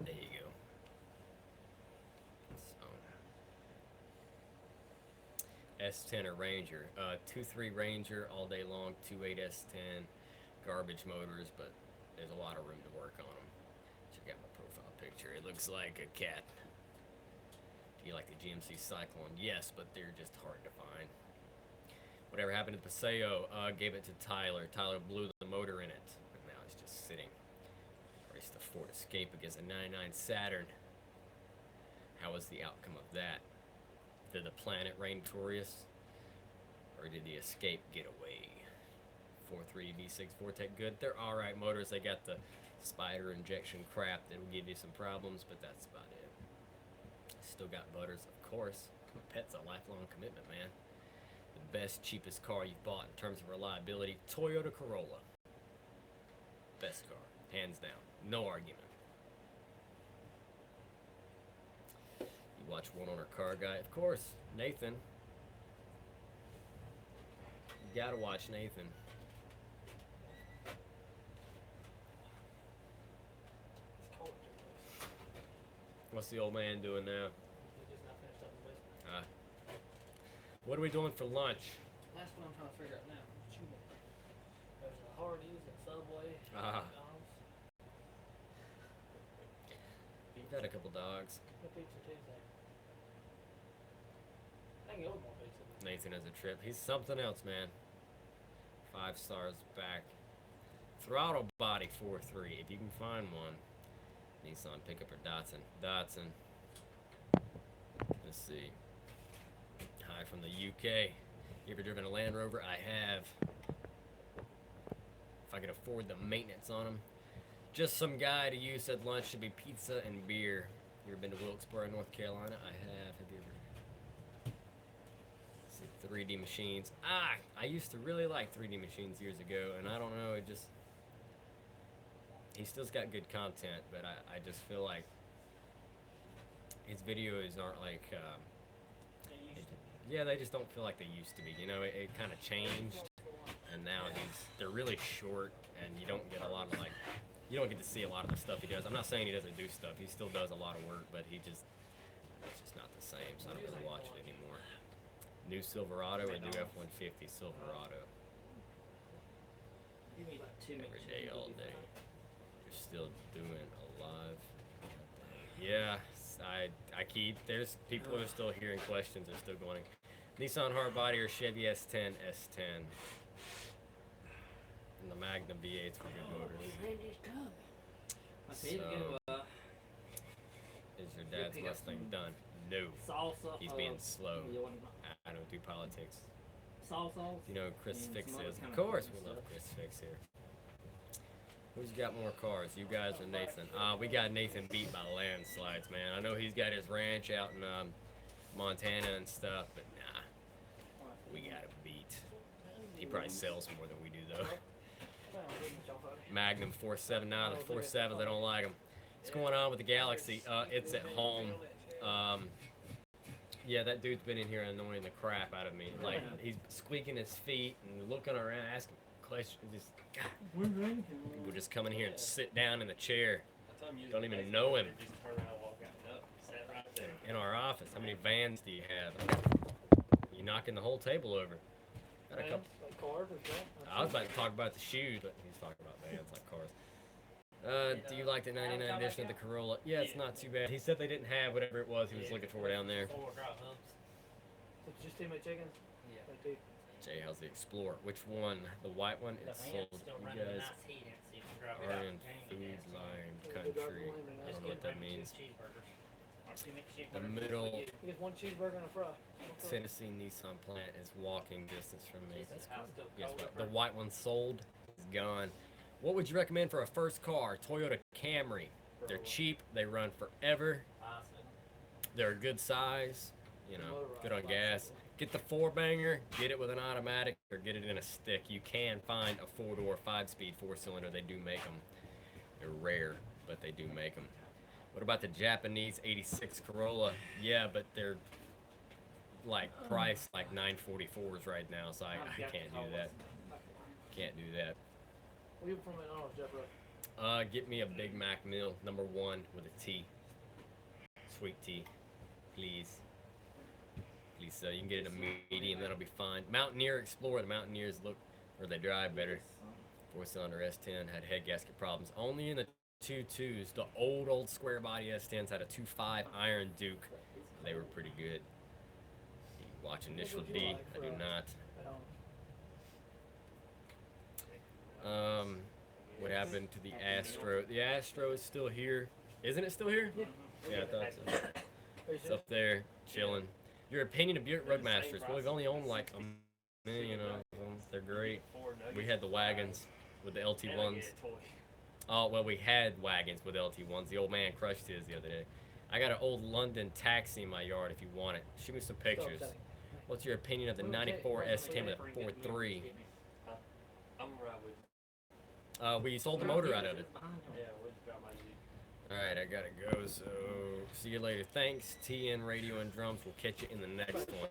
Speaker 1: There you go. So, S10 or Ranger. 2.3 Ranger all day long, 2.8 S10. Garbage motors, but there's a lot of room to work on them. Check out my profile picture. It looks like a cat. Do you like the GMC Cyclone? Yes, but they're just hard to find. Whatever happened to the Paseo? Gave it to Tyler. Tyler blew the motor in it, and now it's just sitting. Raced the Ford Escape against a 99 Saturn. How was the outcome of that? Did the Planet reign victorious, or did the Escape get away? 4.3 V6 Vortec good. They're all right motors. They got the spider injection crap that will give you some problems, but that's about it. Still got butters, of course. Pet's a lifelong commitment, man. The best, cheapest car you've bought in terms of reliability, Toyota Corolla. Best car, hands down, no argument. You watch One Owner Car Guy, of course, Nathan. You gotta watch Nathan.
Speaker 3: It's cold.
Speaker 1: What's the old man doing now?
Speaker 3: He just not finished up the basement.
Speaker 1: What are we doing for lunch?
Speaker 3: That's what I'm trying to figure out now. What you want? There's a Hardee's and Subway. McDonald's.
Speaker 1: We've had a couple dogs.
Speaker 3: What pizza Tuesday? I can go with more pizza.
Speaker 1: Nathan has a trip. He's something else, man. 5 stars back. Throttle body 4.3. If you can find one. Nissan pickup or Datsun. Datsun. Let's see. Hi from the UK. You ever driven a Land Rover? I have. If I could afford the maintenance on them. Just some guy to you said lunch should be pizza and beer. You ever been to Wilkesboro, North Carolina? I have. Have you ever? See, 3D machines. I used to really like 3D machines years ago, and I don't know, it just. He still's got good content, but I just feel like his videos aren't like. Yeah, they just don't feel like they used to be. You know, it kind of changed, and now they're really short, and you don't get a lot of like. You don't get to see a lot of the stuff he does. I'm not saying he doesn't do stuff. He still does a lot of work, but it's just not the same. So I don't really watch it anymore. New Silverado or new F-150 Silverado.
Speaker 2: You need like 2
Speaker 1: Every day, all day. You're still doing alive. Yeah, I keep. There's people who are still hearing questions. They're still going. Nissan hardbody or Chevy S10, S10. And the Magnum V8s for good motors. So, is your dad's Mustang done? No.
Speaker 2: Salsa.
Speaker 1: He's being slow. I don't do politics.
Speaker 2: Salsa.
Speaker 1: You know who Chris
Speaker 2: And
Speaker 1: Fix
Speaker 2: some other
Speaker 1: is?
Speaker 2: kind
Speaker 1: Of
Speaker 2: of
Speaker 1: course,
Speaker 2: stuff.
Speaker 1: we love Chris Fix here. Who's got more cars? You guys or Nathan? We got Nathan beat by landslides, man. I know he's got his ranch out in Montana and stuff, but nah, we got him beat. He probably sells more than we do, though. Magnum 479, the 47s, I don't like them. What's going on with the Galaxy? It's at home. Yeah, that dude's been in here annoying the crap out of me. Like, he's squeaking his feet and looking around, asking questions. Just, God. People just come in here and sit down in the chair. Don't even know him. In our office, how many vans do you have? You're knocking the whole table over. Got a couple. I was about to talk about the shoes, but he's talking about vans like cars. Do you like the 99 edition of the Corolla? Yeah, it's not too bad. He said they didn't have whatever it was he was looking for down there.
Speaker 3: Just too much chicken? Yeah.
Speaker 1: Jay, how's the Explorer? Which one? The white one? It's sold. You guys are in food line country. I don't know what that means. The middle
Speaker 3: You get 1 cheeseburger and a fry.
Speaker 1: Tennessee Nissan plant is walking distance from me. That's cool. Guess what? The white one sold. It's gone. What would you recommend for a first car? Toyota Camry. They're cheap. They run forever. They're a good size. You know, good on gas. Get the 4-banger. Get it with an automatic or get it in a stick. You can find a 4-door, 5-speed 4-cylinder. They do make them. They're rare, but they do make them. What about the Japanese 86 Corolla? Yeah, but they're like priced like 944s right now, so I can't do that. Can't do that.
Speaker 3: We were from McDonald's, Jeff.
Speaker 1: Get me a Big Mac meal, number 1 with a T. Sweet tea, please. Please, you can get it a medium, that'll be fine. Mountaineer Explorer, the Mountaineers look, or they drive better. 4-cylinder S10 had head gasket problems. Only in the 2.2s. The old square body S10s had a 2.5 Iron Duke. They were pretty good. Watch Initial D. I do not. What happened to the Astro? The Astro is still here. Isn't it still here? Yeah, I thought so. It's up there, chilling. Your opinion of Buick Roadmasters? Well, we've only owned like million of them. They're great.
Speaker 5: Four nuggets.
Speaker 1: We had the wagons with the LT
Speaker 5: And I
Speaker 1: ones.
Speaker 5: get a toy.
Speaker 1: Oh, well, we had wagons with LT ones. The old man crushed his the other day. I got an old London taxi in my yard if you want it. Shoot me some pictures. What's your opinion of the 94 S10 with a 4.3?
Speaker 5: I'm right with
Speaker 1: We sold the motor out of it.
Speaker 5: Yeah, we'll drop my Jeep.
Speaker 1: Alright, I gotta go, so see you later. Thanks, TN Radio and Drums. We'll catch you in the next one.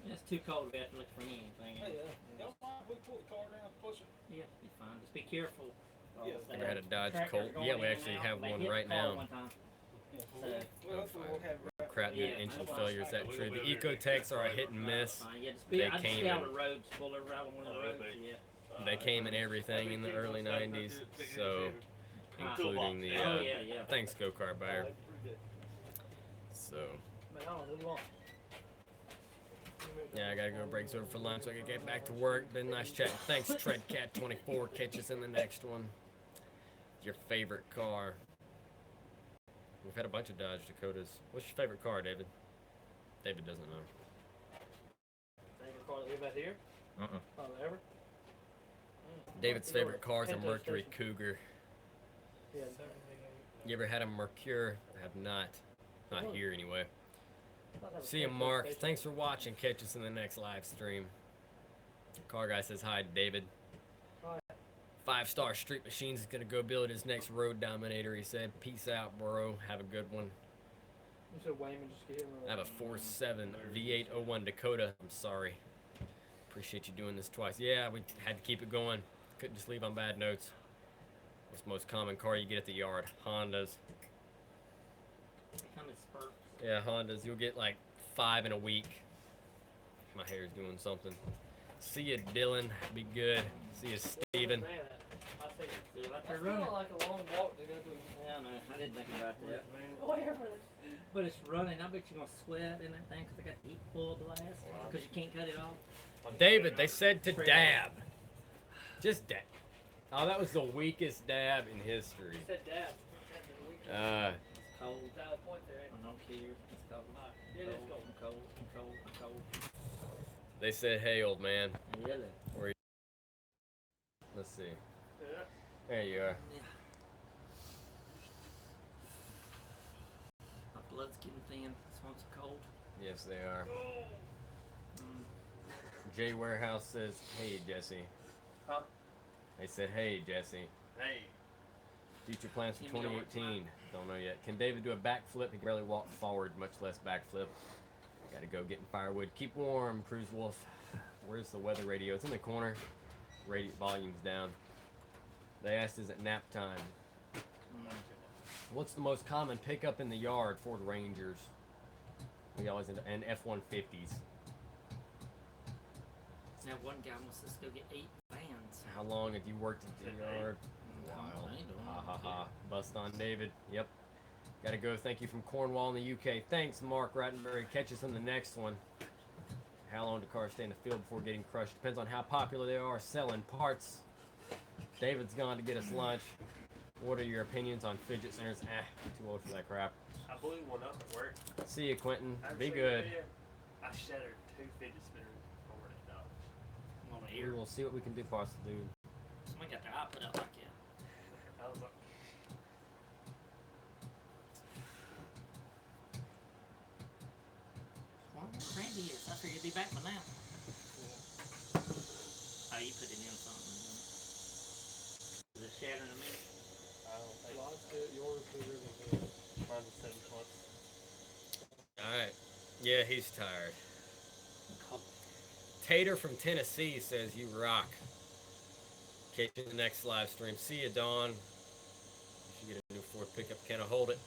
Speaker 2: It's too cold to have to look for anything.
Speaker 4: Hey, y'all mind if we pull the car down, push it?
Speaker 2: Yeah, be fine. Just be careful.
Speaker 4: Yeah.
Speaker 1: I had a Dodge
Speaker 2: Tractors
Speaker 1: Colt.
Speaker 2: going
Speaker 1: Yeah,
Speaker 2: in
Speaker 1: we
Speaker 2: and
Speaker 1: actually
Speaker 2: out.
Speaker 1: have
Speaker 2: They
Speaker 1: one
Speaker 2: hit the
Speaker 1: right
Speaker 2: car
Speaker 1: now.
Speaker 2: one time.
Speaker 4: Well, hopefully we'll have it.
Speaker 1: Crap, new
Speaker 2: Yeah,
Speaker 1: engine
Speaker 2: that's
Speaker 1: failures, that true. The Ecotechs are a hit and miss.
Speaker 2: Yeah, just
Speaker 1: They
Speaker 2: be, I just
Speaker 1: came
Speaker 2: stay out
Speaker 1: in-
Speaker 2: of the roads, pull over out on one of the roads. Yeah.
Speaker 1: They came in everything in the early 90s, so including the,
Speaker 2: Oh, yeah, yeah.
Speaker 1: thanks, Go-Kart Buyer. So,
Speaker 4: Man, I don't know who you want.
Speaker 1: yeah, I gotta go break over for lunch so I can get back to work. Been nice chatting. Thanks, TreadCat24. Catch us in the next one. Your favorite car? We've had a bunch of Dodge Dakotas. What's your favorite car, David? David doesn't know.
Speaker 4: Favorite car that we've had here? Probably ever.
Speaker 1: David's favorite car is a
Speaker 4: Pinto
Speaker 1: Mercury
Speaker 4: Station.
Speaker 1: Cougar.
Speaker 4: Yeah.
Speaker 1: You ever had a Mercure? I have not. Not here anyway.
Speaker 4: Not have a
Speaker 1: See you,
Speaker 4: Pinto
Speaker 1: Mark.
Speaker 4: Station.
Speaker 1: Thanks for watching. Catch us in the next live stream. Car guy says hi to David.
Speaker 4: Hi.
Speaker 1: 5-Star Street Machines is gonna go build his next road dominator. He said, "Peace out, bro. Have a good one."
Speaker 4: You said Wayman just get him.
Speaker 1: I have a 4.7 V801 Dakota. I'm sorry. Appreciate you doing this twice. Yeah, we had to keep it going. Couldn't just leave on bad notes. What's the most common car you get at the yard? Hondas.
Speaker 2: They come in spurts.
Speaker 1: Yeah, Hondas. You'll get like 5 in a week. My hair's doing something. See you, Dylan. Be good. See you, Steven.
Speaker 4: Man, I think
Speaker 2: See, like
Speaker 4: that's
Speaker 2: they're
Speaker 4: kind
Speaker 2: running.
Speaker 4: of like a long walk to go to.
Speaker 2: Yeah, I know. I didn't think about that.
Speaker 4: Whatever.
Speaker 2: But it's running. I bet you're going to sweat in that thing because they got the heat full blast because you can't cut it off.
Speaker 1: David, they said to dab. Just dab. Oh, that was the weakest dab in history.
Speaker 4: He said dad.
Speaker 2: It's cold.
Speaker 4: Valid point there.
Speaker 2: I don't care. It's cold.
Speaker 4: Yeah, it's cold.
Speaker 2: I'm cold. I'm cold. I'm cold.
Speaker 1: They said, "Hey, old man."
Speaker 2: Really?
Speaker 1: Let's see.
Speaker 4: Yeah.
Speaker 1: There you are.
Speaker 2: Yeah. My blood's getting thin. This one's cold.
Speaker 1: Yes, they are.
Speaker 2: Mm.
Speaker 1: Jay Warehouse says, "Hey, Jesse."
Speaker 5: Huh?
Speaker 1: They said, "Hey, Jesse.
Speaker 5: Hey.
Speaker 1: Future plans for
Speaker 2: Give me the work
Speaker 1: 2018. Don't know yet. Can David do a backflip? He can barely walk forward, much less backflip. Got to go getting firewood. Keep warm, Cruise Wolf. Where's the weather radio? It's in the corner. Radio volume's down. They asked, is it nap time? What's the most common pickup in the yard? Ford Rangers. We always and F-150s.
Speaker 2: Now one guy wants us to go get 8 vans.
Speaker 1: How long have you worked at the yard? A while. Ha ha ha. Bust on David. Yep. Gotta go. Thank you from Cornwall in the UK. Thanks, Mark Rattenberry. Catch us on the next one. How long do cars stay in the field before getting crushed? Depends on how popular they are selling parts. David's gone to get us lunch. What are your opinions on fidget spinners? Too old for that crap.
Speaker 5: I blew one up at work.
Speaker 1: See you, Quentin.
Speaker 5: I
Speaker 1: Be
Speaker 5: showed
Speaker 1: good.
Speaker 5: you. I shattered 2 fidget spinners over it, dog.
Speaker 2: On the
Speaker 1: We
Speaker 2: ear.
Speaker 1: will see what we can do for us, dude.
Speaker 2: Somebody got their eye put out like that.
Speaker 5: I was like,
Speaker 2: Well, Randy is. I figured he'd be back by now. Oh, you put it in something. Is it shattering to me?
Speaker 5: I don't think
Speaker 4: Mine's good. Yours is really good.
Speaker 5: mine's a 7 plus.
Speaker 1: Alright. Yeah, he's tired. Tater from Tennessee says you rock. Catch you in the next live stream. See you, Dawn. You should get a new Ford pickup. Can I hold it?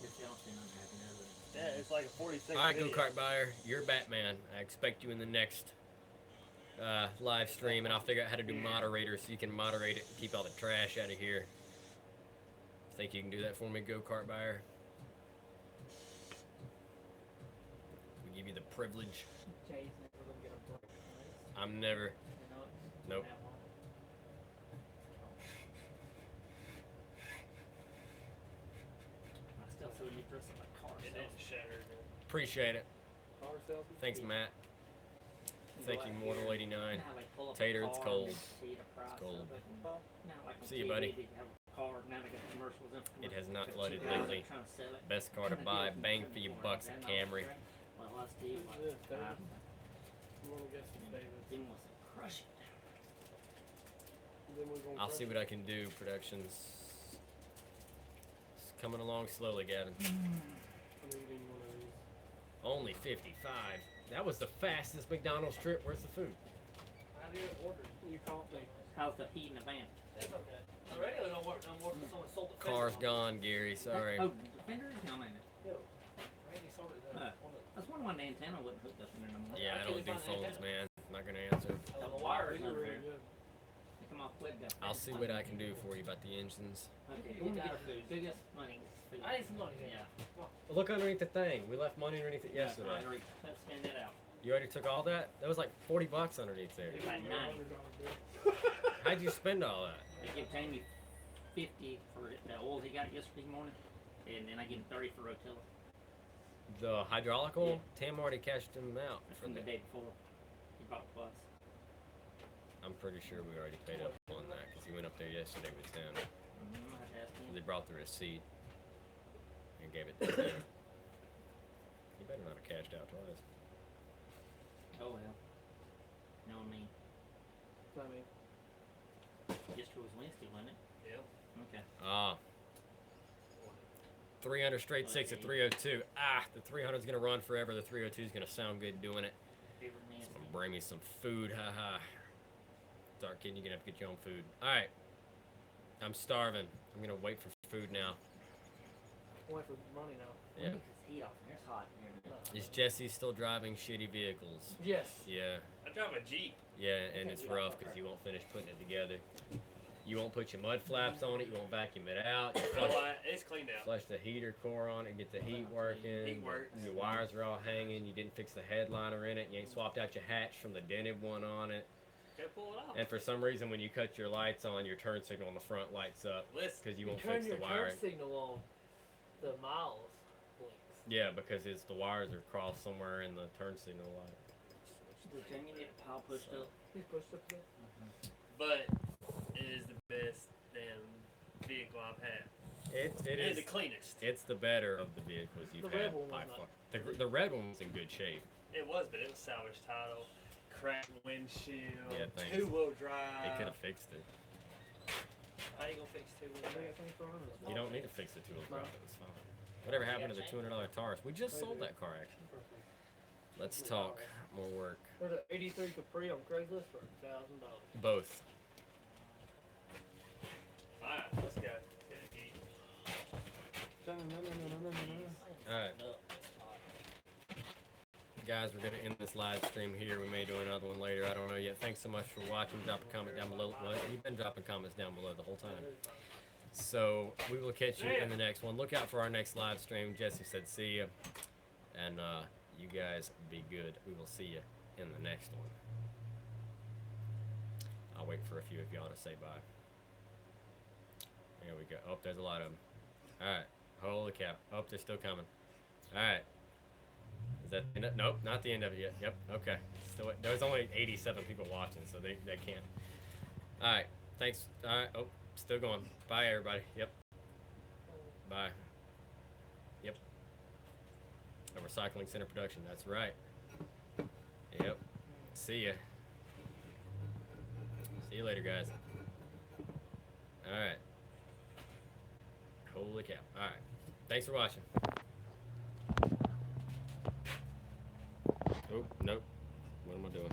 Speaker 2: If y'all seem unhappy now, but-
Speaker 5: Yeah, it's like a 40-second
Speaker 1: Alright,
Speaker 5: video.
Speaker 1: go-kart buyer. You're Batman. I expect you in the next live stream, and I'll figure out how to do moderators so you can moderate it and keep all the trash out of here. Think you can do that for me, go-kart buyer? We give you the privilege.
Speaker 4: Jay's never gonna get a break. Right?
Speaker 1: I'm never.
Speaker 4: You know it?
Speaker 1: Nope.
Speaker 4: That one.
Speaker 2: I still feel you dressing like car
Speaker 5: And
Speaker 2: stuff.
Speaker 5: it shattered.
Speaker 1: Appreciate it.
Speaker 4: Car selfie.
Speaker 1: Thanks, Matt. Thank you, Mortal 89.
Speaker 2: You know how they pull up a
Speaker 1: Tater, it's
Speaker 2: car
Speaker 1: cold.
Speaker 2: and they see the price
Speaker 1: cold.
Speaker 2: of it? Well, now, like on
Speaker 1: See you,
Speaker 2: TV,
Speaker 1: buddy.
Speaker 2: they have a car, now they got commercials in for
Speaker 1: It has not
Speaker 2: for
Speaker 1: flooded
Speaker 2: two guys
Speaker 1: lately.
Speaker 2: trying to sell it.
Speaker 1: Best car to buy, bang for your bucks at Camry.
Speaker 2: Well, I Steve, like,
Speaker 4: Yeah, David.
Speaker 2: I-
Speaker 4: You wanna guess it's David?
Speaker 2: Then wants to crush it.
Speaker 4: Then we're gonna
Speaker 1: I'll
Speaker 4: crush
Speaker 1: see
Speaker 4: it.
Speaker 1: what I can do. Productions. It's coming along slowly, Gavin.
Speaker 4: I'm eating one of these.
Speaker 1: Only 55. That was the fastest McDonald's trip. Where's the food?
Speaker 3: I did order.
Speaker 4: You caught me.
Speaker 2: How's the heat in the van?
Speaker 3: That's okay. The radio don't work no more because someone sold the
Speaker 1: Car's
Speaker 3: fender on
Speaker 1: gone, Gary. Sorry.
Speaker 2: Oh, the fender is gone in it.
Speaker 3: it. Randy sold it.
Speaker 2: I was wondering why the antenna wasn't hooked up in there no more.
Speaker 1: Yeah, I
Speaker 3: I
Speaker 1: don't
Speaker 3: can't
Speaker 1: do
Speaker 3: find the
Speaker 1: phones,
Speaker 3: antenna.
Speaker 1: man. I'm not gonna answer.
Speaker 2: The wires
Speaker 4: These are
Speaker 2: under
Speaker 4: really
Speaker 2: there.
Speaker 4: good.
Speaker 2: They come off quick.
Speaker 1: I'll see what I can do for you about the engines.
Speaker 2: Okay,
Speaker 3: You
Speaker 2: who
Speaker 3: got
Speaker 2: got
Speaker 3: it.
Speaker 2: food? Who gets money? Food.
Speaker 3: I need some money.
Speaker 2: Yeah.
Speaker 1: Look underneath the thing. We left money underneath it yesterday.
Speaker 2: Let's spend it out.
Speaker 1: You already took all that? That was like 40 bucks underneath there.
Speaker 2: It's like
Speaker 4: Yeah,
Speaker 2: 90.
Speaker 4: $100 bill.
Speaker 1: How'd you spend all that?
Speaker 2: They give Tammy 50 for the oil he got yesterday morning, and then I give him 30 for Rotella.
Speaker 1: The hydraulic oil? Tam already cashed him out
Speaker 2: That's
Speaker 1: for
Speaker 2: from the
Speaker 1: that.
Speaker 2: day before. He bought twice.
Speaker 1: I'm pretty sure we already paid up on that because he went up there yesterday with Tim.
Speaker 2: I had to ask him.
Speaker 1: They brought the receipt and gave it to him. He better not have cashed out twice.
Speaker 2: Oh well. Know what I mean?
Speaker 4: I mean,
Speaker 2: Yesterday was Wednesday, wasn't it?
Speaker 5: Yeah.
Speaker 2: Okay.
Speaker 1: Ah. 300 straight six at 302. Ah, the 300 is going to run forever. The 302 is going to sound good doing it.
Speaker 2: Favorite
Speaker 1: It's
Speaker 2: Nancy.
Speaker 1: going to bring me some food. Haha. Dark kid, you're going to have to get your own food. All right. I'm starving. I'm going to wait for food now.
Speaker 4: wait for money now.
Speaker 1: Yeah.
Speaker 2: Get this heat off. It's hot in here.
Speaker 1: Is Jesse still driving shitty vehicles?
Speaker 4: Yes.
Speaker 1: Yeah.
Speaker 5: I drive a Jeep.
Speaker 1: Yeah, and it's rough because you won't finish putting it together. You won't put your mud flaps on it. You won't vacuum it out. You
Speaker 5: Oh,
Speaker 1: flush,
Speaker 5: it's cleaned out.
Speaker 1: flush the heater core on it, get the heat working.
Speaker 5: Heat works.
Speaker 1: Your wires are all hanging. You didn't fix the headliner in it. You ain't swapped out your hatch from the dented one on it.
Speaker 5: Can't pull it off.
Speaker 1: And for some reason, when you cut your lights on, your turn signal on the front lights up
Speaker 5: Listen,
Speaker 1: because you
Speaker 3: You
Speaker 1: won't
Speaker 3: turn
Speaker 1: fix
Speaker 3: your
Speaker 1: the
Speaker 3: turn
Speaker 1: wiring.
Speaker 3: signal on. The miles blinks.
Speaker 1: Yeah, because it's the wires are crossed somewhere in the turn signal light.
Speaker 2: Did Jamie need a pile pushed up?
Speaker 4: He's pushed up there.
Speaker 5: but it is the best damn vehicle I've had.
Speaker 1: It
Speaker 5: And
Speaker 1: is.
Speaker 5: the cleanest.
Speaker 1: It's the better of the vehicles you've
Speaker 4: The red
Speaker 1: had
Speaker 4: one
Speaker 1: by
Speaker 4: was
Speaker 1: far. The red one was in good shape.
Speaker 5: It was, but it was salvage title, cracked windshield,
Speaker 1: Yeah, thanks.
Speaker 5: two-wheel
Speaker 1: They
Speaker 5: drive.
Speaker 1: could have fixed it.
Speaker 5: How you gonna fix two-wheel
Speaker 4: I
Speaker 5: drive?
Speaker 4: think for $100.
Speaker 1: You don't need to fix the two-wheel drive. It was fine. Whatever happened to the $200 Taurus? We just sold that car actually. Let's talk more work.
Speaker 3: There's an '83 Capri on Craigslist for $1,000.
Speaker 1: Both.
Speaker 5: Alright, let's go. Get a Jeep.
Speaker 4: No.
Speaker 1: All right, guys, we're gonna end this live stream here. We may do another one later. I don't know yet. Thanks so much for watching. Drop a comment down below. Well, you've been dropping comments down below the whole time. So we will catch you in the next one. Look out for our next live stream. Jesse said, "See ya," and you guys be good. We will see you in the next one. I'll wait for a few of y'all to say bye. There we go. Oh, there's a lot of them. All right. Holy cow. Oh, they're still coming. All right. Is that the end of, nope, not the end of it yet. Yep. Okay. Still, there's only 87 people watching, so they can't. All right. Thanks. All right. Oh, still going. Bye, everybody. Yep. Bye. Yep. A recycling center production. That's right. Yep. See ya. See you later, guys. All right. Holy cow. All right. Thanks for watching. Oh, nope. What am I doing?